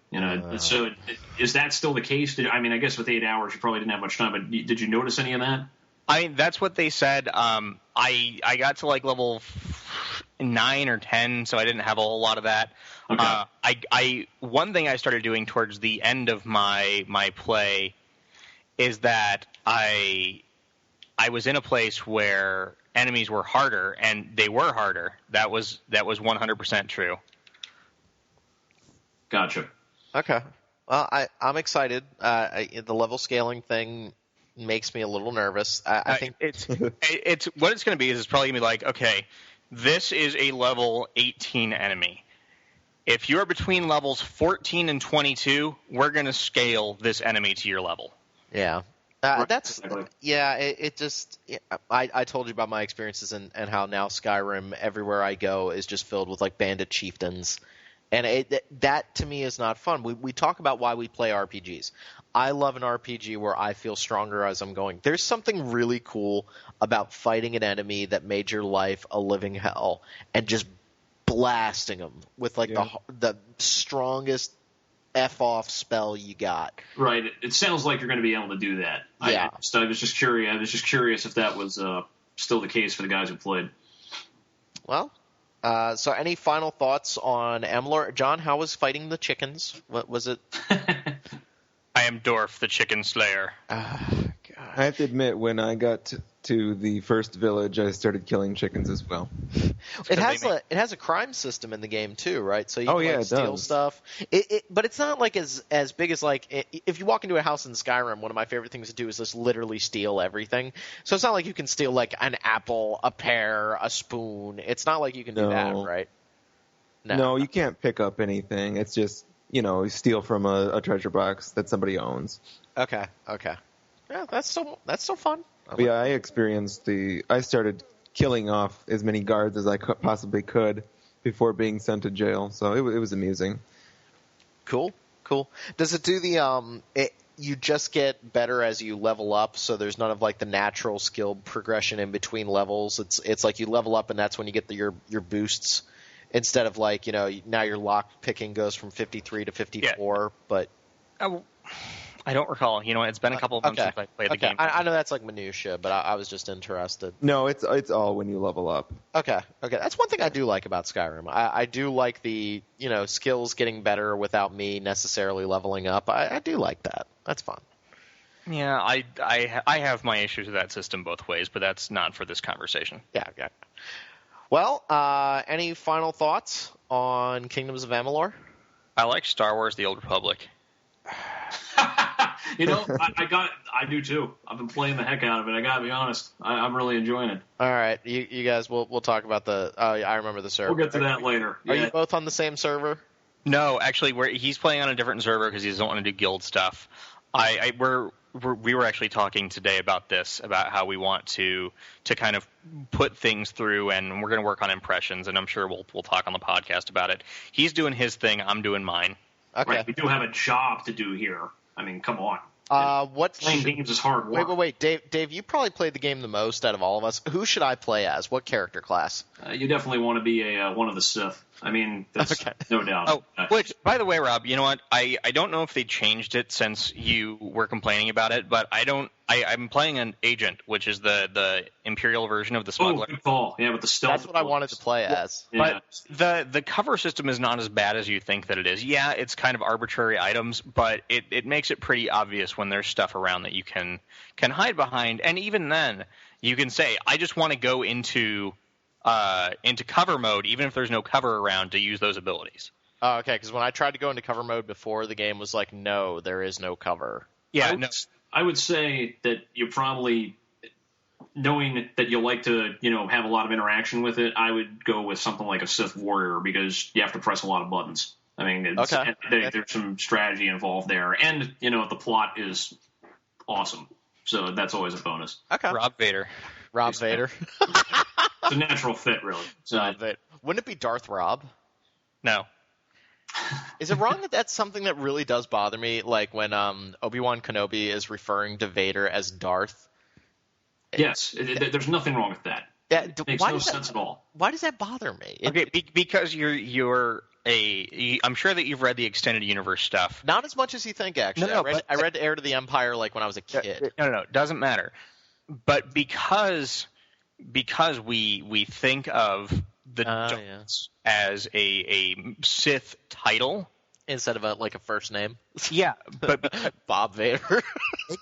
So is that still the case? I guess with 8 hours, you probably didn't have much time, but did you notice any of that? That's what they said. I got to like level 9 or 10, so I didn't have a whole lot of that. Okay. One thing I started doing towards the end of my play is that I was in a place where enemies were harder, and they were harder. That was 100% true. Gotcha. Okay. Well, I'm excited. The level scaling thing makes me a little nervous. I think it's what it's going to be is it's probably going to be like, okay, this is a level 18 enemy. If you're between levels 14 and 22, we're going to scale this enemy to your level. Yeah. That's yeah. It just I told you about my experiences and how now Skyrim everywhere I go is just filled with like bandit chieftains, and that to me is not fun. We talk about why we play RPGs. I love an RPG where I feel stronger as I'm going. There's something really cool about fighting an enemy that made your life a living hell and just blasting them with like the strongest F-off spell you got. Right. It sounds like you're going to be able to do that. Yeah. I was just curious if that was still the case for the guys who played. Well, so any final thoughts on Amalur? John, how was fighting the chickens? What was it? I am Dorf, the chicken slayer. God. I have to admit, when I got to the first village, I started killing chickens as well. It has a crime system in the game too, right? So you can steal stuff. But it's not like as big as like if you walk into a house in Skyrim. One of my favorite things to do is just literally steal everything. So it's not like you can steal like an apple, a pear, a spoon. It's not like you can do that, right? No, you can't pick up anything. It's just you steal from a treasure box that somebody owns. Okay. Yeah, that's still fun. I started killing off as many guards as I possibly could before being sent to jail, so it was amusing. Cool. Does it do the you just get better as you level up, so there's none of like the natural skill progression in between levels. It's like you level up and that's when you get your boosts instead of like, now your lock picking goes from 53 to 54, but I don't recall. It's been a couple of months since I played the game. I know that's like minutia, but I was just interested. No, it's all when you level up. Okay. That's one thing I do like about Skyrim. I do like the, skills getting better without me necessarily leveling up. I do like that. That's fun. Yeah, I have my issues with that system both ways, but that's not for this conversation. Yeah. Well, any final thoughts on Kingdoms of Amalur? I like Star Wars: The Old Republic. I do too. I've been playing the heck out of it. I gotta be honest. I'm really enjoying it. All right, you guys, we'll talk about I remember the server. We'll get to that later. Are you both on the same server? No, actually, he's playing on a different server because he doesn't want to do guild stuff. We were actually talking today about this, about how we want to kind of put things through, and we're going to work on impressions, and I'm sure we'll talk on the podcast about it. He's doing his thing, I'm doing mine. Okay. Right, we do have a job to do here. I mean, come on. Playing games is hard work. Wait, Dave, you probably played the game the most out of all of us. Who should I play as? What character class? You definitely want to be one of the Sith. I mean, that's no doubt. Which, by the way, Rob, you know what? I don't know if they changed it since you were complaining about it, but I'm playing an agent, which is the Imperial version of the Smuggler. Oh, good call. Yeah, with the stealth. That's what I wanted to play as. Yeah. But the cover system is not as bad as you think that it is. Yeah, it's kind of arbitrary items, but it makes it pretty obvious when there's stuff around that you can hide behind. And even then, you can say, I just want to go into cover mode, even if there's no cover around, to use those abilities. Oh, okay, because when I tried to go into cover mode before, the game was like, no, there is no cover. Yeah, I would say that you're probably, knowing that you like to, have a lot of interaction with it, I would go with something like a Sith Warrior, because you have to press a lot of buttons. I mean, there's some strategy involved there, and, the plot is awesome. So that's always a bonus. Okay. Rob Vader. It's a natural fit, really. Wouldn't it be Darth Rob? No. Is it wrong that that's something that really does bother me? Like when Obi-Wan Kenobi is referring to Vader as Darth? Yes, there's nothing wrong with that. Yeah, it makes no sense at all. Why does that bother me? Because I'm sure that you've read the extended universe stuff. Not as much as you think, actually. No, I read Heir to the Empire like when I was a kid. No, it doesn't matter. But because we think of the Darths as a Sith title instead of a first name. Yeah, but Bob Vader.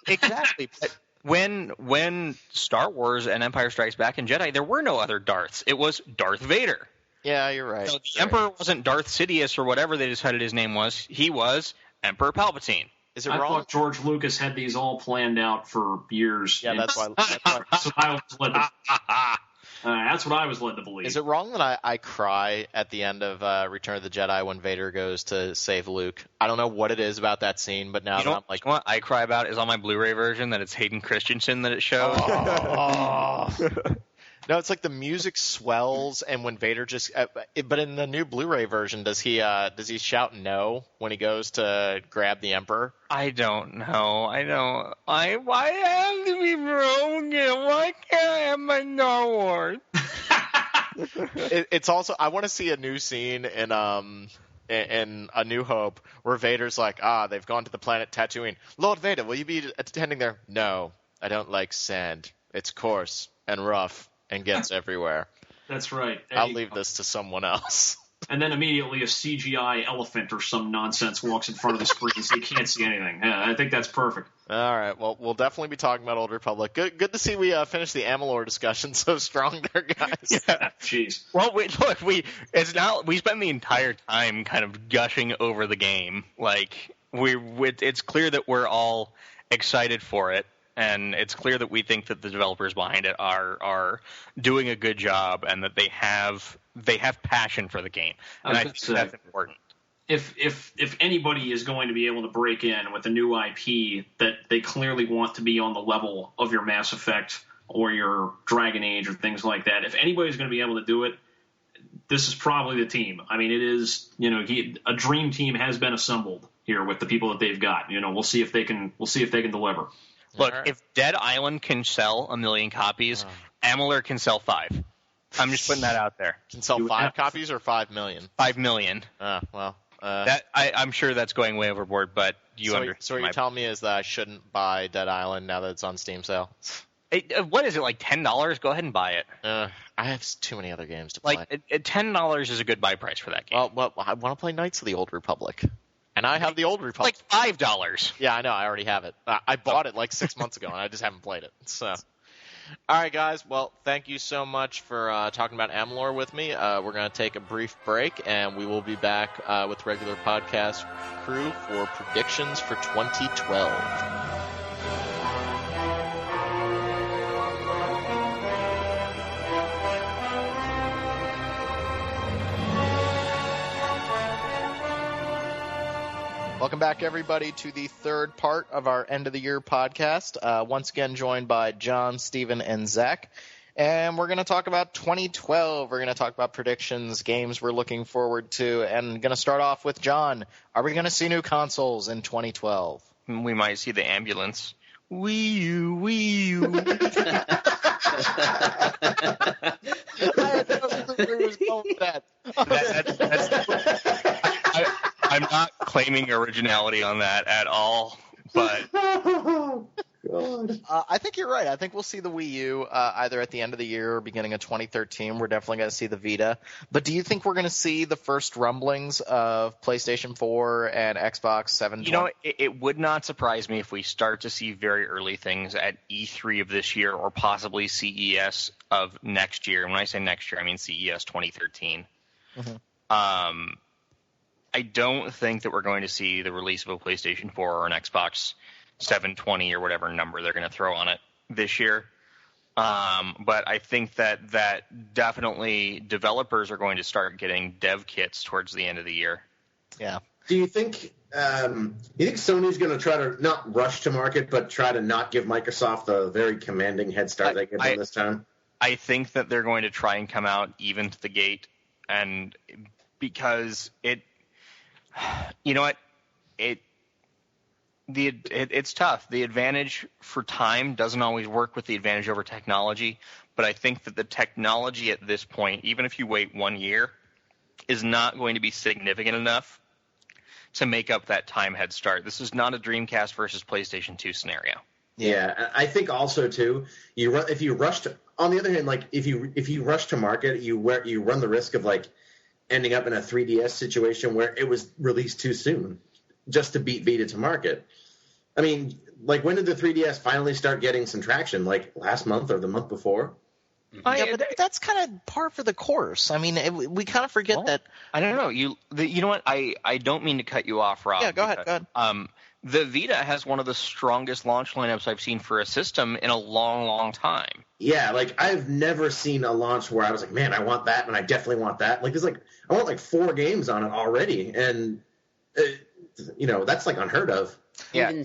Exactly. But when Star Wars and Empire Strikes Back and Jedi, there were no other Darths. It was Darth Vader. Yeah, you're right. So the Emperor wasn't Darth Sidious or whatever they decided his name was. He was Emperor Palpatine. Is it I wrong? thought George Lucas had these all planned out for years. Yeah, that's why. That's what I was led to believe. Is it wrong that I cry at the end of Return of the Jedi when Vader goes to save Luke? I don't know what it is about that scene, but now I'm like, what I cry about is on my Blu-ray version that it's Hayden Christensen that it shows. No, it's like the music swells, and when Vader just but in the new Blu-ray version, does he shout no when he goes to grab the Emperor? I don't know. Why have to be broken? Why can't I have my Star Wars? It's also, I want to see a new scene in A New Hope where Vader's like, they've gone to the planet Tatooine. Lord Vader, will you be attending there? No, I don't like sand. It's coarse and rough and gets everywhere. That's right. I'll leave this to someone else. And then immediately a CGI elephant or some nonsense walks in front of the screen so you can't see anything. Yeah, I think that's perfect. All right. Well, we'll definitely be talking about Old Republic. Good to see we finished the Amalur discussion so strong there, guys. Yeah, jeez. Well, we spend the entire time kind of gushing over the game. Like it's clear that we're all excited for it. And it's clear that we think that the developers behind it are doing a good job, and that they have passion for the game, and I think that's important. If anybody is going to be able to break in with a new IP that they clearly want to be on the level of your Mass Effect or your Dragon Age or things like that, if anybody's going to be able to do it, this is probably the team. I mean, it is, a dream team has been assembled here with the people that they've got. We'll see if they can deliver. Look, if Dead Island can sell 1 million copies, Amalur can sell 5. I'm just putting that out there. Can sell 5 copies or 5 million? 5 million. Well. I'm sure that's going way overboard, but understand. So what you're telling me is that I shouldn't buy Dead Island now that it's on Steam sale? What is it, like $10? Go ahead and buy it. I have too many other games to play. Like, $10 is a good buy price for that game. Well, I want to play Knights of the Old Republic. And I have the Old Republic. Like $5. Yeah, I know. I already have it. I bought it like 6 months ago, and I just haven't played it. So, all right, guys. Well, thank you so much for talking about Amalur with me. We're going to take a brief break, and we will be back with regular podcast crew for predictions for 2012. Welcome back, everybody, to the third part of our end of the year podcast. Once again, joined by John, Steven, and Zach. And we're going to talk about 2012. We're going to talk about predictions, games we're looking forward to, and going to start off with John. Are we going to see new consoles in 2012? We might see the ambulance. Wii U, Wii U. I had no clue where he was going with that. I'm not claiming originality on that at all, but I think you're right. I think we'll see the Wii U either at the end of the year or beginning of 2013. We're definitely going to see the Vita. But do you think we're going to see the first rumblings of PlayStation 4 and Xbox 720? It would not surprise me if we start to see very early things at E3 of this year or possibly CES of next year. And when I say next year, I mean CES 2013. Mm-hmm. I don't think that we're going to see the release of a PlayStation 4 or an Xbox 720 or whatever number they're going to throw on it this year. But I think that definitely developers are going to start getting dev kits towards the end of the year. Yeah. Do you think Sony's going to try to not rush to market, but try to not give Microsoft the very commanding head start they gave them this time? I think that they're going to try and come out even to the gate, and because it's tough. The advantage for time doesn't always work with the advantage over technology, but I think that the technology at this point, even if you wait 1 year, is not going to be significant enough to make up that time head start. This is not a Dreamcast versus PlayStation 2 scenario. Yeah, I think also too, if you rush to, on the other hand, like if you rush to market, you run the risk of like ending up in a 3DS situation where it was released too soon just to beat Vita to market. I mean, like when did the 3DS finally start getting some traction? Like last month or the month before? Yeah, but that's kind of par for the course. I mean, we kind of forget that. I don't know. You know what? I don't mean to cut you off, Rob. Yeah, go ahead. The Vita has one of the strongest launch lineups I've seen for a system in a long, long time. Yeah, like I've never seen a launch where I was like, man, I want that, and I definitely want that. Like, I want like 4 games on it already, and that's like unheard of.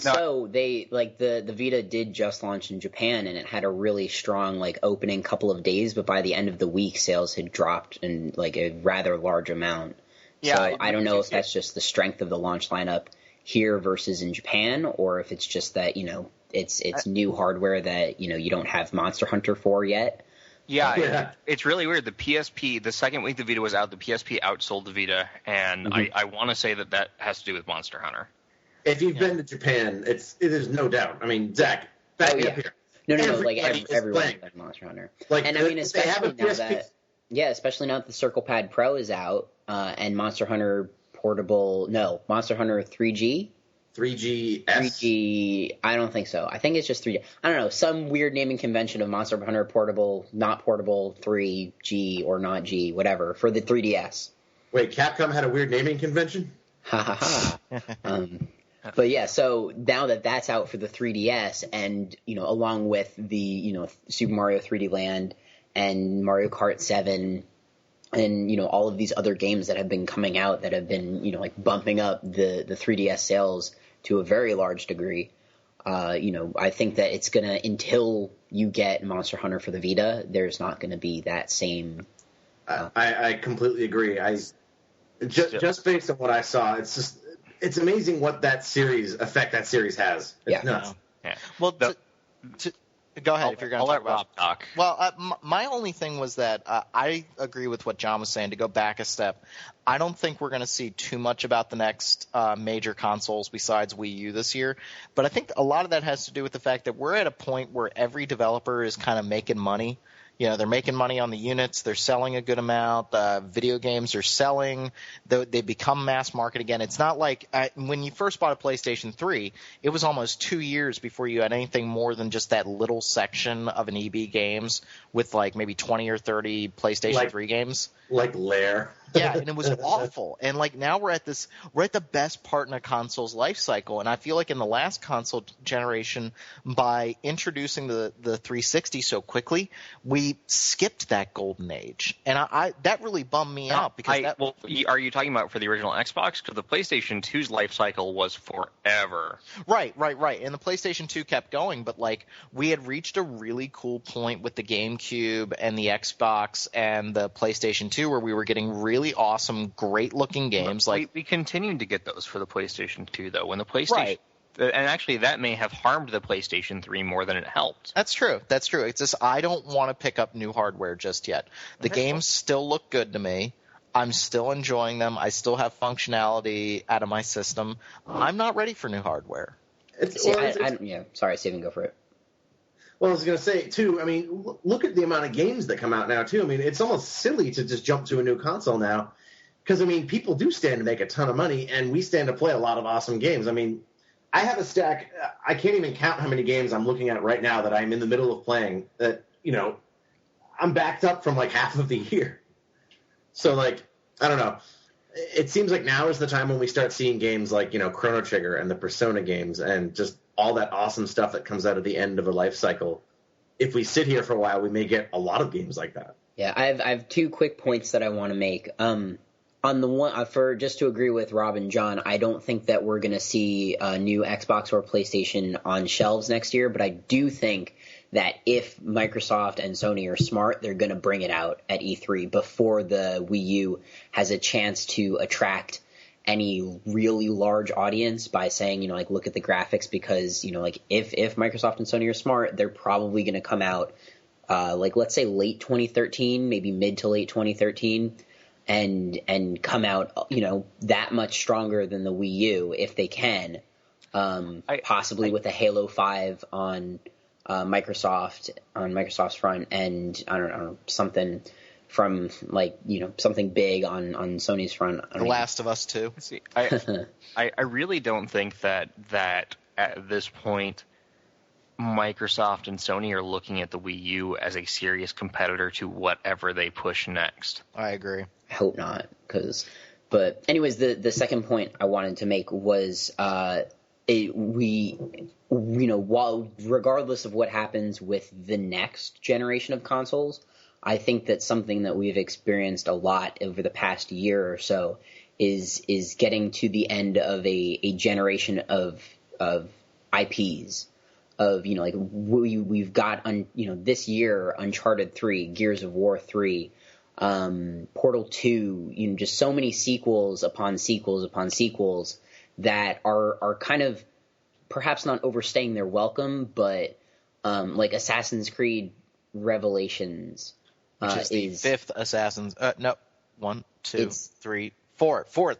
So they the Vita did just launch in Japan, and it had a really strong like opening couple of days, but by the end of the week, sales had dropped in like a rather large amount. Yeah, so I don't know if that's just the strength of the launch lineup here versus in Japan, or if it's just that it's new hardware that you don't have Monster Hunter 4 yet. Yeah, it's really weird. The PSP, the second week the Vita was out, the PSP outsold the Vita, and I want to say that has to do with Monster Hunter. If you've been to Japan, there's no doubt. I mean, Zach, back me up here. No, like everyone's playing Monster Hunter. And I mean, especially now that, especially now that the Circle Pad Pro is out, and Monster Hunter Monster Hunter 3G. 3GS? 3G, I don't think so. I think it's just 3G. I don't know, some weird naming convention of Monster Hunter Portable, not Portable, 3G or not G, whatever, for the 3DS. Wait, Capcom had a weird naming convention? Ha ha ha. But yeah, so now that that's out for the 3DS, and along with the Super Mario 3D Land and Mario Kart 7, and all of these other games that have been coming out that have been like bumping up the 3DS sales to a very large degree. I think that it's gonna, until you get Monster Hunter for the Vita, there's not gonna be that same. I completely agree. Just based on what I saw, it's amazing what effect that series has. It's nuts. Yeah. Well, go ahead if you're going to talk about Rob talk. Well, my only thing was that I agree with what John was saying. To go back a step, I don't think we're going to see too much about the next major consoles besides Wii U this year. But I think a lot of that has to do with the fact that we're at a point where every developer is kind of making money. They're making money on the units. They're selling a good amount. Video games are selling. They become mass market again. It's not like when you first bought a PlayStation 3, it was almost 2 years before you had anything more than just that little section of an EB Games with like maybe 20 or 30 PlayStation 3 games. Like Lair. Yeah, and it was awful. And like now we're at the best part in a console's life cycle. And I feel like in the last console generation, by introducing the 360 so quickly, we skipped that golden age. And I that really bummed me out because are you talking about for the original Xbox? Because the PlayStation 2's life cycle was forever. Right. And the PlayStation 2 kept going, but like we had reached a really cool point with the GameCube and the Xbox and the PlayStation 2 where we were getting really awesome, great-looking games. We continued to get those for the PlayStation 2, though. When the PlayStation, and actually that may have harmed the PlayStation 3 more than it helped. That's true. It's just I don't want to pick up new hardware just yet. The games still look good to me. I'm still enjoying them. I still have functionality out of my system. I'm not ready for new hardware. Sorry, Steven, go for it. Well, I was going to say, too, I mean, look at the amount of games that come out now, too. I mean, it's almost silly to just jump to a new console now because, I mean, people do stand to make a ton of money, and we stand to play a lot of awesome games. I mean, I have a stack. I can't even count how many games I'm looking at right now that I'm in the middle of playing that, I'm backed up from, like, half of the year. So, like, I don't know. It seems like now is the time when we start seeing games like, Chrono Trigger and the Persona games and just all that awesome stuff that comes out at the end of a life cycle. If we sit here for a while, we may get a lot of games like that. Yeah, I have 2 quick points that I want to make. On the one, just to agree with Rob and John, I don't think that we're going to see a new Xbox or PlayStation on shelves next year, but I do think that if Microsoft and Sony are smart, they're going to bring it out at E3 before the Wii U has a chance to attract any really large audience by saying, look at the graphics, because, if Microsoft and Sony are smart, they're probably going to come out, let's say late 2013, maybe mid to late 2013, and come out, that much stronger than the Wii U if they can, possibly with a Halo 5 on Microsoft's front, and I don't know, something from something big on Sony's front. The Last of Us 2. See, I really don't think that at this point Microsoft and Sony are looking at the Wii U as a serious competitor to whatever they push next. I agree. I hope not, but anyways, the second point I wanted to make was while regardless of what happens with the next generation of consoles, I think that something that we've experienced a lot over the past year or so is getting to the end of a generation of IPs. We've got this year Uncharted 3, Gears of War 3, Portal 2, just so many sequels upon sequels upon sequels that are kind of perhaps not overstaying their welcome, but like Assassin's Creed Revelations, Which is the fifth Assassin's. No, 1, 2, 3, 4. Fourth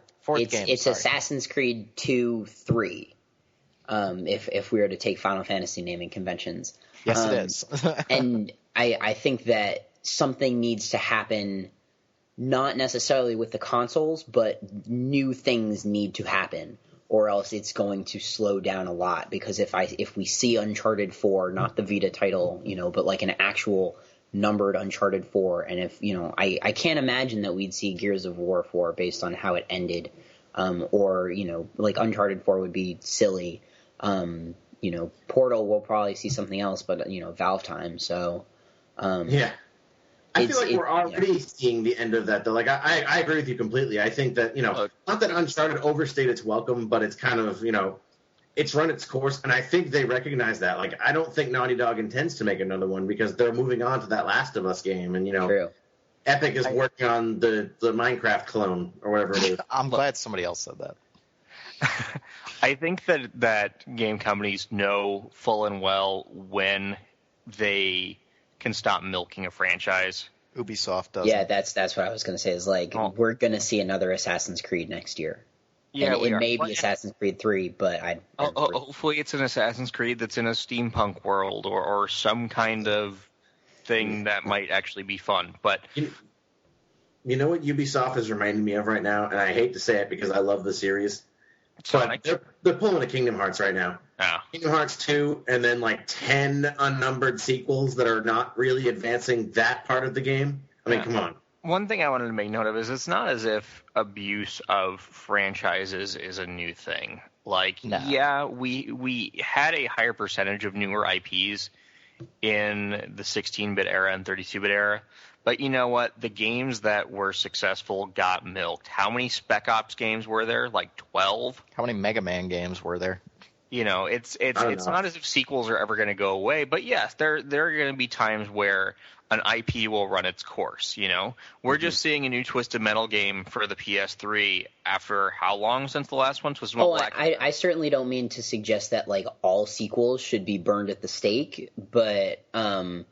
game. It's Assassin's Creed 2, 3. If we were to take Final Fantasy naming conventions. Yes, it is. And I think that something needs to happen, not necessarily with the consoles, but new things need to happen, or else it's going to slow down a lot. Because if we see Uncharted 4, not the Vita title, but like an actual numbered Uncharted 4, and if I can't imagine that we'd see Gears of War 4 based on how it ended, or like Uncharted 4 would be silly. Portal will probably see something else, but Valve time. So yeah, I feel like we're already seeing the end of that though. Like I agree with you completely. I think that not that Uncharted overstayed its welcome, but it's kind of it's run its course, and I think they recognize that. Like, I don't think Naughty Dog intends to make another one because they're moving on to that Last of Us game, and True. Epic is working on the Minecraft clone or whatever it is. I'm glad somebody else said that. I think that game companies know full and well when they can stop milking a franchise. Ubisoft does. Yeah, that's what I was going to say. Is like we're going to see another Assassin's Creed next year. Yeah, and it may be Assassin's Creed 3, but hopefully it's an Assassin's Creed that's in a steampunk world or some kind of thing that might actually be fun. But you know what Ubisoft is reminding me of right now, and I hate to say it because I love the series, but they're pulling a Kingdom Hearts right now. Oh. Kingdom Hearts 2, and then like 10 unnumbered sequels that are not really advancing that part of the game. I mean, come on. One thing I wanted to make note of is it's not as if abuse of franchises is a new thing. Like, yeah, we had a higher percentage of newer IPs in the 16-bit era and 32-bit era, but you know what? The games that were successful got milked. How many Spec Ops games were there? Like 12? How many Mega Man games were there? It's not as if sequels are ever going to go away, but yes, there are going to be times where an IP will run its course. We're just seeing a new Twisted Metal game for the PS3 after how long since the last one? I certainly don't mean to suggest that like all sequels should be burned at the stake, but 5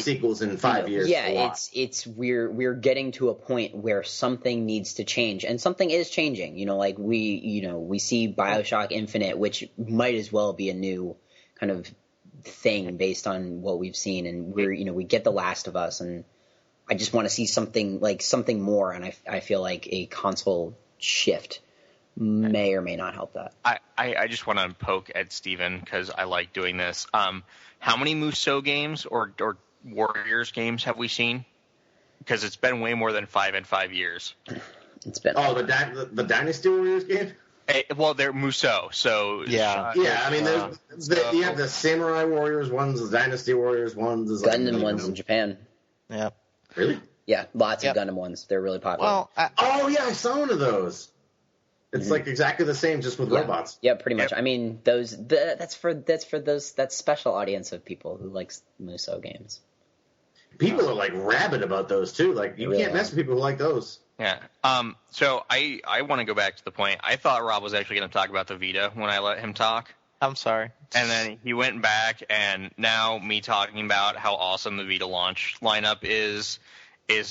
sequels in 5 years. Yeah, we're getting to a point where something needs to change, and something is changing. Like we see BioShock Infinite, which might as well be a new kind of thing based on what we've seen, and we get The Last of Us, and I just want to see something more, and I feel like a console shift may or may not help that. I just want to poke at Steven because I like doing this. How many Musou games or Warriors games have we seen? Because it's been way more than 5 in 5 years. It's been the Dynasty Warriors game? Well, they're Musou, so yeah. I mean, you have the Samurai Warriors ones, the Dynasty Warriors ones, the Gundam ones in Japan. Yeah, really? Yeah, lots of Gundam ones. They're really popular. Well, I saw one of those. It's like exactly the same, just with robots. Yeah, pretty much. Yep. I mean, that's special audience of people who likes Musou games. People are like rabid about those too. Like you can't mess with people who like those. Yeah. So I want to go back to the point. I thought Rob was actually going to talk about the Vita when I let him talk. I'm sorry. And then he went back, and now me talking about how awesome the Vita launch lineup is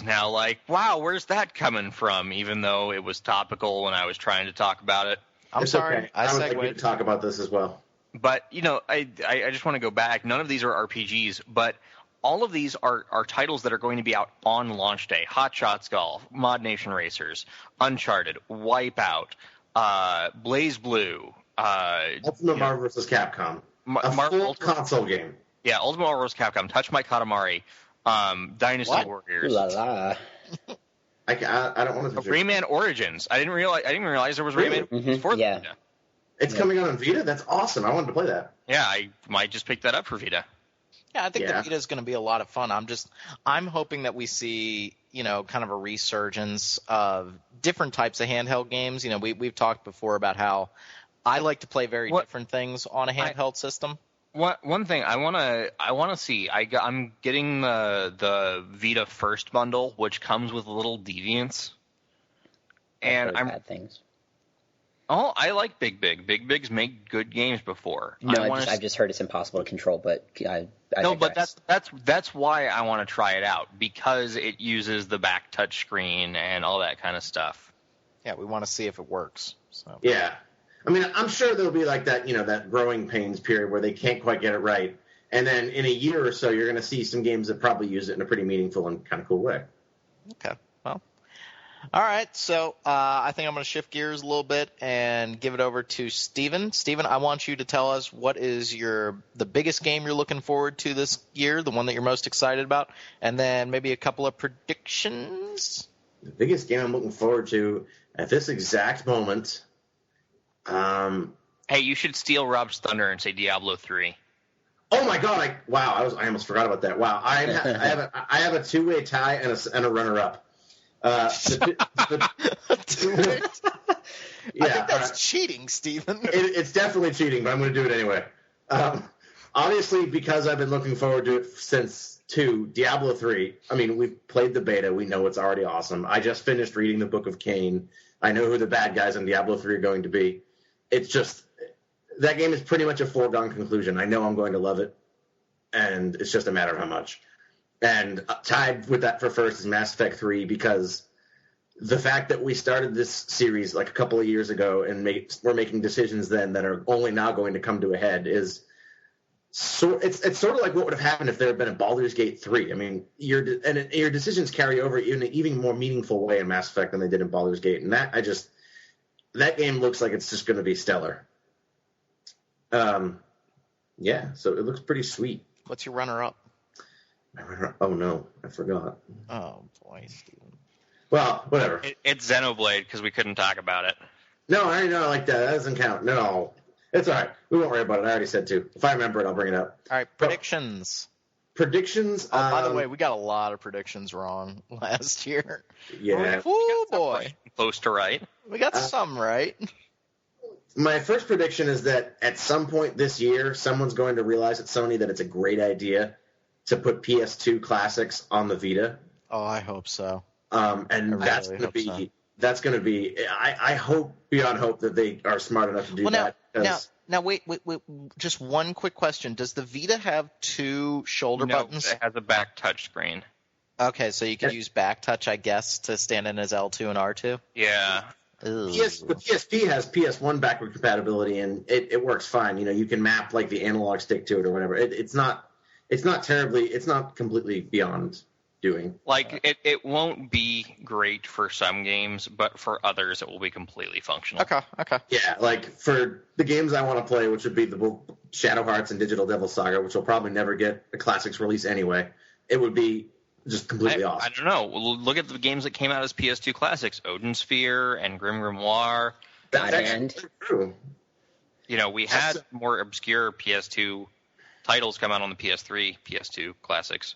now like, wow, where's that coming from? Even though it was topical when I was trying to talk about it. I'm sorry. Okay. I would like you to talk about this as well. But I just want to go back. None of these are RPGs, but all of these are titles that are going to be out on launch day. Hot Shots Golf, Mod Nation Racers, Uncharted, Wipeout, Blaze Blue. Ultimate Marvel vs. Capcom. Full console game. Yeah, Ultimate Marvel vs. Capcom, Touch My Katamari, Dynasty Warriors. Ooh la la. I don't want to. Rayman Origins. I didn't realize there was Rayman. Mm-hmm. Yeah. Vita. It's coming out on Vita? That's awesome. I wanted to play that. Yeah, I might just pick that up for Vita. Yeah, I think the Vita is going to be a lot of fun. I'm hoping that we see, kind of a resurgence of different types of handheld games. We've talked before about how I like to play very different things on a handheld system. One thing I want to see. I'm getting the Vita First bundle, which comes with little Deviants, and bad things. Oh, I like Big Big. Big Big's made good games before. No, I've just heard it's impossible to control, but I but that's why I want to try it out, because it uses the back touch screen and all that kind of stuff. Yeah, we want to see if it works. So. Yeah. I mean, I'm sure there'll be like that, that growing pains period where they can't quite get it right. And then in a year or so, you're going to see some games that probably use it in a pretty meaningful and kind of cool way. Okay. Well, all right. So I think I'm going to shift gears a little bit and give it over to Steven. Steven, I want you to tell us what is the biggest game you're looking forward to this year, the one that you're most excited about, and then maybe a couple of predictions. The biggest game I'm looking forward to at this exact moment. Hey, you should steal Rob's thunder and say Diablo 3. Oh my God! I almost forgot about that. Wow, I have a 2-way tie and a runner-up. Two-way? Yeah, I think that's cheating, Steven. It's definitely cheating, but I'm going to do it anyway. Obviously, because I've been looking forward to it since Diablo 3. I mean, we've played the beta. We know it's already awesome. I just finished reading the Book of Cain. I know who the bad guys in Diablo 3 are going to be. It's just, that game is pretty much a foregone conclusion. I know I'm going to love it, and it's just a matter of how much. And tied with that for first is Mass Effect 3, because the fact that we started this series like a couple of years ago and we're making decisions then that are only now going to come to a head is it's sort of like what would have happened if there had been a Baldur's Gate 3. I mean, your decisions carry over in an even more meaningful way in Mass Effect than they did in Baldur's Gate, and that game looks like it's just going to be stellar. Yeah, so it looks pretty sweet. What's your runner-up? Oh no, I forgot. Oh boy, Steven. Well, whatever. It's Xenoblade, because we couldn't talk about it. No, I know, like that. That doesn't count. No, it's all right. We won't worry about it. I already said 2. If I remember it, I'll bring it up. All right, predictions. Predictions. Oh, by the way, we got a lot of predictions wrong last year. Yeah. Oh boy. Close to right. We got some right. My first prediction is that at some point this year, someone's going to realize at Sony that it's a great idea to put PS2 classics on the Vita. Oh, I hope so. And that's going to be. I hope beyond hope that they are smart enough to do that. Now, wait. Just one quick question: does the Vita have 2 shoulder buttons? It has a back touch screen. Okay, so you could use back touch, I guess, to stand in as L2 and R2. Yeah. The PSP has PS1 backward compatibility, and it works fine. You can map like the analog stick to it or whatever. It's not completely beyond doing. Like, it won't be great for some games, but for others it will be completely functional. Okay. Yeah, like for the games I want to play, which would be the Shadow Hearts and Digital Devil Saga, which will probably never get a classics release anyway, it would be just completely awesome. I don't know. Look at the games that came out as PS2 classics, Odin Sphere and Grim Grimoire. That's true. We had more obscure PS2 titles come out on the PS3, PS2 classics.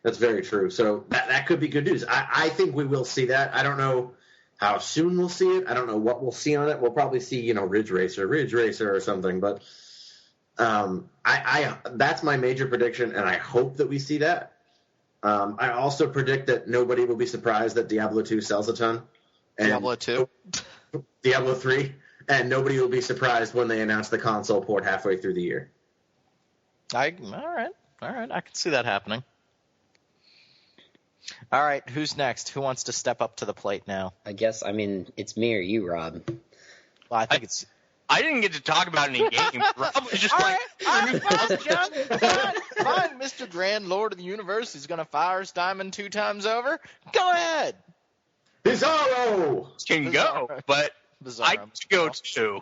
That's very true. So that could be good news. I think we will see that. I don't know how soon we'll see it. I don't know what we'll see on it. We'll probably see, Ridge Racer or something. But that's my major prediction, and I hope that we see that. I also predict that nobody will be surprised that Diablo 2 sells a ton. And Diablo 2? Diablo 3. And nobody will be surprised when they announce the console port halfway through the year. All right. I can see that happening. All right, who's next? Who wants to step up to the plate now? I guess, it's me or you, Rob. Well, I think it's... I didn't get to talk about any games. Rob was just fine, John. Fine, Mr. Grand Lord of the Universe is going to fire his diamond 2 times over. Go ahead. Bizarro! Can go, but Bizarro. I go too.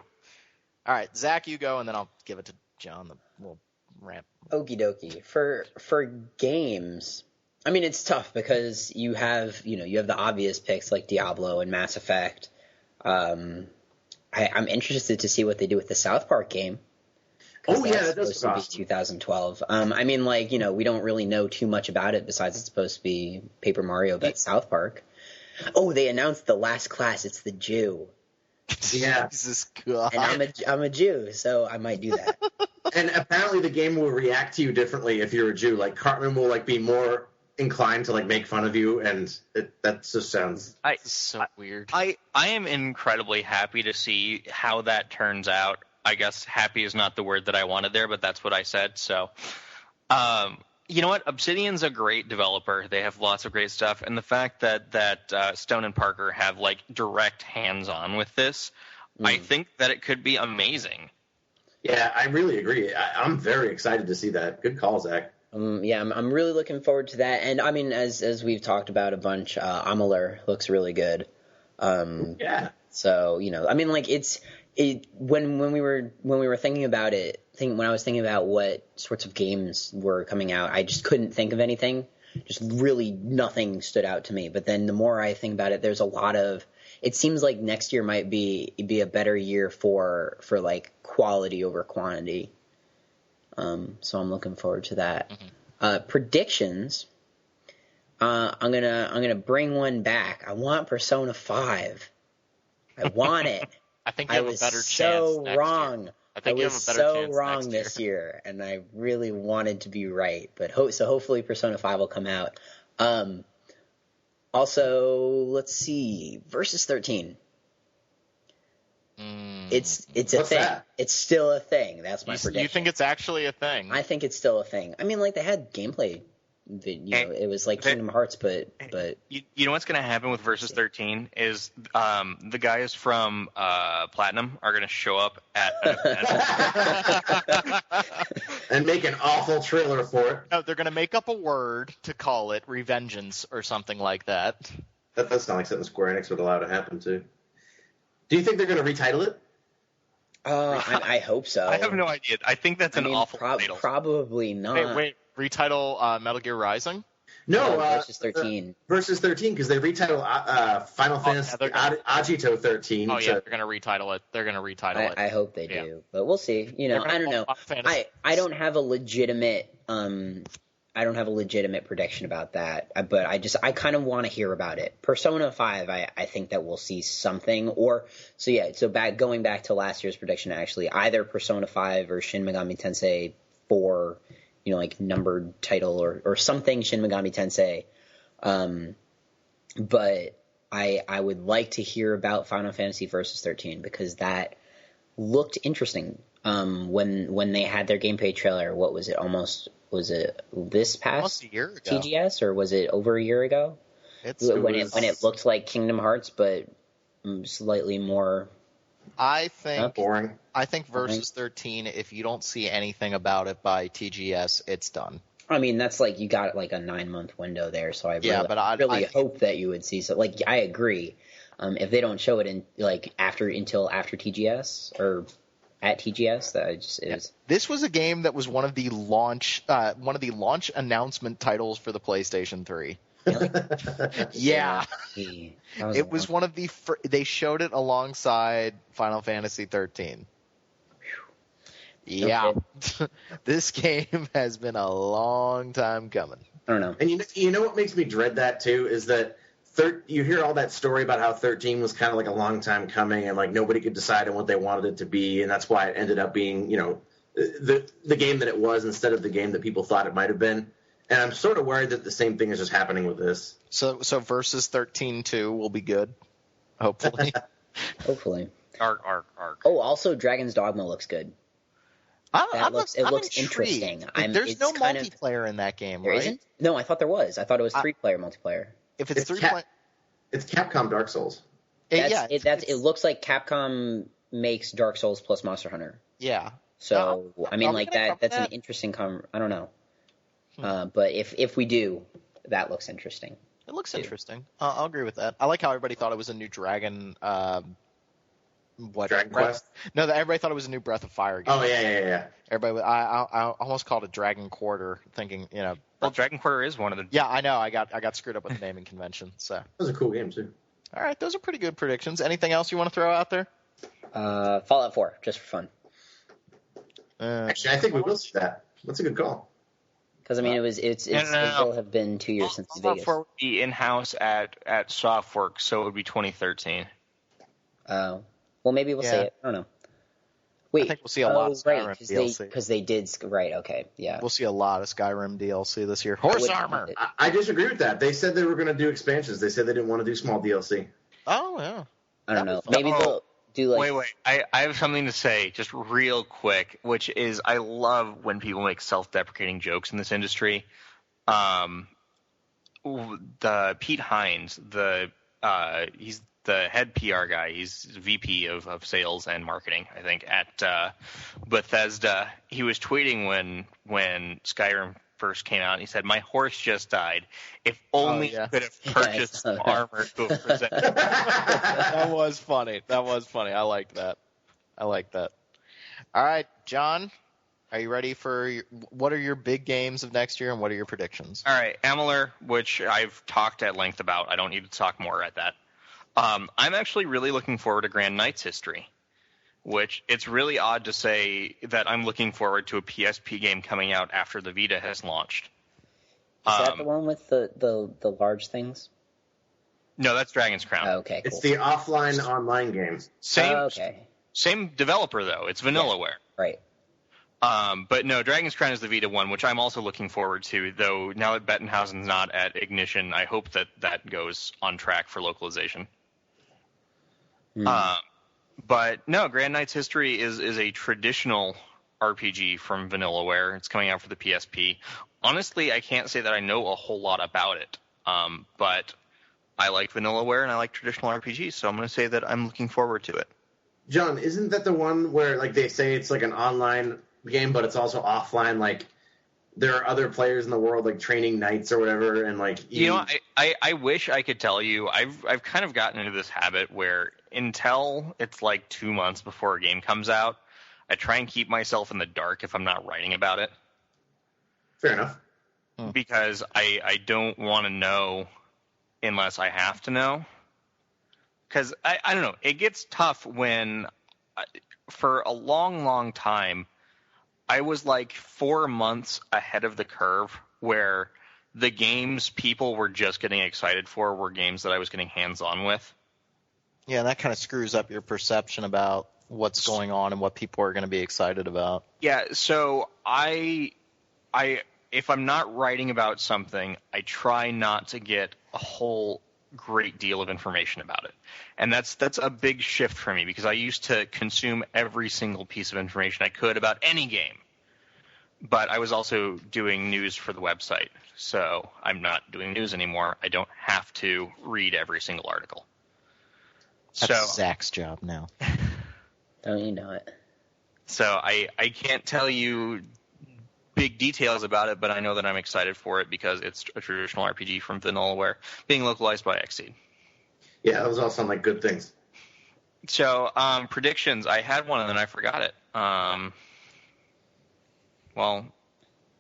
All right, Zach, you go, and then I'll give it to John, the little ramp. Okie dokie. For games... it's tough because you have the obvious picks like Diablo and Mass Effect. I'm interested to see what they do with the South Park game. Oh yeah, that does supposed to be 2012. We don't really know too much about it besides it's supposed to be Paper Mario but South Park. Oh, they announced the last class. It's the Jew. Yeah, Jesus God. And I'm a Jew, so I might do that. And apparently the game will react to you differently if you're a Jew. Like Cartman will be more inclined to like make fun of you, and that just sounds so weird. I am incredibly happy to see how that turns out. I guess happy is not the word that I wanted there, but that's what I said. So, you know what? Obsidian's a great developer. They have lots of great stuff, and the fact that Stone and Parker have like direct hands-on with this, I think that it could be amazing. Yeah, I really agree. I'm very excited to see that. Good call, Zach. I'm really looking forward to that. And I mean, as we've talked about a bunch, Amalur looks really good. Yeah. So, you know, I mean, like when we were thinking about it, when I was thinking about what sorts of games were coming out, I just couldn't think of anything. Just really nothing stood out to me. But then the more I think about it, there's a lot of. It seems like next year might be a better year for like quality over quantity. So I'm looking forward to that. Predictions. I'm gonna bring one back. I want Persona 5. I want it. I think you have a better chance. So wrong. Year. I think you have a better so chance wrong next this year, and I really wanted to be right. But so hopefully Persona 5 will come out. Also, let's see, Versus 13. It's a thing. That? It's still a thing. That's my prediction. You think it's actually a thing? I think it's still a thing. I mean, like they had gameplay. It was like Kingdom Hearts, but you know what's going to happen with Versus 13 is the guys from Platinum are going to show up at an event and make an awful trailer for it. No, they're going to make up a word to call it Revengeance or something like that. That's not like something Square Enix would allow to happen too. Do you think they're going to retitle it? I hope so. I have no idea. I think that's an awful title. Probably not. Wait. Retitle Metal Gear Rising? No, Versus 13. Versus 13, because they retitle Final Fantasy Agito 13. Oh, yeah, they're going to retitle it. They're going to retitle it. I hope they do. But we'll see. You know, I don't know. I don't have a legitimate prediction about that, but I kind of want to hear about it. Persona 5, I think that we'll see something, going back to last year's prediction, actually, either Persona 5 or Shin Megami Tensei 4, you know, like numbered title or something Shin Megami Tensei. But I would like to hear about Final Fantasy Versus 13 because that looked interesting. When they had their gameplay trailer, what was it? Was it this past almost a year ago. TGS, or was it over a year ago? When it looked like Kingdom Hearts, but slightly more. I think boring. I think Versus 13. If you don't see anything about it by TGS, it's done. I mean, that's like you got like a 9-month window there, so I really I hope that you would see. So, like, I agree. If they don't show it until after TGS or at TGS, that is. This was a game that was one of the launch announcement titles for the PlayStation 3. Really? Yeah. It was one of the they showed it alongside Final Fantasy 13. Yeah. Okay. This game has been a long time coming. I don't know. And you know what makes me dread that too is that you hear all that story about how 13 was kind of like a long time coming and like nobody could decide on what they wanted it to be, and that's why it ended up being, you know, the game that it was instead of the game that people thought it might have been. And I'm sort of worried that the same thing is just happening with this. So Versus 13-2 will be good, hopefully. Hopefully. Arc. Oh, also Dragon's Dogma looks good. It looks interesting. There's no multiplayer in that game, there right? Isn't? No, I thought there was. I thought it was 3-player multiplayer. If it's 3-player, it's Capcom Dark Souls. It looks like Capcom makes Dark Souls plus Monster Hunter. Yeah. So I mean, like that's an interesting. I don't know. But if we do, that looks interesting. It looks interesting. I'll agree with that. I like how everybody thought it was a new Dragon. Dragon Quest? No, everybody thought it was a new Breath of Fire game. Oh yeah. Everybody, I almost called it Dragon Quarter, thinking, you know. Well, Dragon Quarter is one of the. Yeah, I know. I got screwed up with the naming convention. So that was a cool game too. All right, those are pretty good predictions. Anything else you want to throw out there? Fallout 4, just for fun. Actually, I think we will see that. That's a good call. Because I mean, it will have been 2 years since Vegas. Fallout 4 would be in-house at Softworks, so it would be 2013. Well, maybe we'll see it. I don't know. Wait, I think we'll see a lot of Skyrim DLC. Because they did, right, okay, yeah. We'll see a lot of Skyrim DLC this year. Horse armor! I disagree with that. They said they were going to do expansions. They said they didn't want to do small DLC. Oh, yeah. I don't know. Maybe they'll do like... Wait. I have something to say just real quick, which is I love when people make self-deprecating jokes in this industry. The Pete Hines, he's the head PR guy. He's VP of sales and marketing, I think, at Bethesda. He was tweeting when Skyrim first came out, and he said, "My horse just died. If only you could have purchased some armor to have presented." That was funny. I liked that. All right, John, are you ready for what are your big games of next year, and what are your predictions? All right, Amalur, which I've talked at length about. I don't need to talk more at that. I'm actually really looking forward to Grand Knight's History, which it's really odd to say that I'm looking forward to a PSP game coming out after the Vita has launched. Is that the one with the large things? No, that's Dragon's Crown. Oh, okay, cool. It's the offline online game. Same developer, though. It's Vanillaware. Right. But no, Dragon's Crown is the Vita one, which I'm also looking forward to, though now that Bettenhausen's not at Ignition, I hope that goes on track for localization. But no, Grand Knight's History is a traditional RPG from Vanillaware. It's coming out for the PSP. Honestly, I can't say that I know a whole lot about it, but I like Vanillaware and I like traditional RPGs, so I'm going to say that I'm looking forward to it. John, isn't that the one where like they say it's like an online game, but it's also offline? Like there are other players in the world, like training knights or whatever, and like I wish I could tell you. I've kind of gotten into this habit where until it's like 2 months before a game comes out, I try and keep myself in the dark if I'm not writing about it. Fair enough. Because I don't want to know unless I have to know. Because I don't know, it gets tough when for a long time I was like 4 months ahead of the curve where the games people were just getting excited for were games that I was getting hands-on with. Yeah, and that kind of screws up your perception about what's going on and what people are going to be excited about. Yeah, so I if I'm not writing about something, I try not to get a whole great deal of information about it. And that's a big shift for me because I used to consume every single piece of information I could about any game. But I was also doing news for the website. So I'm not doing news anymore. I don't have to read every single article. That's Zach's job now. Don't you know it? So I can't tell you big details about it, but I know that I'm excited for it because it's a traditional RPG from Vanillaware being localized by Xseed. Yeah, those all sound like good things. So predictions. I had one and then I forgot it. Well,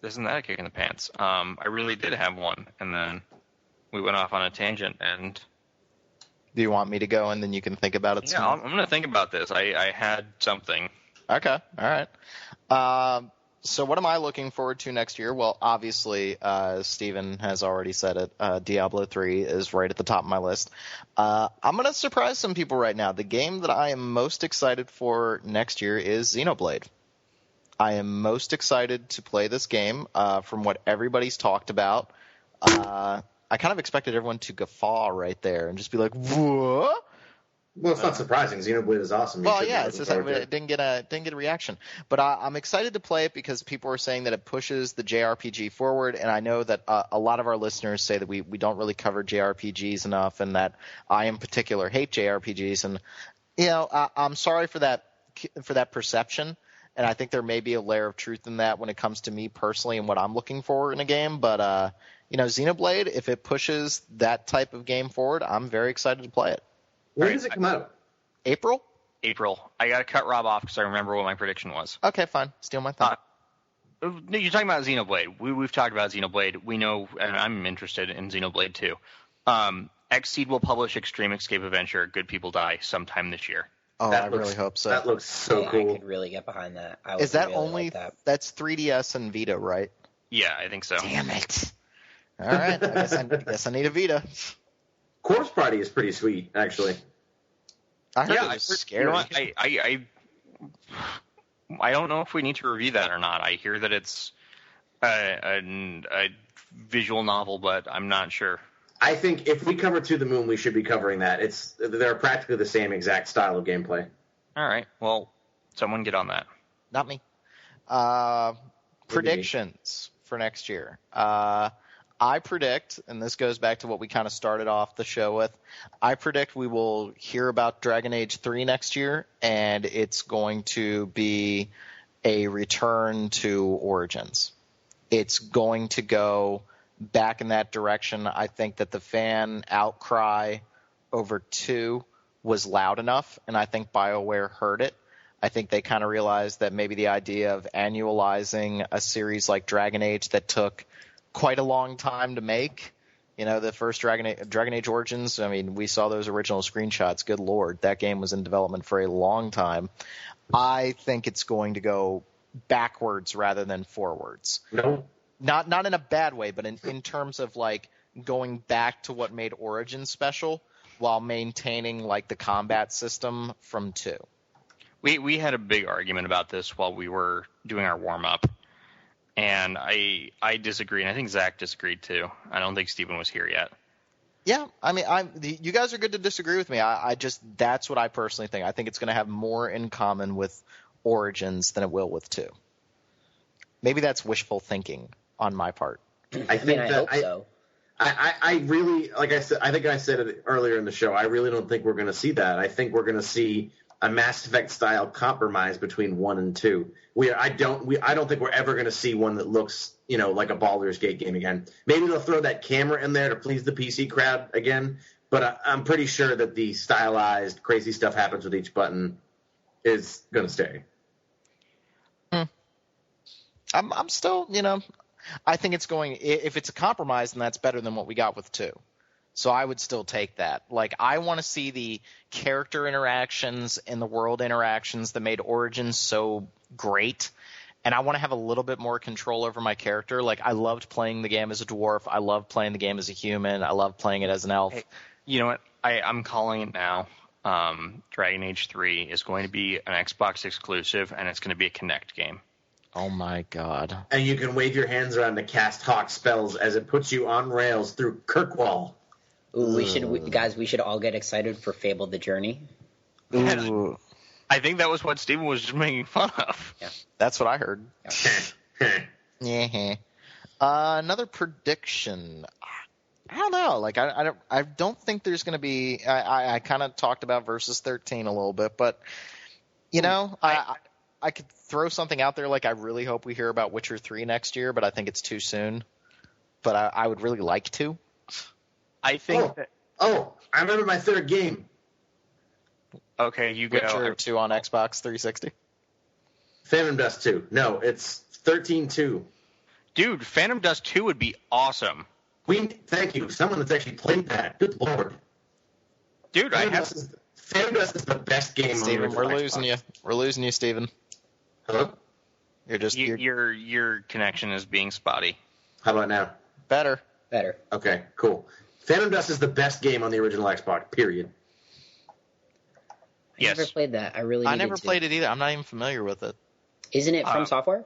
isn't that a kick in the pants? I really did have one, and then we went off on a tangent. And do you want me to go, and then you can think about it? Yeah, I'm going to think about this. I had something. Okay, all right. So what am I looking forward to next year? Well, obviously, Steven has already said it. Diablo 3 is right at the top of my list. I'm going to surprise some people right now. The game that I am most excited for next year is Xenoblade. I am most excited to play this game from what everybody's talked about. I kind of expected everyone to guffaw right there and just be like, what? Well, it's not surprising. Xenoblade is awesome. Well, yeah, it's just it didn't get a reaction. But I'm excited to play it because people are saying that it pushes the JRPG forward, and I know that a lot of our listeners say that we don't really cover JRPGs enough, and that I in particular hate JRPGs. And you know, I'm sorry for that perception. And I think there may be a layer of truth in that when it comes to me personally and what I'm looking for in a game. But, Xenoblade, if it pushes that type of game forward, I'm very excited to play it. When does it come out? April. I got to cut Rob off because I remember what my prediction was. Okay, fine. Steal my thought. No, you're talking about Xenoblade. We've talked about Xenoblade. We know, and I'm interested in Xenoblade too. Xseed will publish Extreme Escape Adventure, Good People Die, sometime this year. Oh, I really hope so. That looks so cool. I could really get behind that. Is that really only like that's 3DS and Vita, right? Yeah, I think so. Damn it! All right, I guess I need a Vita. Corpse Party is pretty sweet, actually. I heard it was scary. You know what? I don't know if we need to review that or not. I hear that it's a visual novel, but I'm not sure. I think if we cover To the Moon, we should be covering that. They're practically the same exact style of gameplay. All right. Well, someone get on that. Not me. Predictions for next year. I predict, and this goes back to what we kind of started off the show with, I predict we will hear about Dragon Age 3 next year, and it's going to be a return to Origins. It's going to go back in that direction. I think that the fan outcry over 2 was loud enough, and I think BioWare heard it. I think they kind of realized that maybe the idea of annualizing a series like Dragon Age that took quite a long time to make. You know, the first Dragon Age Origins, I mean, we saw those original screenshots. Good Lord, that game was in development for a long time. I think it's going to go backwards rather than forwards. No. Not in a bad way, but in terms of, like, going back to what made Origins special while maintaining, like, the combat system from 2. We had a big argument about this while we were doing our warm-up. And I disagree, and I think Zach disagreed too. I don't think Steven was here yet. Yeah, I mean, you guys are good to disagree with me. I just that's what I personally think. I think it's going to have more in common with Origins than it will with 2. Maybe that's wishful thinking on my part. I hope so. I really, like I said, I think I said it earlier in the show. I really don't think we're going to see that. I think we're going to see a Mass Effect style compromise between 1 and 2. I don't think we're ever going to see one that looks, like a Baldur's Gate game again. Maybe they'll throw that camera in there to please the PC crowd again, but I'm pretty sure that the stylized crazy stuff happens with each button is going to stay. I'm still, I think it's going. If it's a compromise, then that's better than what we got with 2. So I would still take that. Like, I want to see the character interactions and the world interactions that made Origins so great. And I want to have a little bit more control over my character. Like, I loved playing the game as a dwarf. I loved playing the game as a human. I loved playing it as an elf. Hey, you know what? I'm calling it now. Dragon Age 3 is going to be an Xbox exclusive, and it's going to be a Kinect game. Oh, my God. And you can wave your hands around to cast Hawk spells as it puts you on rails through Kirkwall. Ooh, we should all get excited for Fable: The Journey. Ooh. I think that was what Steven was just making fun of. Yeah. That's what I heard. Yeah. Yeah. Another prediction. I don't know. Like, I don't think there's going to be. I kind of talked about Versus 13 a little bit, but I could throw something out there. Like, I really hope we hear about Witcher 3 next year, but I think it's too soon. But I would really like to. I think I remember my third game. Okay, you go. Witcher 2 on Xbox 360. Phantom Dust 2. No, it's 13-2. Dude, Phantom Dust 2 would be awesome. Thank you. Someone that's actually played that. Good Lord. Dude, Phantom Dust is the best game Steven, on we're losing you. We're losing you, Steven. Hello? Your connection is being spotty. How about now? Better. Okay, cool. Phantom Dust is the best game on the original Xbox, period. I never played that. I never played it either. I'm not even familiar with it. Isn't it from Software?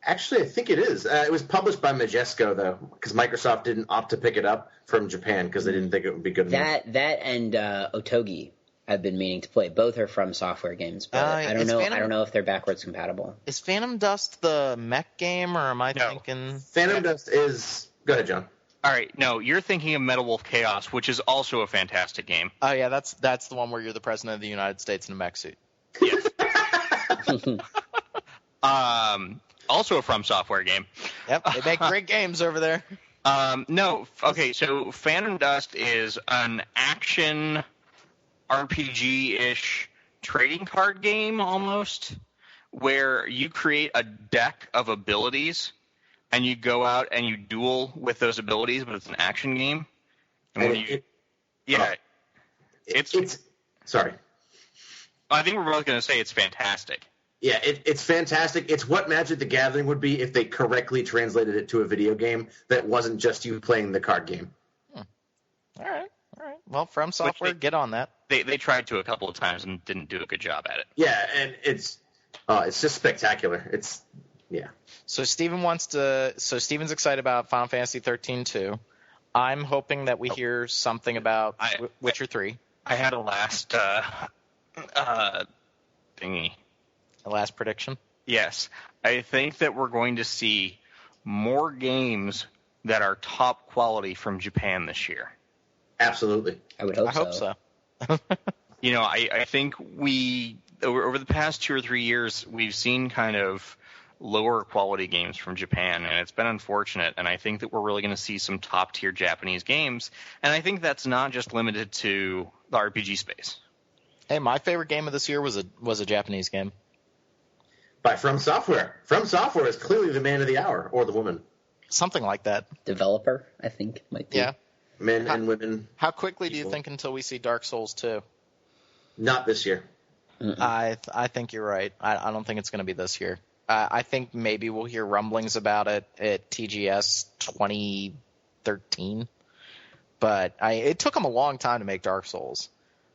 Actually, I think it is. It was published by Majesco, though, because Microsoft didn't opt to pick it up from Japan because they didn't think it would be good enough. That and Otogi I've been meaning to play. Both are from Software games, but I don't know. I don't know if they're backwards compatible. Is Phantom Dust the mech game, or am I thinking? Phantom Dust is. Go ahead, John. All right, no, you're thinking of Metal Wolf Chaos, which is also a fantastic game. Oh yeah, that's the one where you're the president of the United States in a mech suit. Yes. Also a From Software game. Yep, they make great games over there. No, okay, so Phantom Dust is an action RPG-ish trading card game almost, where you create a deck of abilities and you go out and you duel with those abilities, but it's an action game. And it's sorry. I think we're both going to say it's fantastic. Yeah, it's fantastic. It's what Magic the Gathering would be if they correctly translated it to a video game that wasn't just you playing the card game. All right. Well, From Software, get on that. They tried to a couple of times and didn't do a good job at it. Yeah, and it's just spectacular. So Steven's excited about Final Fantasy 13 too. I'm hoping that we hear something about Witcher 3. I had a last thingy. A last prediction? Yes. I think that we're going to see more games that are top quality from Japan this year. Absolutely. I would hope so. I hope so. I think over the past 2 or 3 years, we've seen kind of lower quality games from Japan, and it's been unfortunate. And I think that we're really going to see some top tier Japanese games. And I think that's not just limited to the RPG space. Hey, my favorite game of this year was a Japanese game. By From Software. From Software is clearly the man of the hour, or the woman. Something like that. Developer, I think, might be. Yeah. Men and women. How quickly do you think until we see Dark Souls 2? Not this year. I think you're right. I don't think it's going to be this year. I think maybe we'll hear rumblings about it at TGS 2013. But it took them a long time to make Dark Souls.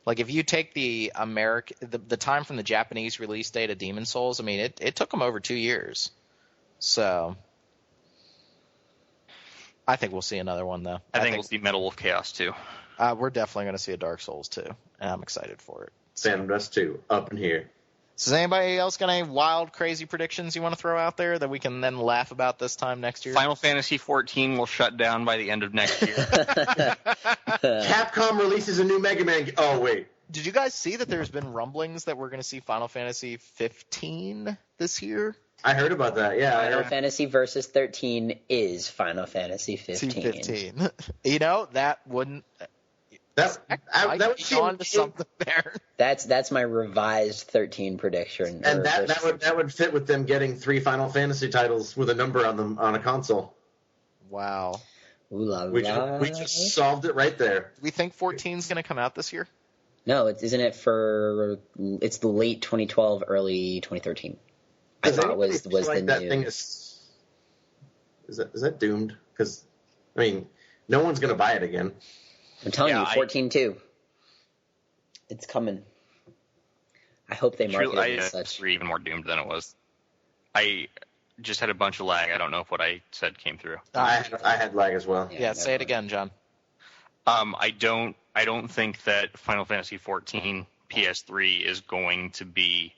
Like, if you take the time from the Japanese release date of Demon's Souls, I mean, it took them over 2 years. So I think we'll see another one, though. I think we'll see Metal Wolf Chaos 2. We're definitely going to see a Dark Souls 2, and I'm excited for it. Phantom Dust 2, up in here. So does anybody else got any wild, crazy predictions you want to throw out there that we can then laugh about this time next year? Final Fantasy XIV will shut down by the end of next year. Capcom releases a new Mega Man. Oh, wait. Did you guys see that there's been rumblings that we're going to see Final Fantasy 15 this year? I heard about that, yeah. Final Fantasy Versus 13 is Final Fantasy 15. You know, that wouldn't... That would be on to something there. That's my revised 13 prediction. And that would fit with them getting 3 Final Fantasy titles with a number on them on a console. Wow. Ooh la We la. just solved it right there. We think 14 is going to come out this year? No, isn't it for? It's the late 2012, early 2013. I thought was the that new. Thing is that doomed? Because I mean, no one's going to buy it again. I'm telling you, 14 too. It's coming. I hope they market it as such. We're even more doomed than it was. I just had a bunch of lag. I don't know if what I said came through. I had lag as well. Yeah, say it again, John. I don't think that Final Fantasy XIV PS3 is going to be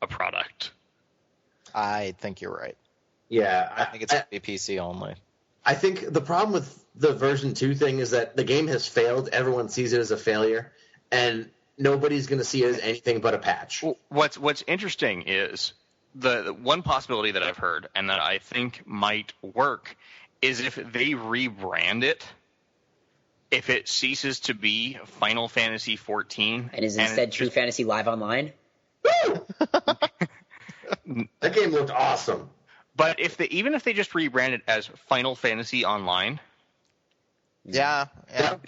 a product. I think you're right. Yeah, I think it's going to be PC only. I think the problem with the version 2 thing is that the game has failed. Everyone sees it as a failure, and nobody's going to see it as anything but a patch. Well, what's interesting is the one possibility that I've heard and that I think might work is if they rebrand it, if it ceases to be Final Fantasy XIV and is instead True Fantasy Live Online. That game looked awesome. But even if they just rebrand it as Final Fantasy Online, yeah, that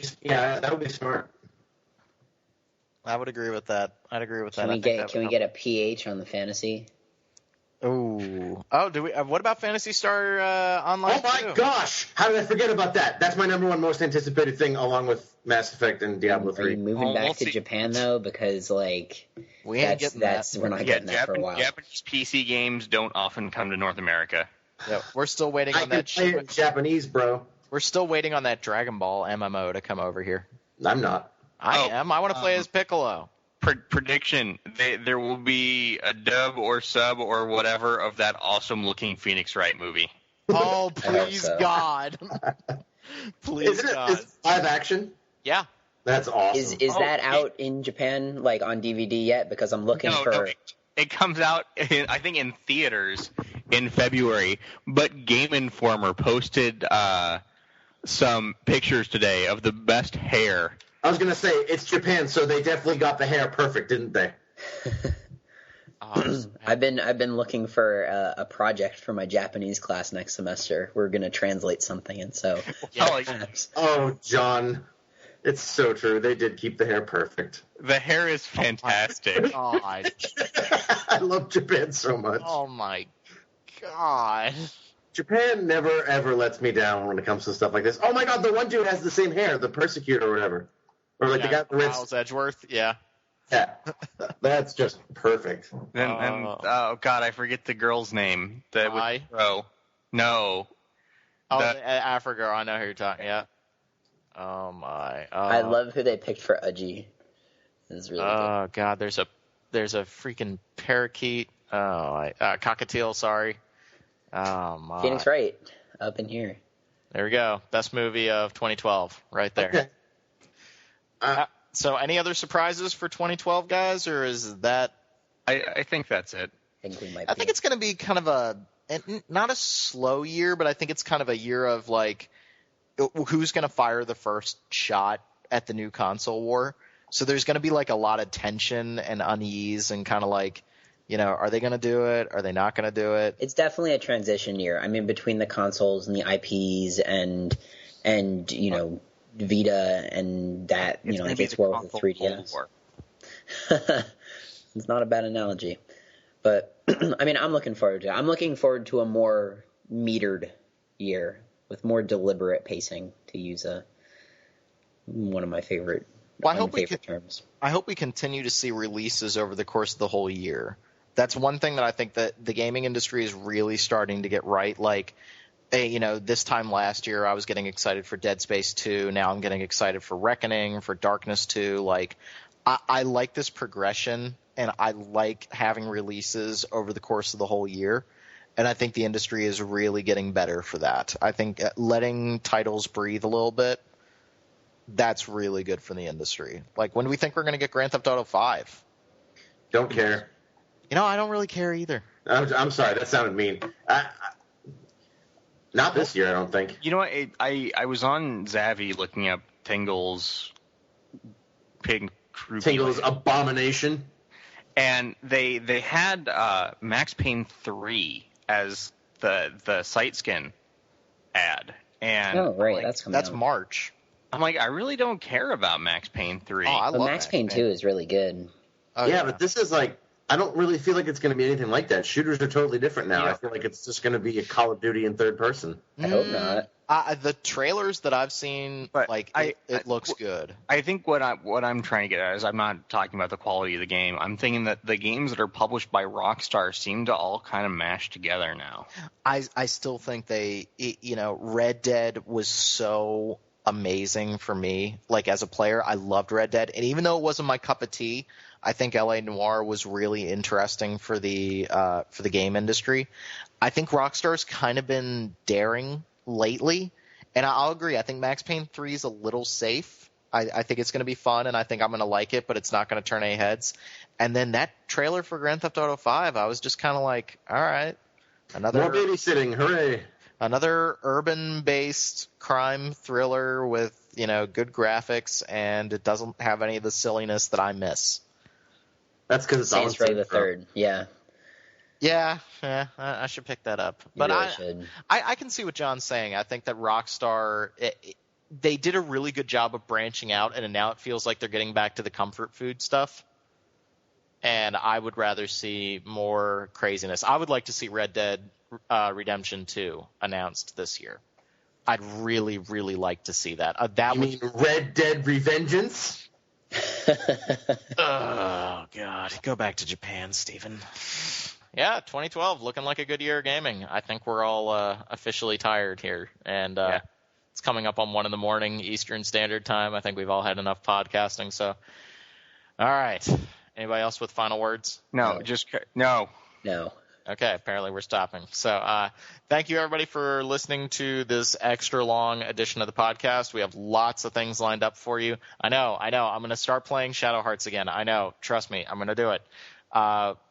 would be smart. I would agree with that. I'd agree with that. Can we get a PH on the fantasy? Oh, do we? What about Phantasy Star Online? Oh my gosh! How did I forget about that? That's my number one most anticipated thing, along with Mass Effect and Diablo 3. Are you moving back to Japan though? Because we're not getting that for a while. Japanese PC games don't often come to North America. Yeah, we're still waiting on that. I can play in Japanese, bro. We're still waiting on that Dragon Ball MMO to come over here. I'm not. I am. I want to play as Piccolo. Prediction: there will be a dub or sub or whatever of that awesome-looking Phoenix Wright movie. Oh, please, God! Please, God! Is it live action? Yeah. That's awesome. Is that out in Japan, like on DVD yet? Because I'm looking for. No, it comes out, I think, in theaters in February. But Game Informer posted some pictures today of the best hair. I was going to say, it's Japan, so they definitely got the hair perfect, didn't they? I've been looking for a project for my Japanese class next semester. We're going to translate something, and so. Oh, John. It's so true. They did keep the hair perfect. The hair is fantastic. Oh, my God. I love Japan so much. Oh, my God. Japan never, ever lets me down when it comes to stuff like this. Oh, my God, the one dude has the same hair, the Persecutor or whatever. Or like the guy with Miles Edgeworth, yeah. Yeah, that's just perfect. Oh God, I forget the girl's name. No. Africa. I know who you're talking. Yeah. Oh my. I love who they picked for Udgy. It's really good. God, there's a freaking parakeet. Cockatiel. Sorry. Oh my. Phoenix Wright up in here. There we go. Best movie of 2012, right there. Okay. So, any other surprises for 2012, guys, or is that? I think that's it. I think it's going to be kind of not a slow year, but I think it's kind of a year of like, who's going to fire the first shot at the new console war. So there's going to be like a lot of tension and unease and kind of like, are they going to do it? Are they not going to do it? It's definitely a transition year. I mean, between the consoles and the IPs and Vita and that, it gets war with the 3DS. It's not a bad analogy. But, I mean, I'm looking forward to it. I'm looking forward to a more metered year with more deliberate pacing, to use one of my favorite terms. I hope we continue to see releases over the course of the whole year. That's one thing that I think that the gaming industry is really starting to get right. Like, this time last year I was getting excited for Dead Space 2. Now I'm getting excited for Reckoning, for Darkness 2. Like, I like this progression, and I like having releases over the course of the whole year. And I think the industry is really getting better for that. I think letting titles breathe a little bit, that's really good for the industry. Like, when do we think we're going to get Grand Theft Auto 5? Don't care. I don't really care either. I'm sorry, that sounded mean. Not this year, I don't think. You know what? I was on Zavvi looking up Tingle's Tingle's Abomination. And they had Max Payne 3 as the sight skin ad. And right, that's March. I'm like, I really don't care about Max Payne 3. But Max Payne 2 is really good. Yeah, but this is like, I don't really feel like it's going to be anything like that. Shooters are totally different now. Yeah. I feel like it's just going to be a Call of Duty in third person. I hope not. The trailers that I've seen, it looks good. I think what I'm trying to get at is I'm not talking about the quality of the game. I'm thinking that the games that are published by Rockstar seem to all kind of mash together now. I still think Red Dead was so amazing for me. Like, as a player, I loved Red Dead, and even though it wasn't my cup of tea, I think LA Noire was really interesting for the game industry. I think Rockstar's kind of been daring lately, and I'll agree. I think Max Payne 3 is a little safe. I think it's going to be fun, and I think I'm going to like it, but it's not going to turn any heads. And then that trailer for Grand Theft Auto 5, I was just kind of like, all right, more babysitting, hooray! Another urban-based crime thriller with good graphics, and it doesn't have any of the silliness that I miss. That's because it's Saints Row the Third. Yeah. Yeah, I should pick that up. But I can see what John's saying. I think that Rockstar, they did a really good job of branching out, and now it feels like they're getting back to the comfort food stuff. And I would rather see more craziness. I would like to see Red Dead Redemption 2 announced this year. I'd really, really like to see that. You mean Red Dead Revengeance? Oh, God. Go back to Japan, Steven. Yeah, 2012, looking like a good year of gaming. I think we're all officially tired here. And it's coming up on 1 a.m. Eastern Standard Time. I think we've all had enough podcasting. So, all right. Anybody else with final words? No. No. Okay, apparently we're stopping. So thank you, everybody, for listening to this extra long edition of the podcast. We have lots of things lined up for you. I know. I'm going to start playing Shadow Hearts again. I know. Trust me, I'm going to do it.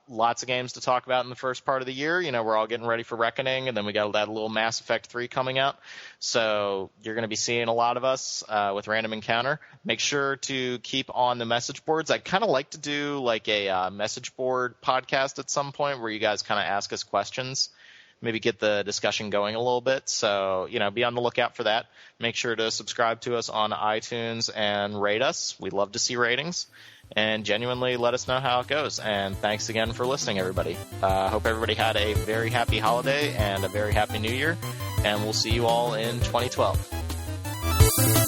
Lots of games to talk about in the first part of the year. We're all getting ready for Reckoning, and then we got that little Mass Effect 3 coming out. So you're going to be seeing a lot of us with Random Encounter. Make sure to keep on the message boards. I'd kind of like to do like a message board podcast at some point where you guys kind of ask us questions, maybe get the discussion going a little bit. So, be on the lookout for that. Make sure to subscribe to us on iTunes and rate us. We'd love to see ratings. And genuinely let us know how it goes. And thanks again for listening, everybody. Hope everybody had a very happy holiday and a very happy new year. And we'll see you all in 2012.